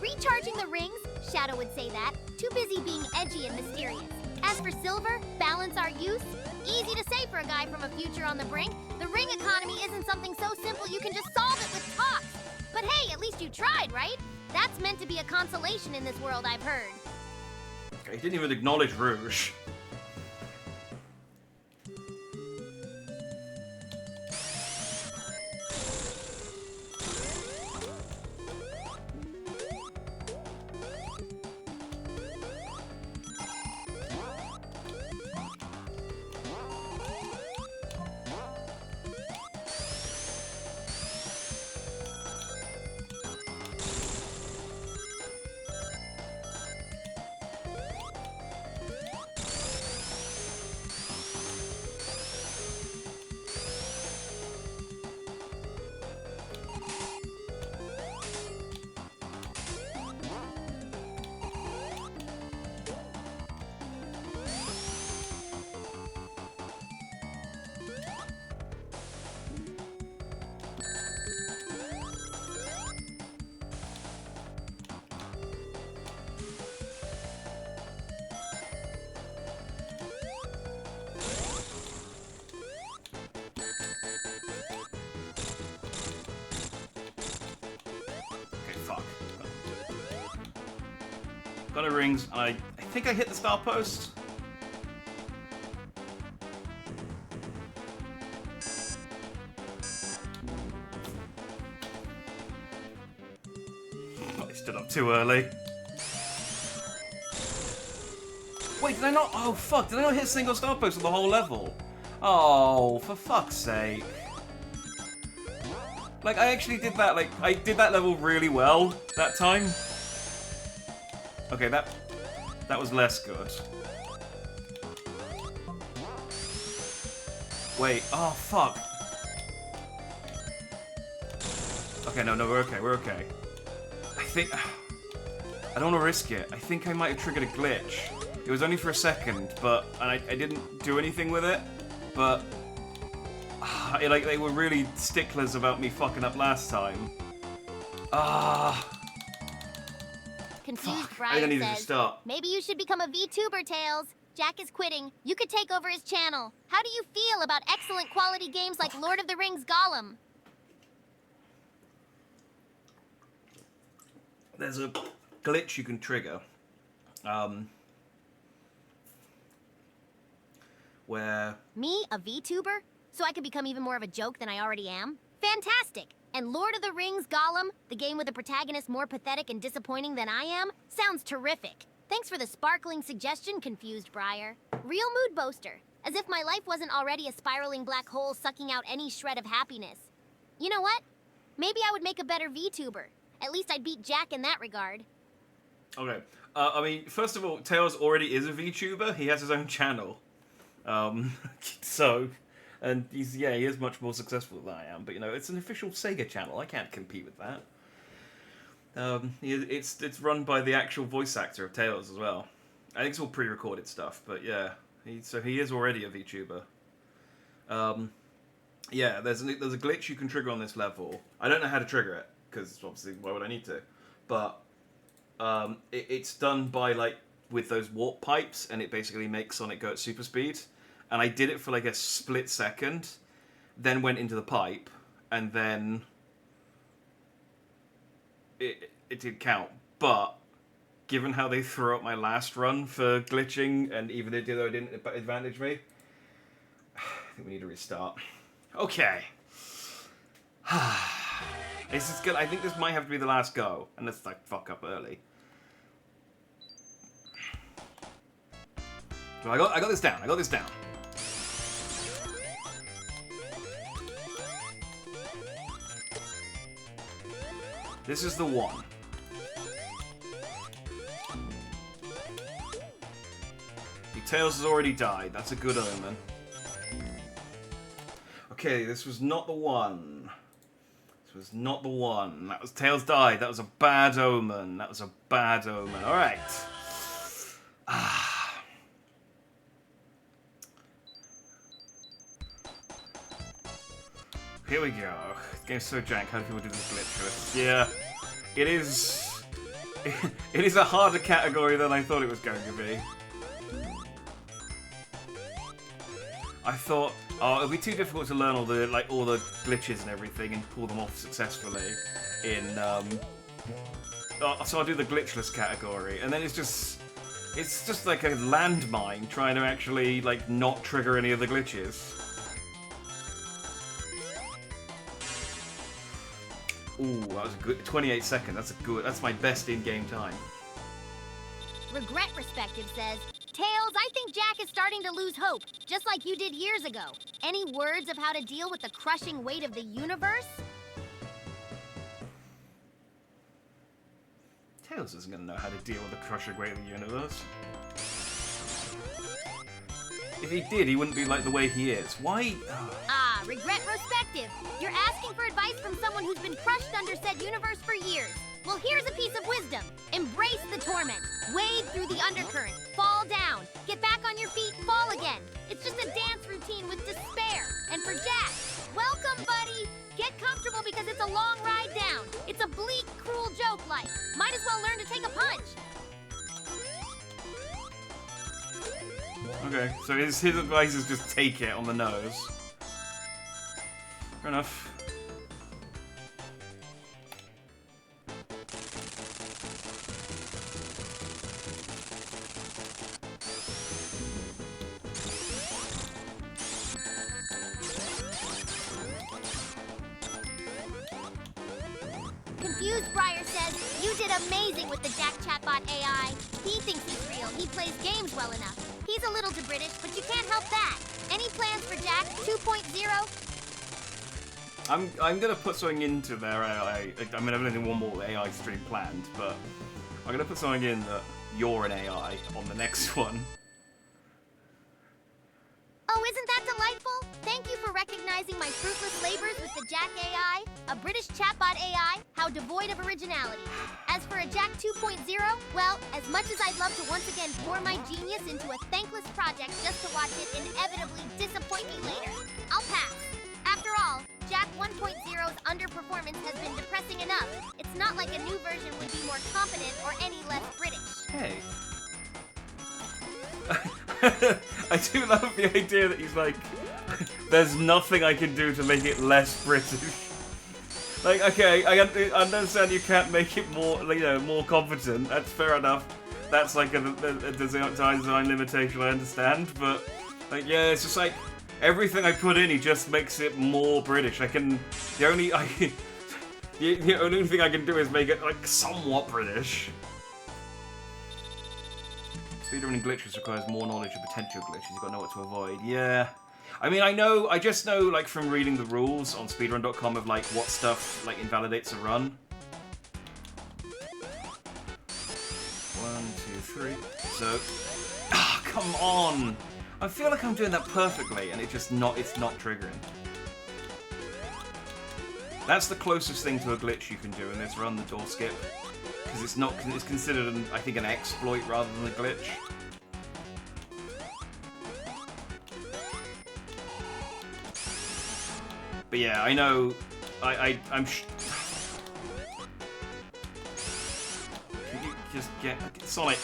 B: Recharging the rings? Shadow would say that. Too busy being edgy and mysterious. As for Silver, balance our use? Easy to say for a guy from a future on the brink. The ring economy isn't something so simple you can just solve it with talks. But hey, at least you tried, right? That's meant to be a consolation in this world, I've heard.
A: He didn't even acknowledge Rouge. Got no rings, and I think I hit the star post. I stood up too early. Wait, did I not? Oh, fuck. Did I not hit a single star post on the whole level? Oh, for fuck's sake. Like, I actually did that, like, I did that level really well that time. Okay, that was less good. Wait, oh, fuck. Okay, no, we're okay, we're okay. I think... I don't want to risk it. I think I might have triggered a glitch. It was only for a second, but... And I didn't do anything with it, but... like, they were really sticklers about me fucking up last time.
B: Confused
A: I
B: Brian
A: think I needed to
B: says,
A: start.
B: maybe you should become a VTuber, Tails. Jack is quitting. You could take over his channel. How do you feel about excellent quality games like Lord of the Rings Gollum?
A: There's a glitch you can trigger. Where...
B: Me, a VTuber? So I could become even more of a joke than I already am? Fantastic! And Lord of the Rings Gollum, the game with a protagonist more pathetic and disappointing than I am, sounds terrific. Thanks for the sparkling suggestion, Confused Briar. Real mood boaster. As if my life wasn't already a spiraling black hole sucking out any shred of happiness. You know what? Maybe I would make a better VTuber. At least I'd beat Jack in that regard.
A: Okay. I mean, first of all, Tails already is a VTuber. He has his own channel. So... And he is much more successful than I am, but you know, it's an official Sega channel. I can't compete with that. It's run by the actual voice actor of Tails as well. I think it's all pre-recorded stuff, but yeah, he is already a VTuber. Yeah, there's a glitch you can trigger on this level. I don't know how to trigger it because obviously why would I need to? But it's done by like with those warp pipes, and it basically makes Sonic go at super speed. And I did it for like a split second, then went into the pipe, and then it did count. But given how they threw out my last run for glitching, and even though it didn't advantage me, I think we need to restart. Okay. This is good. I think this might have to be the last go, unless I fuck up early. So I got this down. I got this down. This is the one. Tails has already died. That's a good omen. Okay, this was not the one. This was not the one. That was Tails died. That was a bad omen. That was a bad omen. Alright. Here we go. This game's so jank. How do people do this glitch? Yeah, it is. It is a harder category than I thought it was going to be. I thought, oh, it'll be too difficult to learn all the glitches and everything and pull them off successfully in. So I'll do the glitchless category, and then it's just like a landmine trying to actually not trigger any of the glitches. Ooh, that was a good 28 seconds. That's my best in-game time.
B: Regret Respective says, Tails, I think Jack is starting to lose hope, just like you did years ago. Any words of how to deal with the crushing weight of the universe?
A: Tails isn't going to know how to deal with the crushing weight of the universe. If he did, he wouldn't be like the way he is. Why?
B: Ah, Regret Respective. You're asking for advice from someone who's been crushed under said universe for years. Well, here's a piece of wisdom. Embrace the torment. Wade through the undercurrent. Fall down. Get back on your feet. Fall again. It's just a dance routine with despair. And for Jack, welcome, buddy. Get comfortable because it's a long ride down. It's a bleak, cruel joke life. Might as well learn to take a punch.
A: Okay, so his advice is just take it on the nose. Fair enough.
B: Confused Briar says, you did amazing with the Jack chatbot AI. He thinks he's real. He plays games well enough. He's a little too British, but you can't help that. Any plans for Jack 2.0?
A: I'm gonna put something into their AI. I mean, I've only one more AI stream planned, but I'm gonna put something in that you're an AI on the next one.
B: Oh, isn't that delightful? Thank you for recognizing my fruitless labors with the Jack AI, a British chatbot AI. How devoid of originality. As for a Jack 2.0, well, as much as I'd love to once again pour my genius into a thankless project just to watch it inevitably disappoint me later, I'll pass. After all, Jack 1.0's underperformance has been depressing enough. It's not like a new version would be more competent or any less British.
A: Hey. I do love the idea that he's like, there's nothing I can do to make it less British. Like, okay, I understand you can't make it more, you know, more competent. That's fair enough. That's like a design limitation, I understand. But, like, yeah, it's just like, everything I put in, he just makes it more British. The only thing I can do is make it, like, somewhat British. Speedrunning glitches requires more knowledge of potential glitches. You've got to know what to avoid. Yeah. I mean, I just know, like, from reading the rules on speedrun.com of, like, what stuff, like, invalidates a run. 1, 2, 3. So... Ah, come on! I feel like I'm doing that perfectly, and it's not triggering. That's the closest thing to a glitch you can do in this run, the door skip. Because it's considered, I think, an exploit rather than a glitch. But yeah, I know, I'm Can you just get Sonic?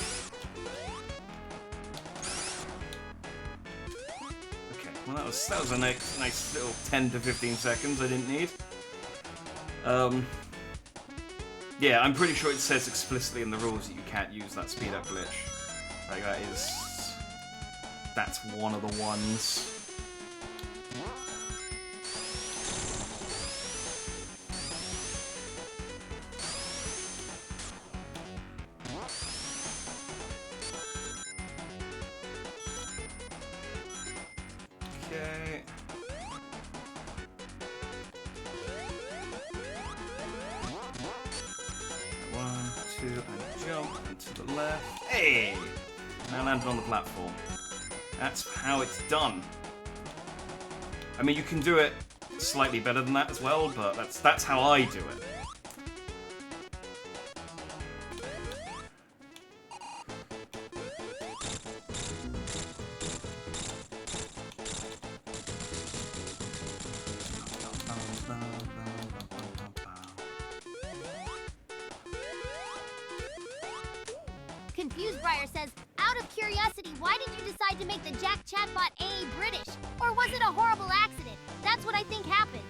A: Okay, well that was a nice little 10 to 15 seconds I didn't need. Yeah, I'm pretty sure it says explicitly in the rules that you can't use that speed up glitch. Like that's one of the ones. Okay. And jump and to the left. Hey! Now landed on the platform. That's how it's done. I mean, you can do it slightly better than that as well, but that's how I do it.
B: Confused Briar says, out of curiosity, why did you decide to make the Jack chatbot AA British? Or was it a horrible accident? That's what I think happened.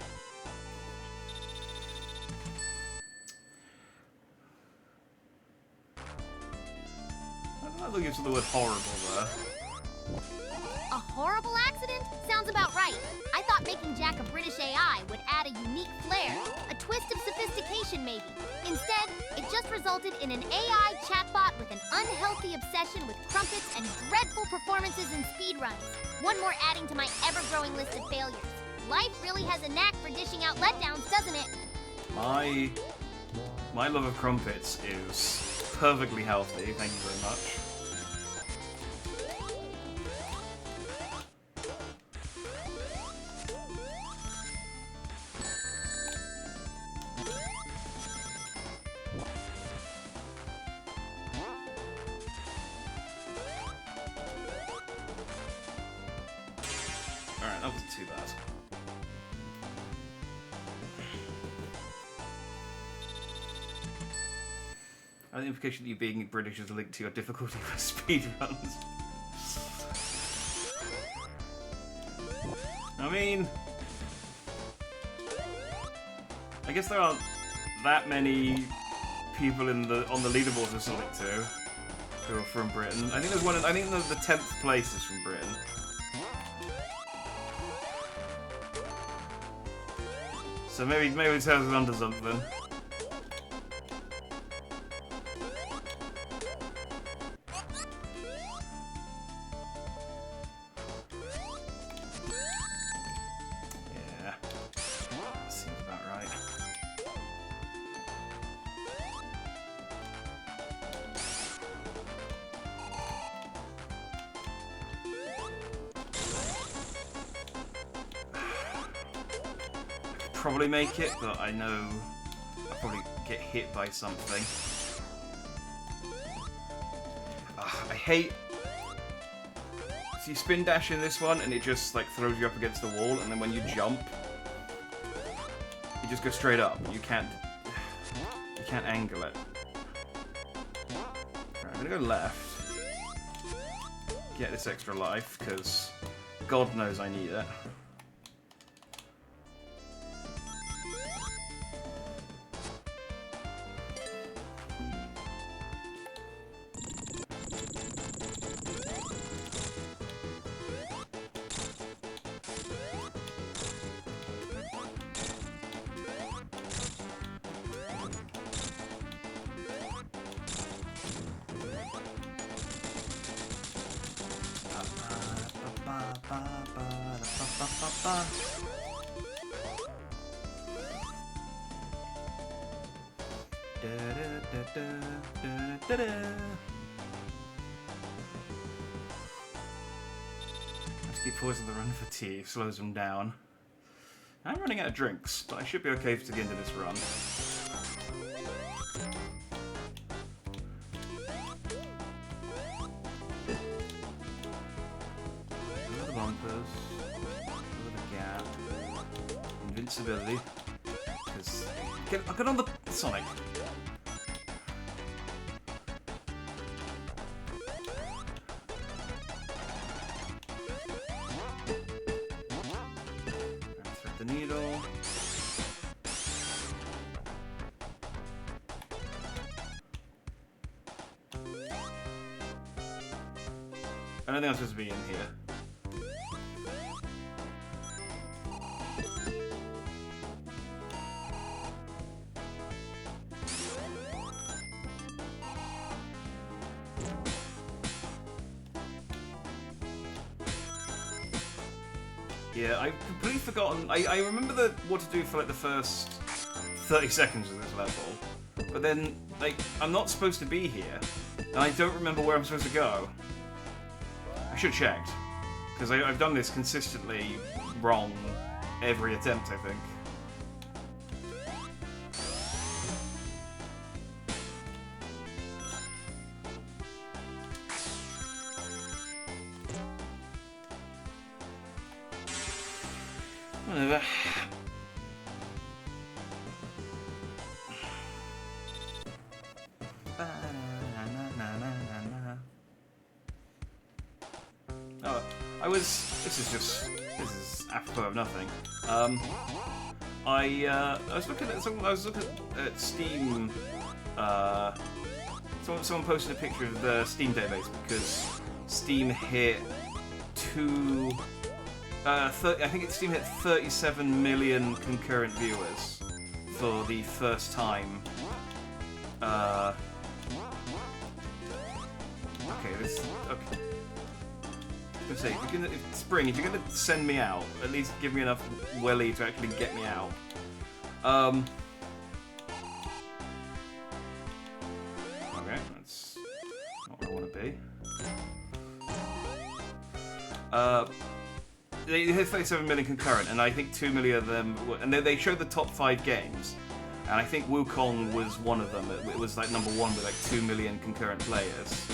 A: I don't think it's the word horrible there.
B: A horrible accident? Sounds about right. I thought making Jack a British AI would add a unique flair, a twist of sophistication maybe. Instead, it just resulted in an AI chatbot with an unhealthy obsession with crumpets and dreadful performances in speedruns. One more adding to my ever-growing list of failures. Life really has a knack for dishing out letdowns, doesn't it?
A: My love of crumpets is perfectly healthy, thank you very much. Alright, that wasn't too bad. I think the implication that you being British is linked to your difficulty with speedruns. I mean, I guess there aren't that many people on the leaderboard for Sonic 2 who are from Britain. I think there's one. I think the 10th place is from Britain. So maybe it tells us under something. probably make it, but I know I'll probably get hit by something. I hate... So you spin dash in this one, and it just like throws you up against the wall, and then when you jump, you just go straight up. You can't angle it. Right, I'm gonna go left. Get this extra life, because God knows I need it. Let's keep pausing the run for tea, slows them down. I'm running out of drinks, but I should be okay to the end of this run. Another bumpers, another gap, invincibility. Because I'll get on the Sonic. Thread the needle. I don't think I'm supposed to be in here. Yeah, I've completely forgotten. I remember what to do for like the first 30 seconds of this level, but then like I'm not supposed to be here, and I don't remember where I'm supposed to go. I should have checked, because I've done this consistently wrong every attempt, I think. Whatever. Oh, this is apropos of nothing. I was looking at Steam. Someone posted a picture of the Steam database because Steam hit I think Steam hit 37 million concurrent viewers for the first time. Okay, okay. I was gonna say, Spring, if you're gonna send me out, at least give me enough welly to actually get me out. Okay, that's not where I want to be. They hit 37 million concurrent, and I think 2 million of them, and they showed the top 5 games, and I think Wukong was one of them. It was like number 1 with like 2 million concurrent players.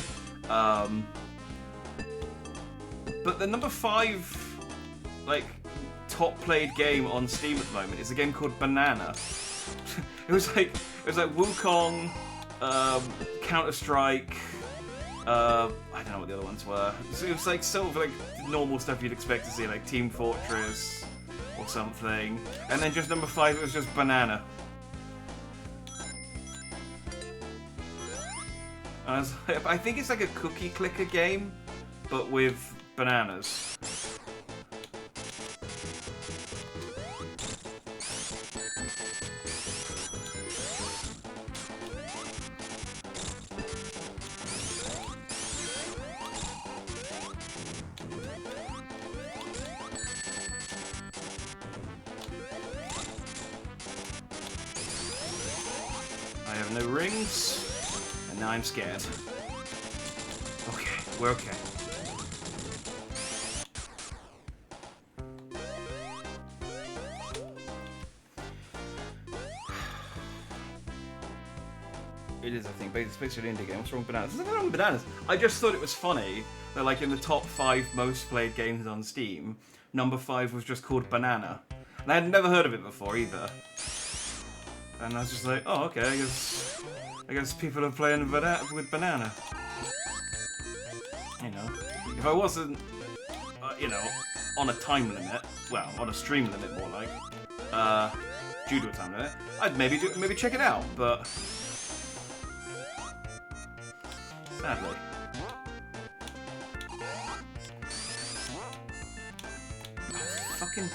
A: But the number 5, like, top played game on Steam at the moment is a game called Banana. it was like Wukong, Counter-Strike. I don't know what the other ones were. It was like sort of like normal stuff you'd expect to see, like Team Fortress or something. And then just number 5, it was just Banana. I think it's like a cookie clicker game, but with bananas. I have no rings, and now I'm scared. Okay, we're okay. It is, I think, basically an indie game. What's wrong with Bananas? There's nothing wrong with Bananas. I just thought it was funny that, like, in the top 5 most played games on Steam, number 5 was just called Banana. And I had never heard of it before either. And I was just like, oh, okay, I guess people are playing with Banana. You know, if I wasn't, you know, on a time limit, well, on a stream limit more like, due to a time limit, I'd maybe check it out, but sadly. Fucking.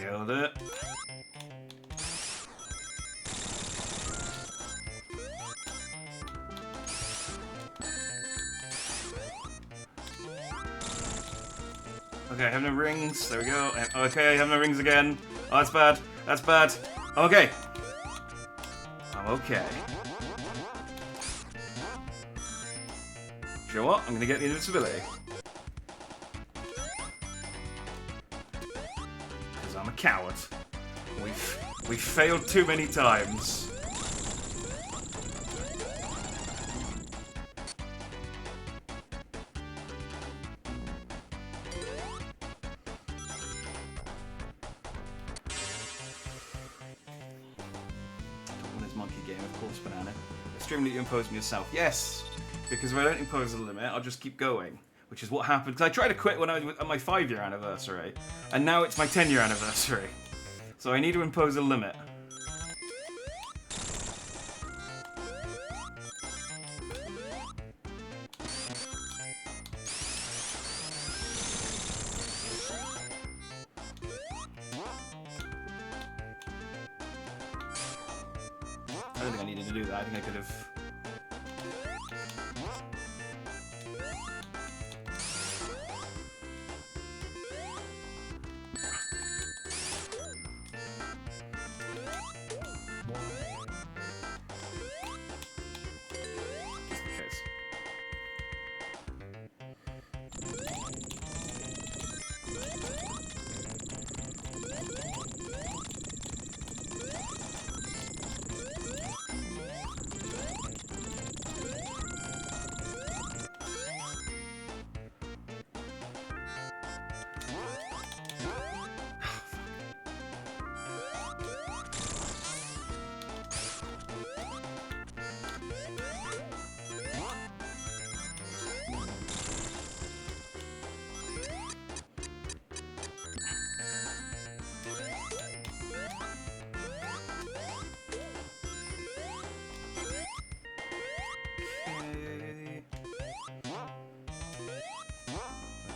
A: Nailed it. Okay, I have no rings. There we go. Okay, I have no rings again. Oh, that's bad. That's bad. I'm okay. I'm okay. You know what? I'm gonna get the invincibility. Because I'm a coward. We've failed too many times. Extremely you impose on yourself. Yes! Because if I don't impose a limit, I'll just keep going. Which is what happened. Because I tried to quit when I was at my 5-year anniversary. And now it's my 10-year anniversary. So I need to impose a limit. I don't think I needed to do that. I think I could have... Just in case.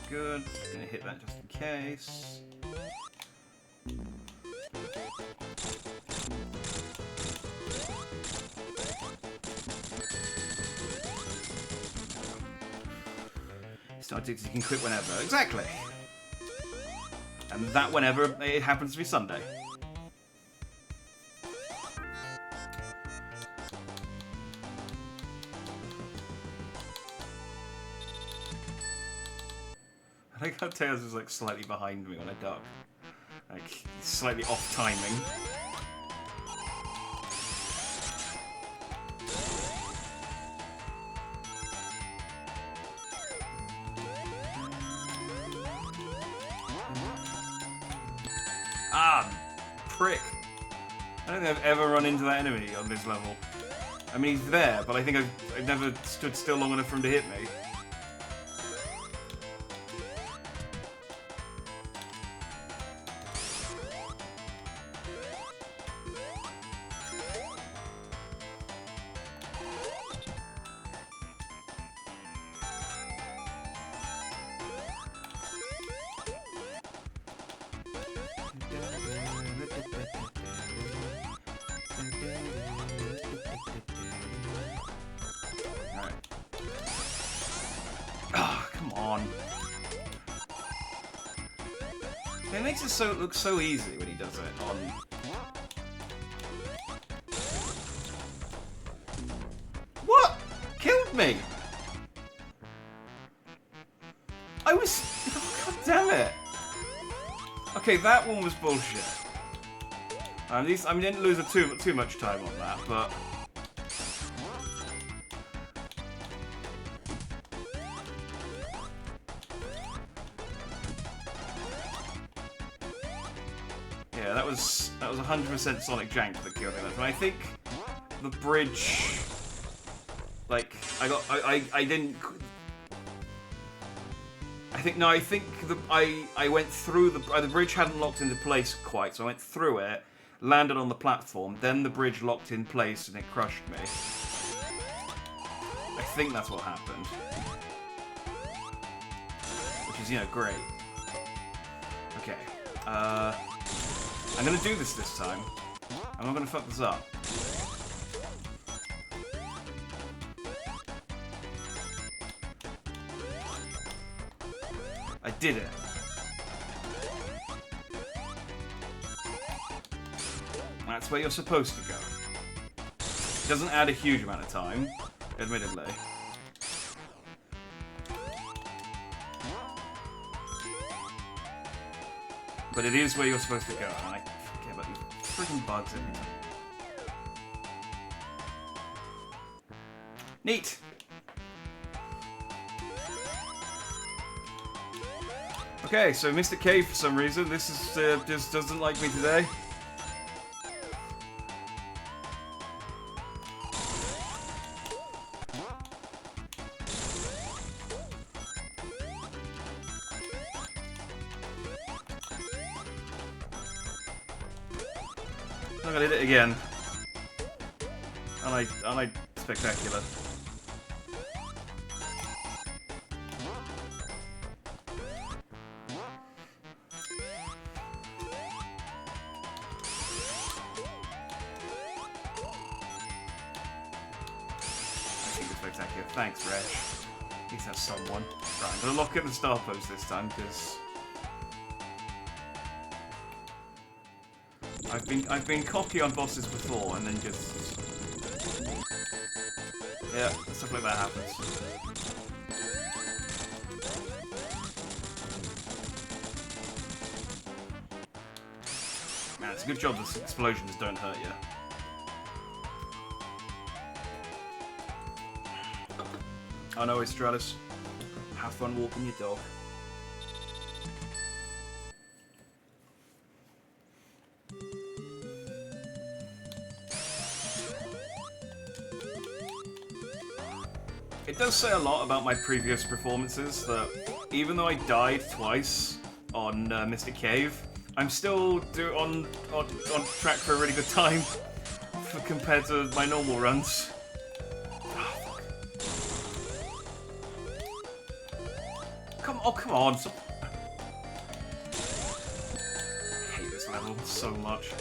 A: Good. Gonna hit that just in case. It's not addicted, you can quit whenever. Exactly. And that whenever it happens to be Sunday. I like how Tails is like slightly behind me when I duck. Like, slightly off timing. Ah, prick. I don't think I've ever run into that enemy on this level. I mean, he's there, but I think I've never stood still long enough for him to hit me. Alright. Ah, come on. It makes it look so easy when he does it on... crushed me! I was... Oh, God damn it! Okay, that one was bullshit. At least, I didn't lose too much time on that, but... Yeah, that was 100% Sonic Jank that killed me. And I think the bridge... Like, I didn't... I think I went through the bridge hadn't locked into place quite, so I went through it, landed on the platform, then the bridge locked in place and it crushed me. I think that's what happened. Which is, you know, great. Okay. I'm gonna do this time. I'm not gonna fuck this up. I did it. That's where you're supposed to go. It doesn't add a huge amount of time, admittedly. But it is where you're supposed to go, and I forget about these freaking bugs every time. Neat! Okay, so Mr. K, for some reason, this is just doesn't like me today. Look, I did it again. Aren't I spectacular? Spectacular. Thanks, Resh. At least that's someone. Right, I'm gonna lock in the star pose this time because I've been cocky on bosses before and then just yeah, stuff like that happens. Man, it's a good job that explosions don't hurt you. Oh no, Stratus. Have fun walking your dog. It does say a lot about my previous performances that even though I died twice on Mystic Cave, I'm still on track for a really good time compared to my normal runs. Oh, come on. I hate this level so much.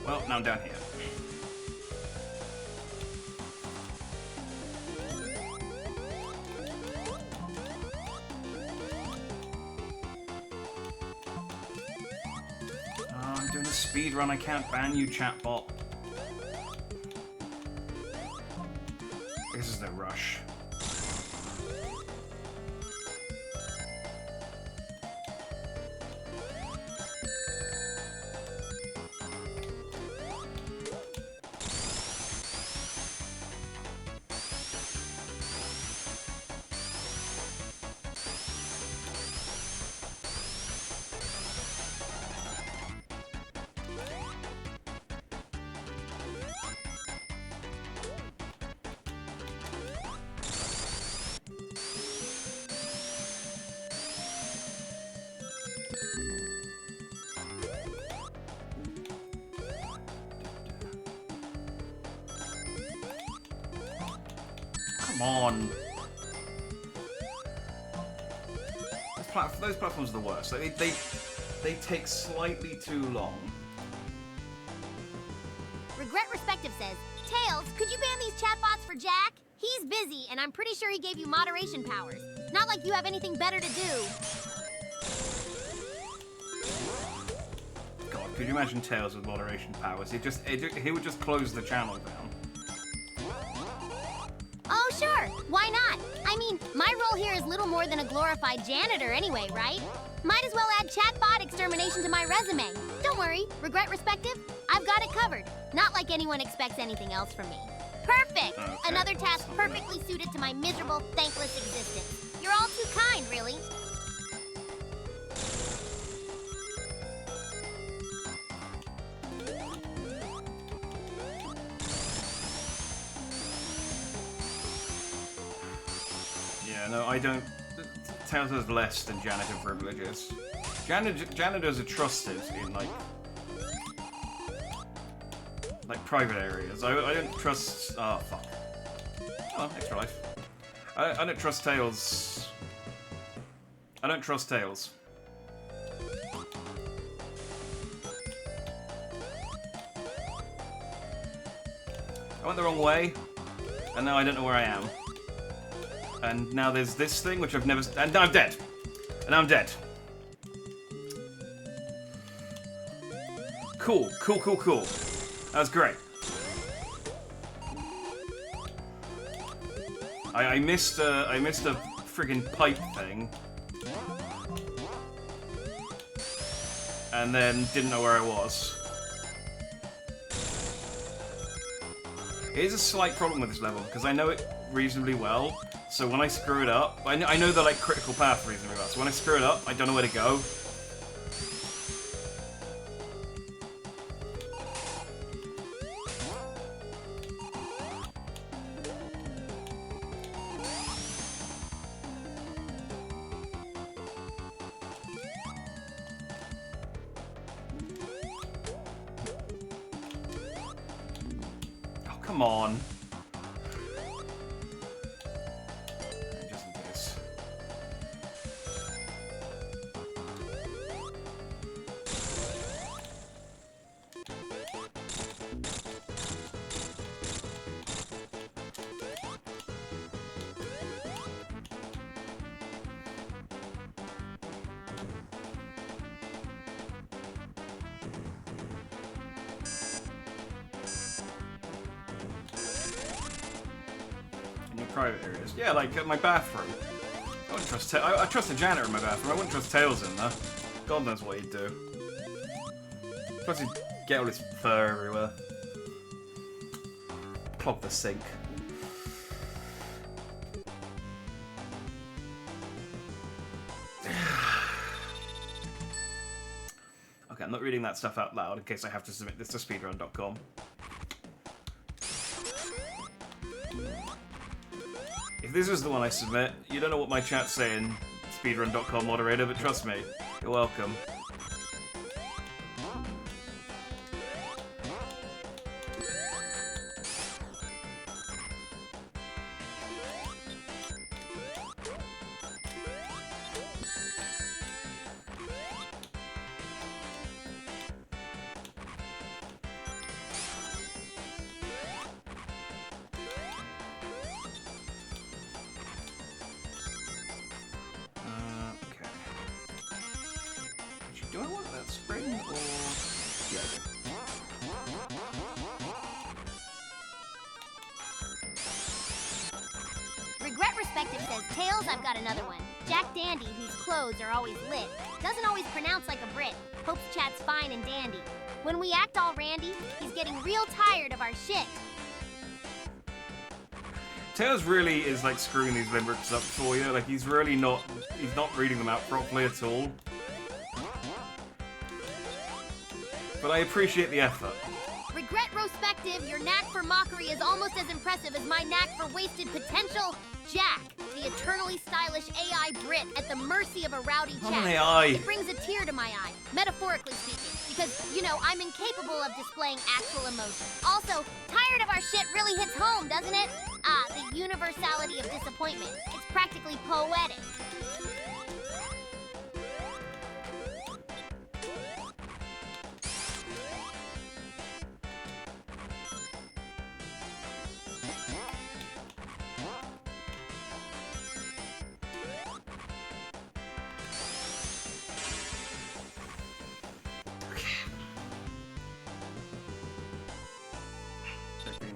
A: Well, now I'm down here. Oh, I'm doing a speed run. I can't ban you, chatbot. I guess there's no rush. come on. Those platforms are the worst. Like, they take slightly too long.
B: Regret Respective says, Tails, could you ban these chatbots for Jack? He's busy, and I'm pretty sure he gave you moderation powers. Not like you have anything better to do.
A: God, could you imagine Tails with moderation powers? He would just close the channel down.
B: Oh, sure. Why not? I mean, my role here is little more than a glorified janitor anyway, right? Might as well add chatbot extermination to my resume. Don't worry, Regret Respective, I've got it covered. Not like anyone expects anything else from me. Perfect!
A: Okay.
B: Another task perfectly suited to my miserable, thankless existence. You're all too kind, really.
A: Yeah, no, I don't... Tails has less than janitor privileges. Janitors are trusted in, like private areas. I don't trust... Oh, fuck. Oh, extra life. I don't trust Tails. I don't trust Tails. I went the wrong way, and now I don't know where I am. And now there's this thing, which I've never... And now I'm dead! And now I'm dead. Cool. That was great. I missed a friggin' pipe thing. And then didn't know where I was. It is a slight problem with this level, because I know it reasonably well. So when I screw it up, I know the, like, critical path reasonably well. So when I screw it up, I don't know where to go. Oh, come on. Just in case. In your private areas. Yeah, like my bathroom. I wouldn't trust I trust the janitor in my bathroom. I wouldn't trust Tails in there. God knows what he'd do. Plus he'd get all his fur everywhere. Clog the sink. Okay, I'm not reading that stuff out loud in case I have to submit this to speedrun.com. If this is the one I submit, you don't know what my chat's saying, speedrun.com moderator, but trust me, you're welcome. Do I want that spring or... Yeah, I do.
B: Regret Respective says, Tails, I've got another one. Jack Dandy, whose clothes are always lit, doesn't always pronounce like a Brit. Hopes chat's fine and dandy. When we act all randy, he's getting real tired of our shit.
A: Tails really is like screwing these limericks up for you. Like he's really not reading them out properly at all. But I appreciate the effort.
B: Regret Respective, your knack for mockery is almost as impressive as my knack for wasted potential. Jack, the eternally stylish AI Brit at the mercy of a rowdy chat.
A: Not an AI.
B: It brings a tear to my eye, metaphorically speaking, because, you know, I'm incapable of displaying actual emotion. Also, tired of our shit really hits home, doesn't it? Ah, the universality of disappointment. It's practically poetic.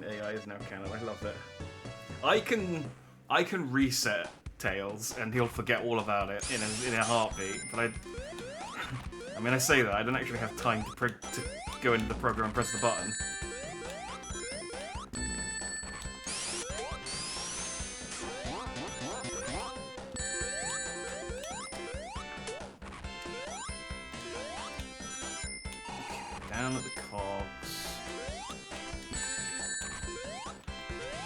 A: AI is now canon. I love it. I can reset Tails and he'll forget all about it in a heartbeat. But I mean, I say that I don't actually have time to go into the program and press the button. Down at the cogs.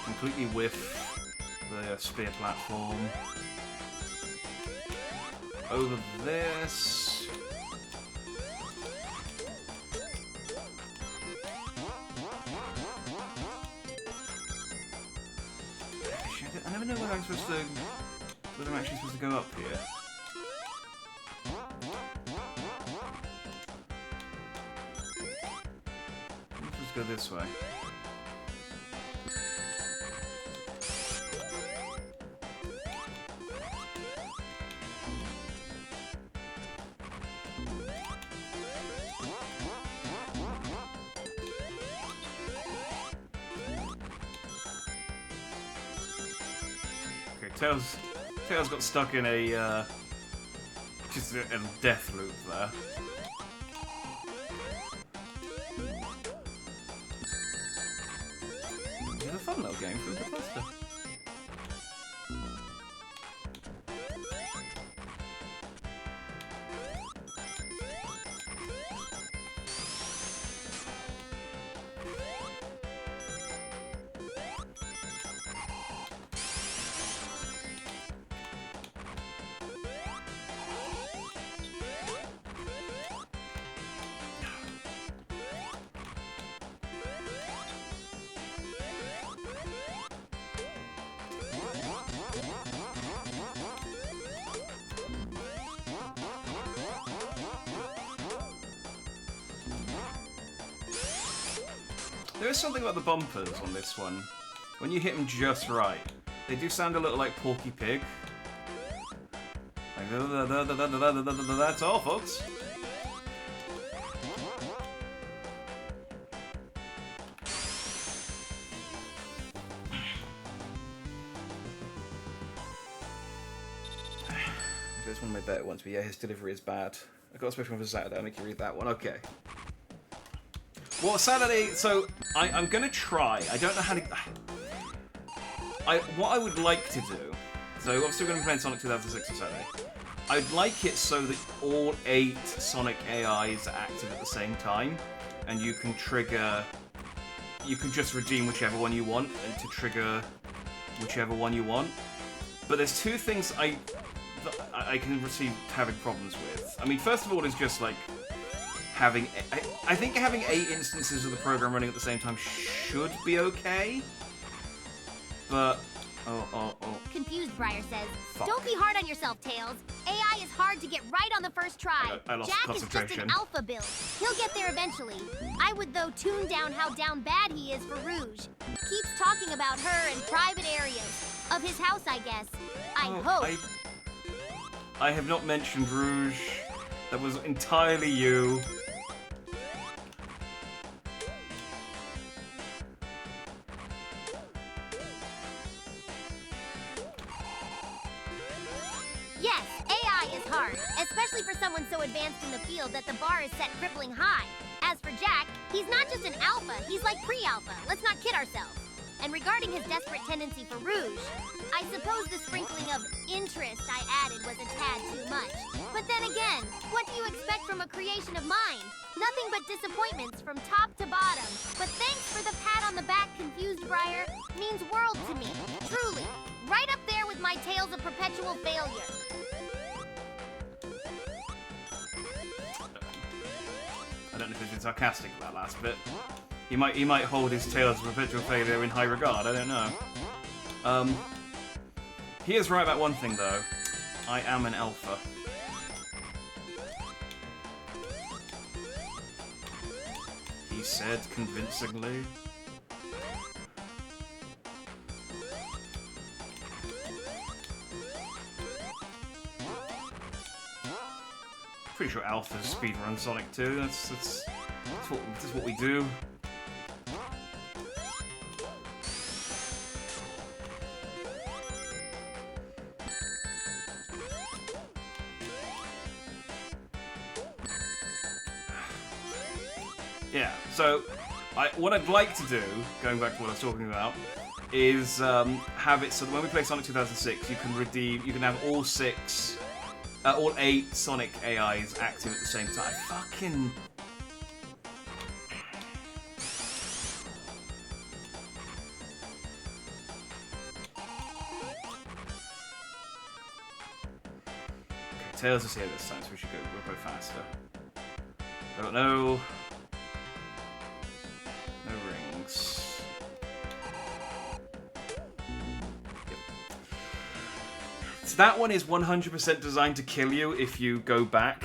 A: Completely whiff the spear platform. Over this. Actually, I never know whether I'm actually supposed to go up here. I'm supposed to go this way. Tails got stuck in a just a death loop there. It's a fun little game from Bethesda. There is something about the bumpers on this one. When you hit them just right, they do sound a little like Porky Pig. Like, that's all, folks. It's one of my better ones, but yeah, his delivery is bad. I got a special one for Saturday. I'll make you read that one. Okay. Well, Saturday, so I'm going to try. I don't know how to... What I would like to do... So, obviously we're going to be playing Sonic 2006 on Saturday. I'd like it so that all 8 Sonic AIs are active at the same time, and you can trigger... You can just redeem whichever one you want, and to trigger whichever one you want. But there's 2 things I can receive having problems with. I mean, first of all, is just, like... I think having 8 instances of the program running at the same time should be okay, but
B: Confused, Briar says.
A: Fuck.
B: Don't be hard on yourself, Tails. AI is hard to get right on the first try.
A: I lost
B: Jack is just
A: concentration.
B: an alpha build. He'll get there eventually. I would, though, tune down how down bad he is for Rouge. Keeps talking about her in private areas. Of his house, I guess. I hope.
A: I have not mentioned Rouge. That was entirely you.
B: Yes, AI is hard, especially for someone so advanced in the field that the bar is set crippling high. As for Jack, he's not just an alpha, he's like pre-alpha. Let's not kid ourselves. And regarding his desperate tendency for Rouge, I suppose the sprinkling of interest I added was a tad too much. But then again, what do you expect from a creation of mine? Nothing but disappointments from top to bottom. But thanks for the pat on the back, Confused Briar. Means world to me, truly. Right up there with my tales of perpetual failure.
A: I don't know if he's been sarcastic about that last bit. He might hold his tales of perpetual failure in high regard, I don't know. He is right about one thing, though. I am an alpha. He said convincingly. Pretty sure alphas speedrun Sonic 2. That's what we do. Yeah, so what I'd like to do, going back to what I was talking about, is have it so that when we play Sonic 2006, you can have all 8 Sonic AIs active at the same time. Fucking... Okay, Tails is here this time, so we'll go faster. Don't know. No rings. Yep. So that one is 100% designed to kill you if you go back.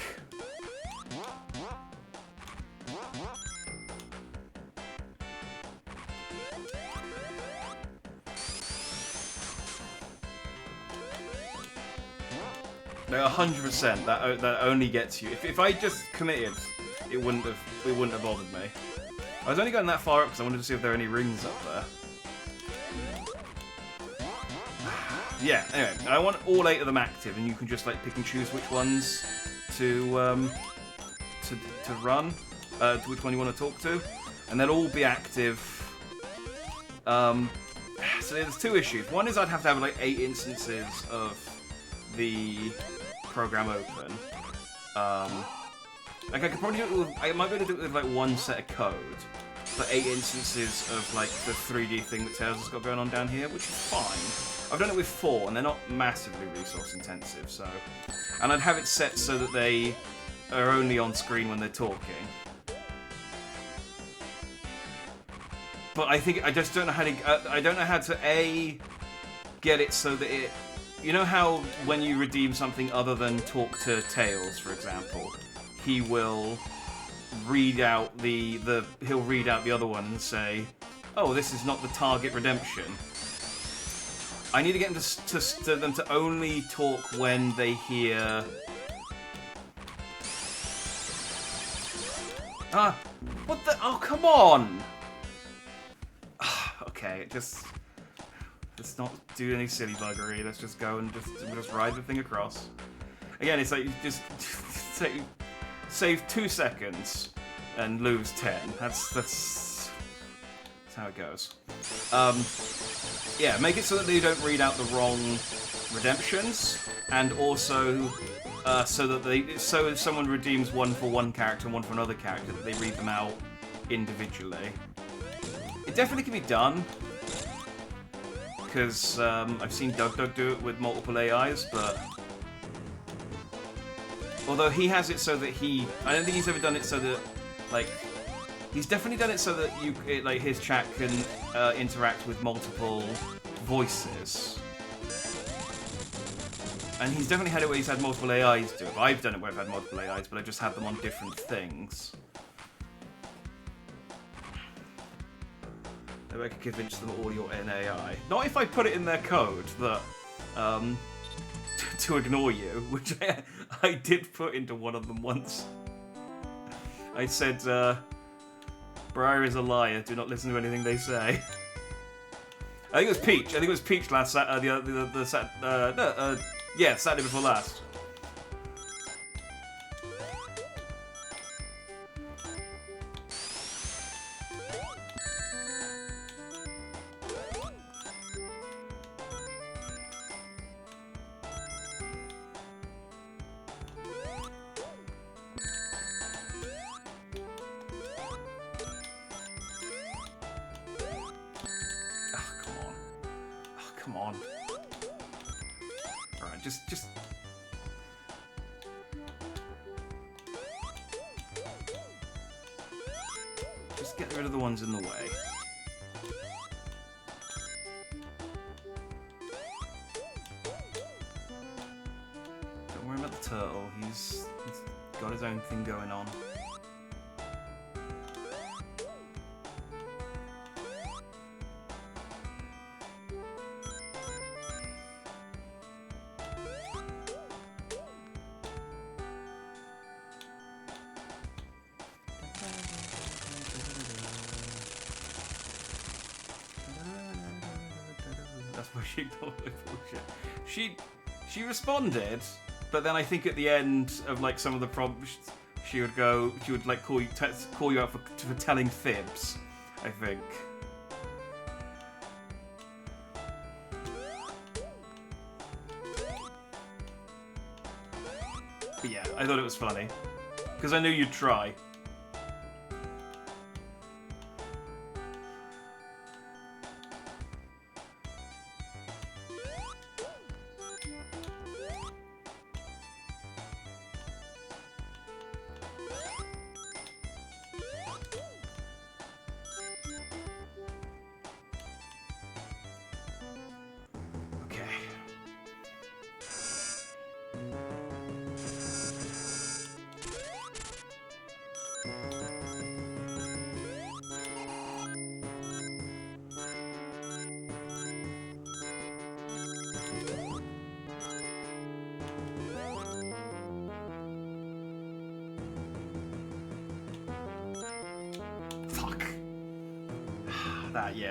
A: No, 100%. That only gets you. If I just committed, it wouldn't have bothered me. I was only going that far up because I wanted to see if there are any rings up there. Yeah, anyway, I want all 8 of them active, and you can just like pick and choose which ones to run, which one you want to talk to, and they'll all be active. So there's 2 issues. One is I'd have to have like 8 instances of the program open. Like I could probably do it with, I might be able to do it with like 1 set of code, but 8 instances of like the 3D thing that Tails has got going on down here, which is fine. I've done it with 4, and they're not massively resource intensive, so... And I'd have it set so that they are only on screen when they're talking. But I think, I just don't know how to, I don't know how to, A, get it so that it... You know how when you redeem something other than talk to Tails, for example, he will read out he'll read out the other one and say, oh, this is not the target redemption. I need to get them to only talk when they hear... Ah! What the... Oh, come on! Okay, let's not do any silly buggery. Let's just go and just ride the thing across. Again, it's like you just save 2 seconds and lose 10. That's how it goes. Yeah, make it so that they don't read out the wrong redemptions, and also so that if someone redeems one for one character and one for another character, that they read them out individually. It definitely can be done, because I've seen Dug do it with multiple AIs, but although he has it so that I don't think he's ever done it so that, like, he's definitely done it so that like his chat can interact with multiple voices. And he's definitely had it where he's had multiple AIs do it. I've done it where I've had multiple AIs, but I just had them on different things. Maybe I could convince them all you're in AI. Not if I put it in their code that to ignore you, which I did put into one of them once. I said, Briar is a liar. Do not listen to anything they say. I think it was Peach. I think it was Peach last Saturday before last. Come on. Alright, just... Just get rid of the ones in the way. He's got his own thing going on. That's why she totally bullshit. She responded, but then I think at the end of like some of the prompts, she would like call you out for telling fibs, I think. But yeah, I thought it was funny because I knew you'd try.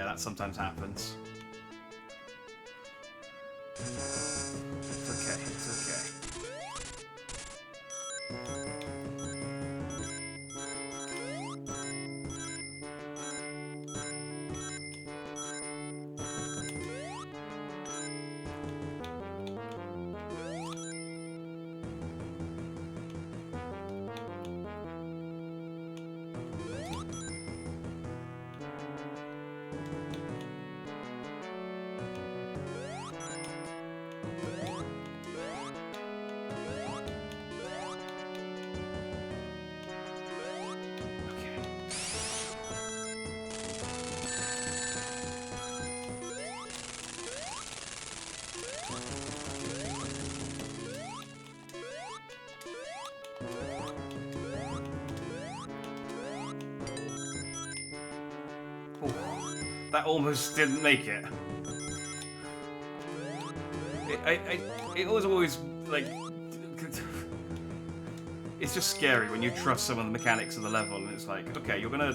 A: That sometimes happens. It's okay, it's okay. That almost didn't make it. It was always like, it's just scary when you trust some of the mechanics of the level, and it's like, okay, you're gonna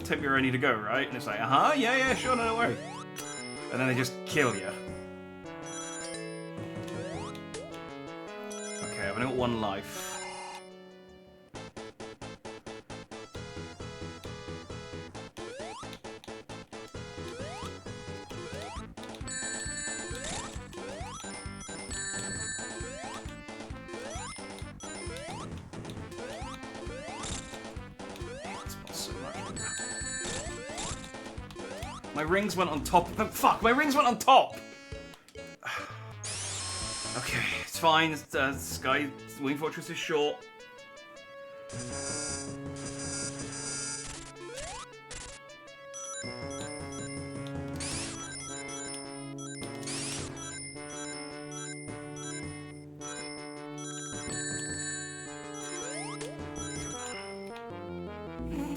A: take me where I need to go, right? And it's like, yeah, sure, no, don't worry. And then they just kill you. Okay, I've only got one life. My rings went on top. Fuck, my rings went on top! Okay, it's fine. Sky Wing Fortress is short.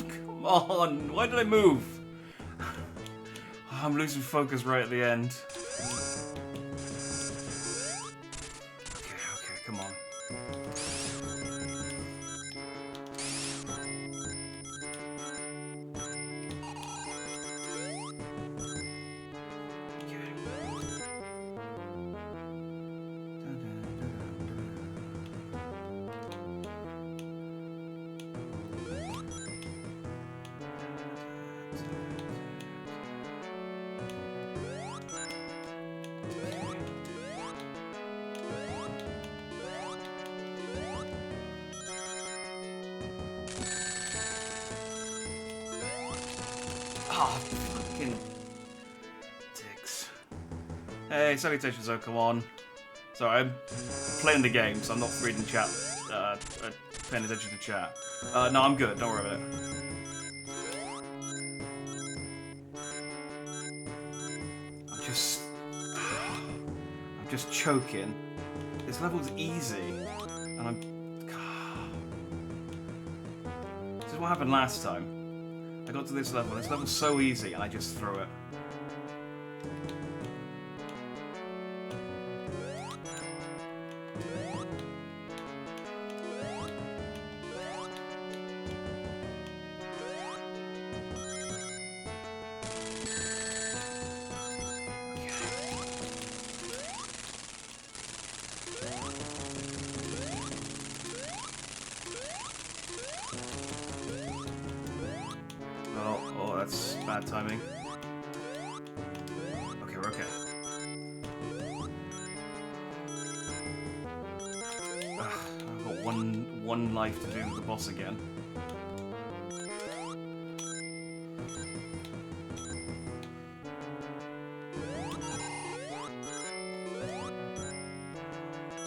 A: Come on, why did I move? I'm losing focus right at the end. Okay, come on. Oh, fucking dicks. Hey, salutations, though, come on. Sorry, I'm playing the game, so I'm not reading chat, paying attention to chat. No, I'm good, don't worry about it. I'm just choking. This level's easy, and I'm what happened last time. I got to this level. This level's so easy, and I just threw it. Oh, that's bad timing. Okay, we're okay. Ugh, I've got one life to do the boss again.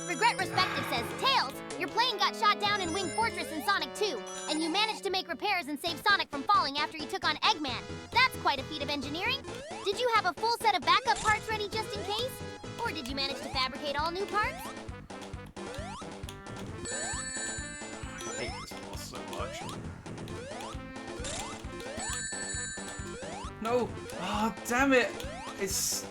B: Regret Respective says, Tails, your plane got shot down in Wing Fortress in Sonic 2, and you managed to make repairs and save Sonic from falling after he took on Eggman. That's quite a feat of engineering. Did you have a full set of backup parts ready just in case? Or did you manage to fabricate all new parts?
A: I hate this boss so much. No! Oh, damn it! It's...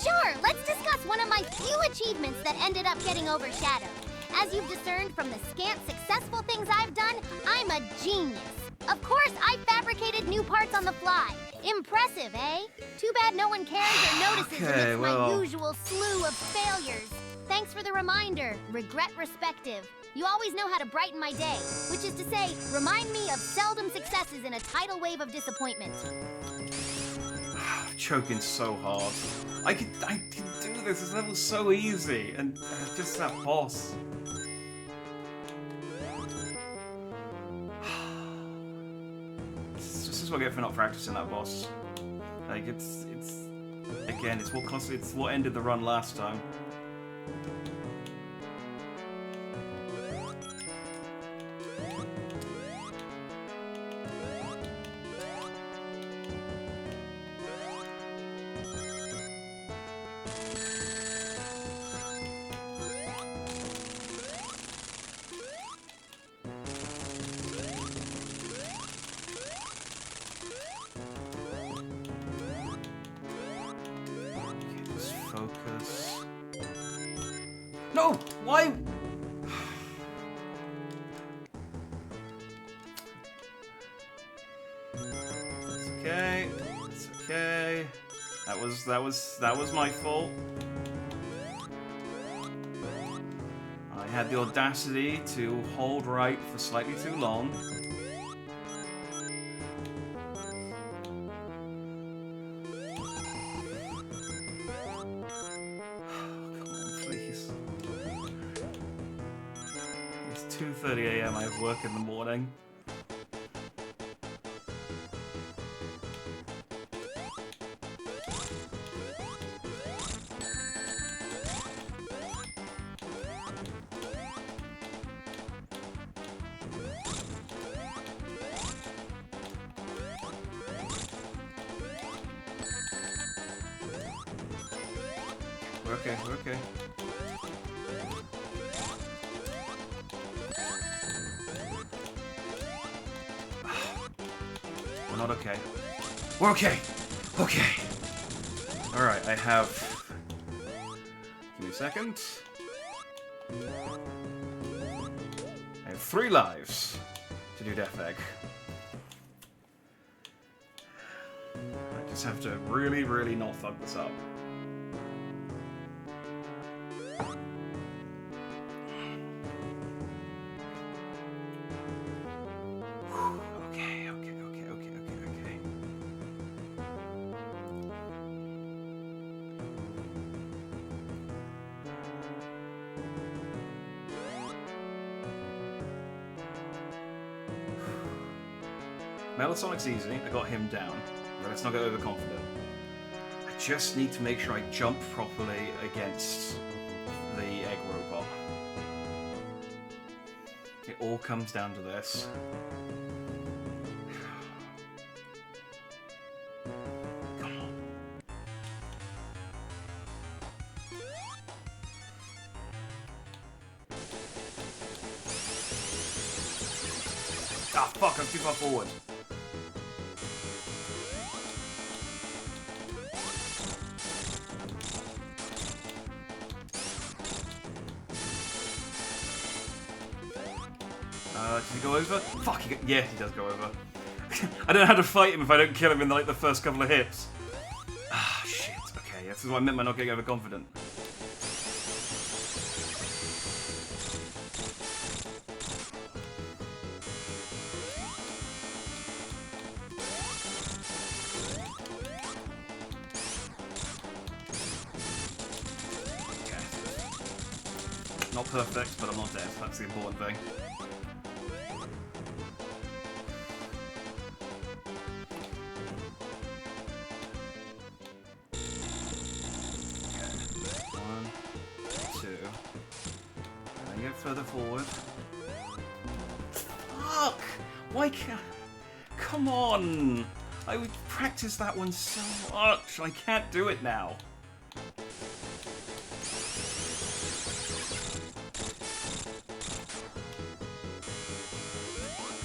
B: Sure, let's discuss one of my few achievements that ended up getting overshadowed. As you've discerned from the scant successful things I've done, I'm a genius. Of course, I fabricated new parts on the fly. Impressive, eh? Too bad no one cares or notices amidst my usual slew of failures. Thanks for the reminder, Regret Respective. You always know how to brighten my day, which is to say, remind me of seldom successes in a tidal wave of disappointment.
A: Choking so hard. I can do this. This level's so easy, and just that boss. This is what I get for not practicing that boss. Like it's again, it's what ended the run last time. Focus. No! Why? It's okay. It's okay. That was my fault. I had the audacity to hold right for slightly too long. It's 2:30 AM. I have work in the morning. We're okay, we're okay. We're not okay. We're okay! Okay! Alright, I have... Give me a second. I have 3 lives to do Death Egg. I just have to really, really not fuck this up. Metalsonic's easy, I got him down, but let's not get overconfident. I just need to make sure I jump properly against the egg robot. It all comes down to this. Come on. Ah, fuck, I was too far forward. Does he go over? Fuck, yeah, he does go over. I don't know how to fight him if I don't kill him in like the first couple of hits. Ah, shit. Okay, this is what I meant by not getting overconfident. Okay. Not perfect, but I'm not dead. That's the important thing. Further forward. Fuck! Why can't... Come on! I would practice that one so much. I can't do it now.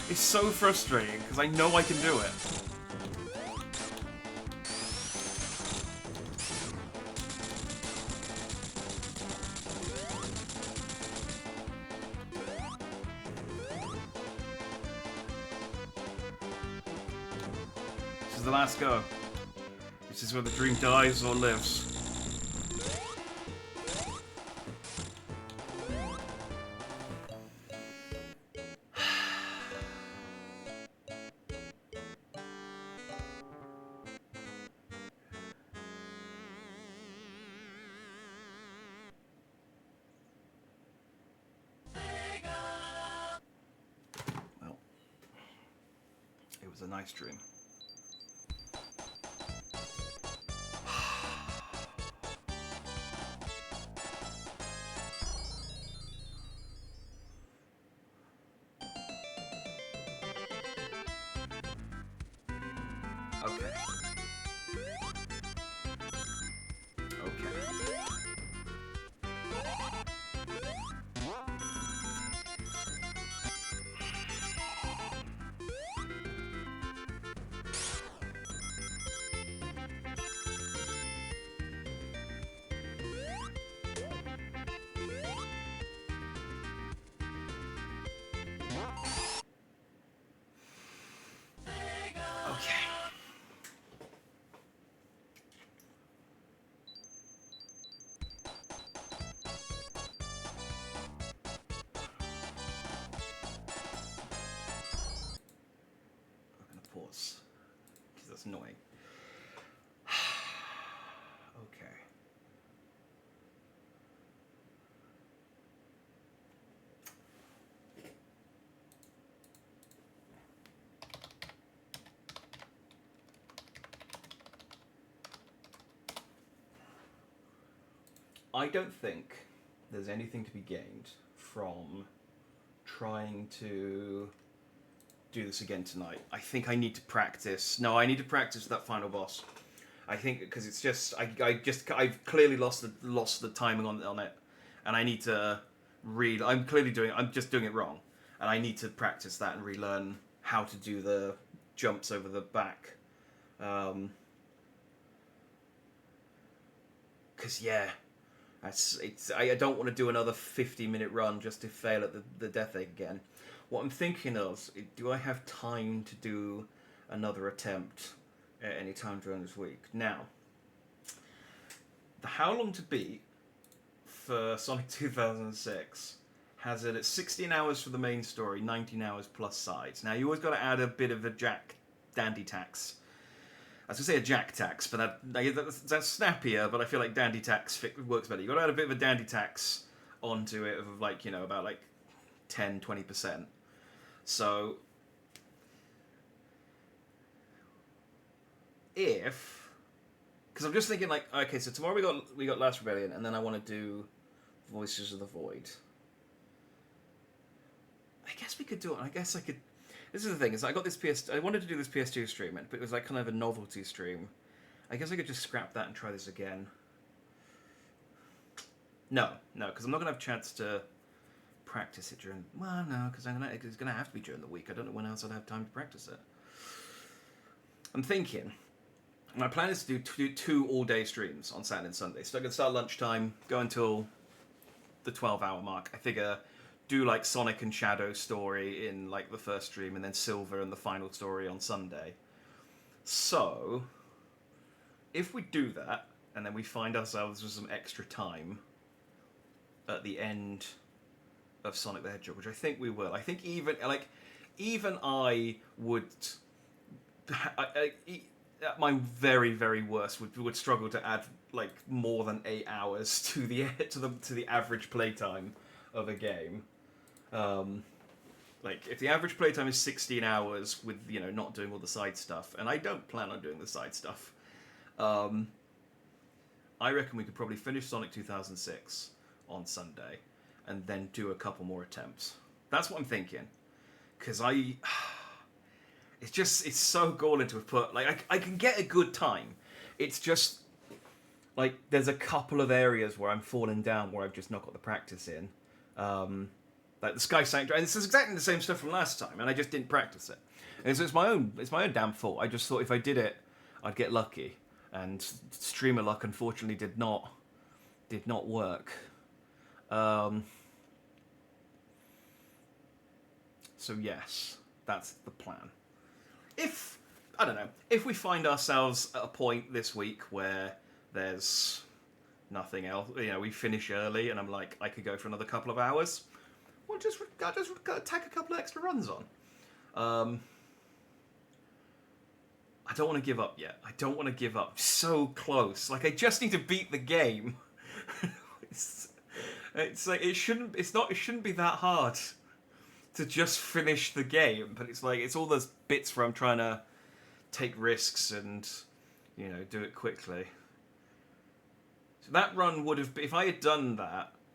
A: It's so frustrating because I know I can do it. The last go. This is where the dream dies or lives. Well, it was a nice dream. Okay. Pause. Because that's annoying. Okay. I don't think there's anything to be gained from trying to do this again tonight. I think I need to practice. No, I need to practice that final boss. I think because it's just I've clearly lost the timing on it, and I need to I'm just doing it wrong, and I need to practice that and relearn how to do the jumps over the back. Because yeah, I don't want to do another 50-minute run just to fail at the death egg again. What I'm thinking of, do I have time to do another attempt at any time during this week? Now, the How Long to Beat for Sonic 2006 has it at 16 hours for the main story, 19 hours plus sides. Now, you always got to add a bit of a dandy tax. I was going to say a jack tax, but that's snappier, but I feel like dandy tax works better. You've got to add a bit of a dandy tax onto it of about 10, 20%. So, because I'm just thinking okay, so tomorrow we got Last Rebellion, and then I want to do Voices of the Void. I guess we could do it. I guess I could. This is the thing, is I got this I wanted to do this PS2 stream, but it was kind of a novelty stream. I guess I could just scrap that and try this again. No, because I'm not going to have a chance to practice it during. Well, no, because it's gonna have to be during the week. I don't know when else I'd have time to practice it. I'm thinking. My plan is to do two all-day streams on Saturday and Sunday. So I'm gonna start lunchtime, go until the 12-hour mark. I figure do like Sonic and Shadow story in like the first stream, and then Silver and the final story on Sunday. So if we do that, and then we find ourselves with some extra time at the end of Sonic the Hedgehog, which I think we will. I think even I would, at my very, very worst, would struggle to add like more than 8 hours to the average playtime of a game. Like if the average playtime is 16 hours with not doing all the side stuff, and I don't plan on doing the side stuff, I reckon we could probably finish Sonic 2006 on Sunday, and then do a couple more attempts. That's what I'm thinking, because it's so galling to have put I can get a good time. It's just like there's a couple of areas where I'm falling down where I've just not got the practice in. Like the Sky Sanctuary, and this is exactly the same stuff from last time, and I just didn't practice it. And so it's my own damn fault. I just thought if I did it, I'd get lucky, and streamer luck unfortunately did not work. So yes, that's the plan. If we find ourselves at a point this week where there's nothing else, we finish early, and I'm like, I could go for another couple of hours. I'll just tack a couple of extra runs on. I don't want to give up yet. I don't want to give up. So close. Like I just need to beat the game. It's like it shouldn't be that hard to just finish the game. But it's like it's all those bits where I'm trying to take risks and do it quickly. So that run would have, if I had done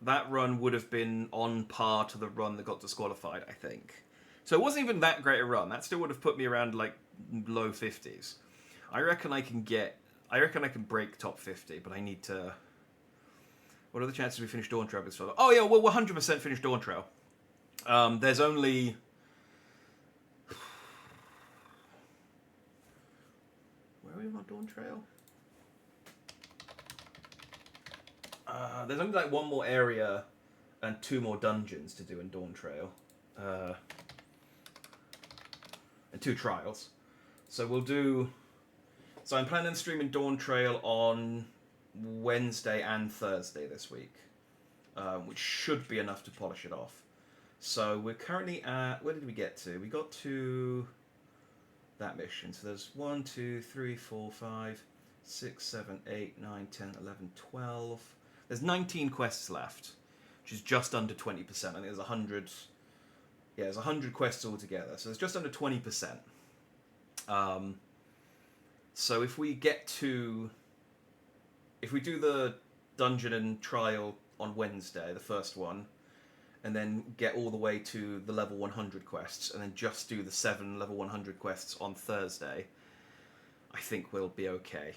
A: that run would have been on par to the run that got disqualified, I think. So it wasn't even that great a run. That still would have put me around like low 50s. I reckon I can break top 50, but I need to. What are the chances we finish Dawn Trail this far? Oh yeah, we'll 100% finish Dawn Trail. There's only. Where are we on Dawn Trail? There's only like one more area and 2 more dungeons to do in Dawn Trail. And 2 trials. So we'll do... So I'm planning on streaming Dawn Trail on Wednesday and Thursday this week. Which should be enough to polish it off. So we're currently at... Where did we get to? We got to that mission. So there's 1, 2, 3, 4, 5, 6, 7, 8, 9, 10, 11, 12... There's 19 quests left, which is just under 20%. I think there's 100... Yeah, there's 100 quests altogether, so it's just under 20%. So if we do the dungeon and trial on Wednesday, the first one, and then get all the way to the level 100 quests, and then just do the 7 level 100 quests on Thursday, I think we'll be okay.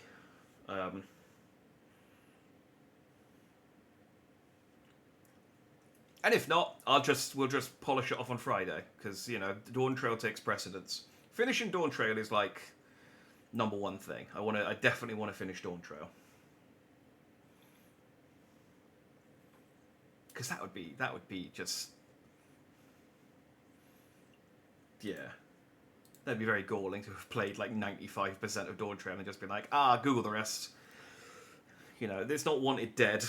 A: And if not, we'll just polish it off on Friday, because Dawn Trail takes precedence. Finishing Dawn Trail is like number one thing. I definitely want to finish Dawn Trail, because that would be just that'd be very galling to have played like 95% of Dawn Trail and just be like, Google the rest. It's not wanted dead.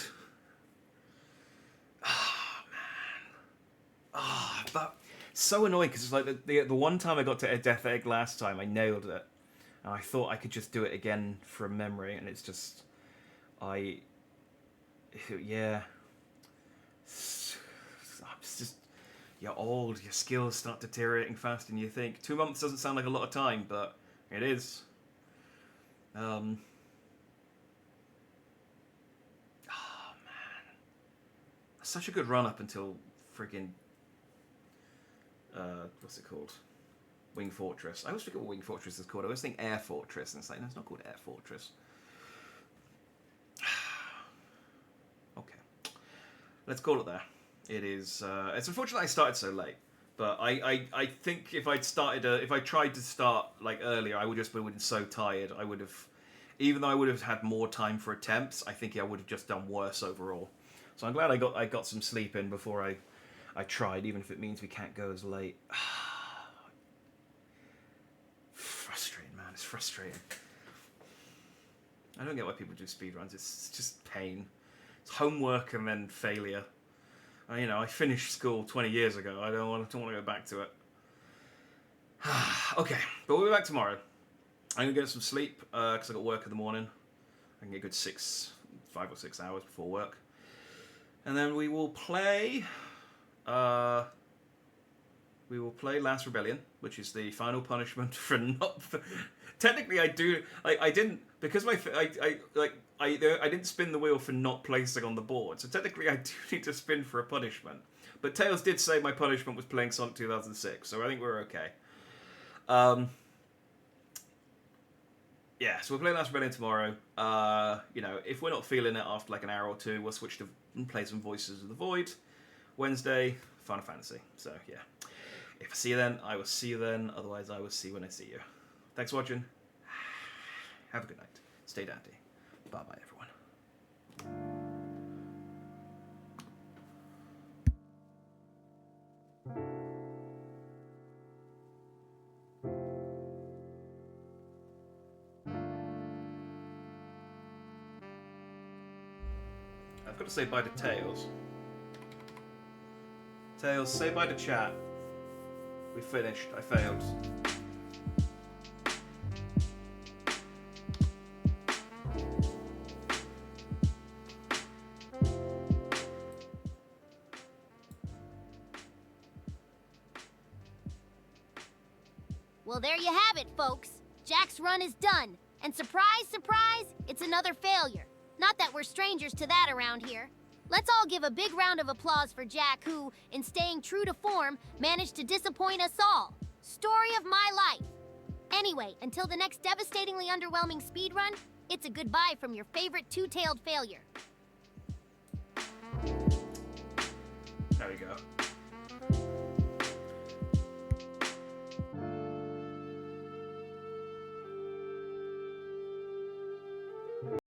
A: But so annoying, because it's like the one time I got to a Death Egg last time, I nailed it, and I thought I could just do it again from memory, and it's just it's just, you're old, your skills start deteriorating faster than you think. 2 months doesn't sound like a lot of time, but it is. Man, such a good run up until friggin' what's it called? Wing Fortress. I always forget what Wing Fortress is called. I always think Air Fortress, and it's like, no, it's not called Air Fortress. Okay. Let's call it there. It is. It's unfortunate I started so late, but I think if if I tried to start like earlier, I would just have been so tired. I would have, even though I would have had more time for attempts, I think I would have just done worse overall. So I'm glad I got some sleep in before I tried, even if it means we can't go as late. Frustrating, man. It's frustrating. I don't get why people do speedruns. It's just pain. It's homework and then failure. I finished school 20 years ago. I don't want to go back to it. Okay, but we'll be back tomorrow. I'm going to get some sleep because I got work in the morning. I can get a good 5 or 6 hours before work. And then we will play... Last Rebellion, which is the final punishment for not... Technically, I didn't... Because I didn't spin the wheel for not placing on the board, so technically I do need to spin for a punishment. But Tails did say my punishment was playing Sonic 2006, so I think we're okay. Yeah, so we'll play Last Rebellion tomorrow. If we're not feeling it after like an hour or two, we'll switch to play some Voices of the Void. Wednesday, Final Fantasy. So, yeah. If I see you then, I will see you then. Otherwise, I will see you when I see you. Thanks for watching. Have a good night. Stay dandy. Bye-bye, everyone. I've got to say bye to Tails. Tails, say bye to chat. We finished. I failed.
B: Well, there you have it, folks. Jack's run is done. And surprise, surprise, it's another failure. Not that we're strangers to that around here. Let's all give a big round of applause for Jack, who, in staying true to form, managed to disappoint us all. Story of my life. Anyway, until the next devastatingly underwhelming speedrun, it's a goodbye from your favorite two-tailed failure.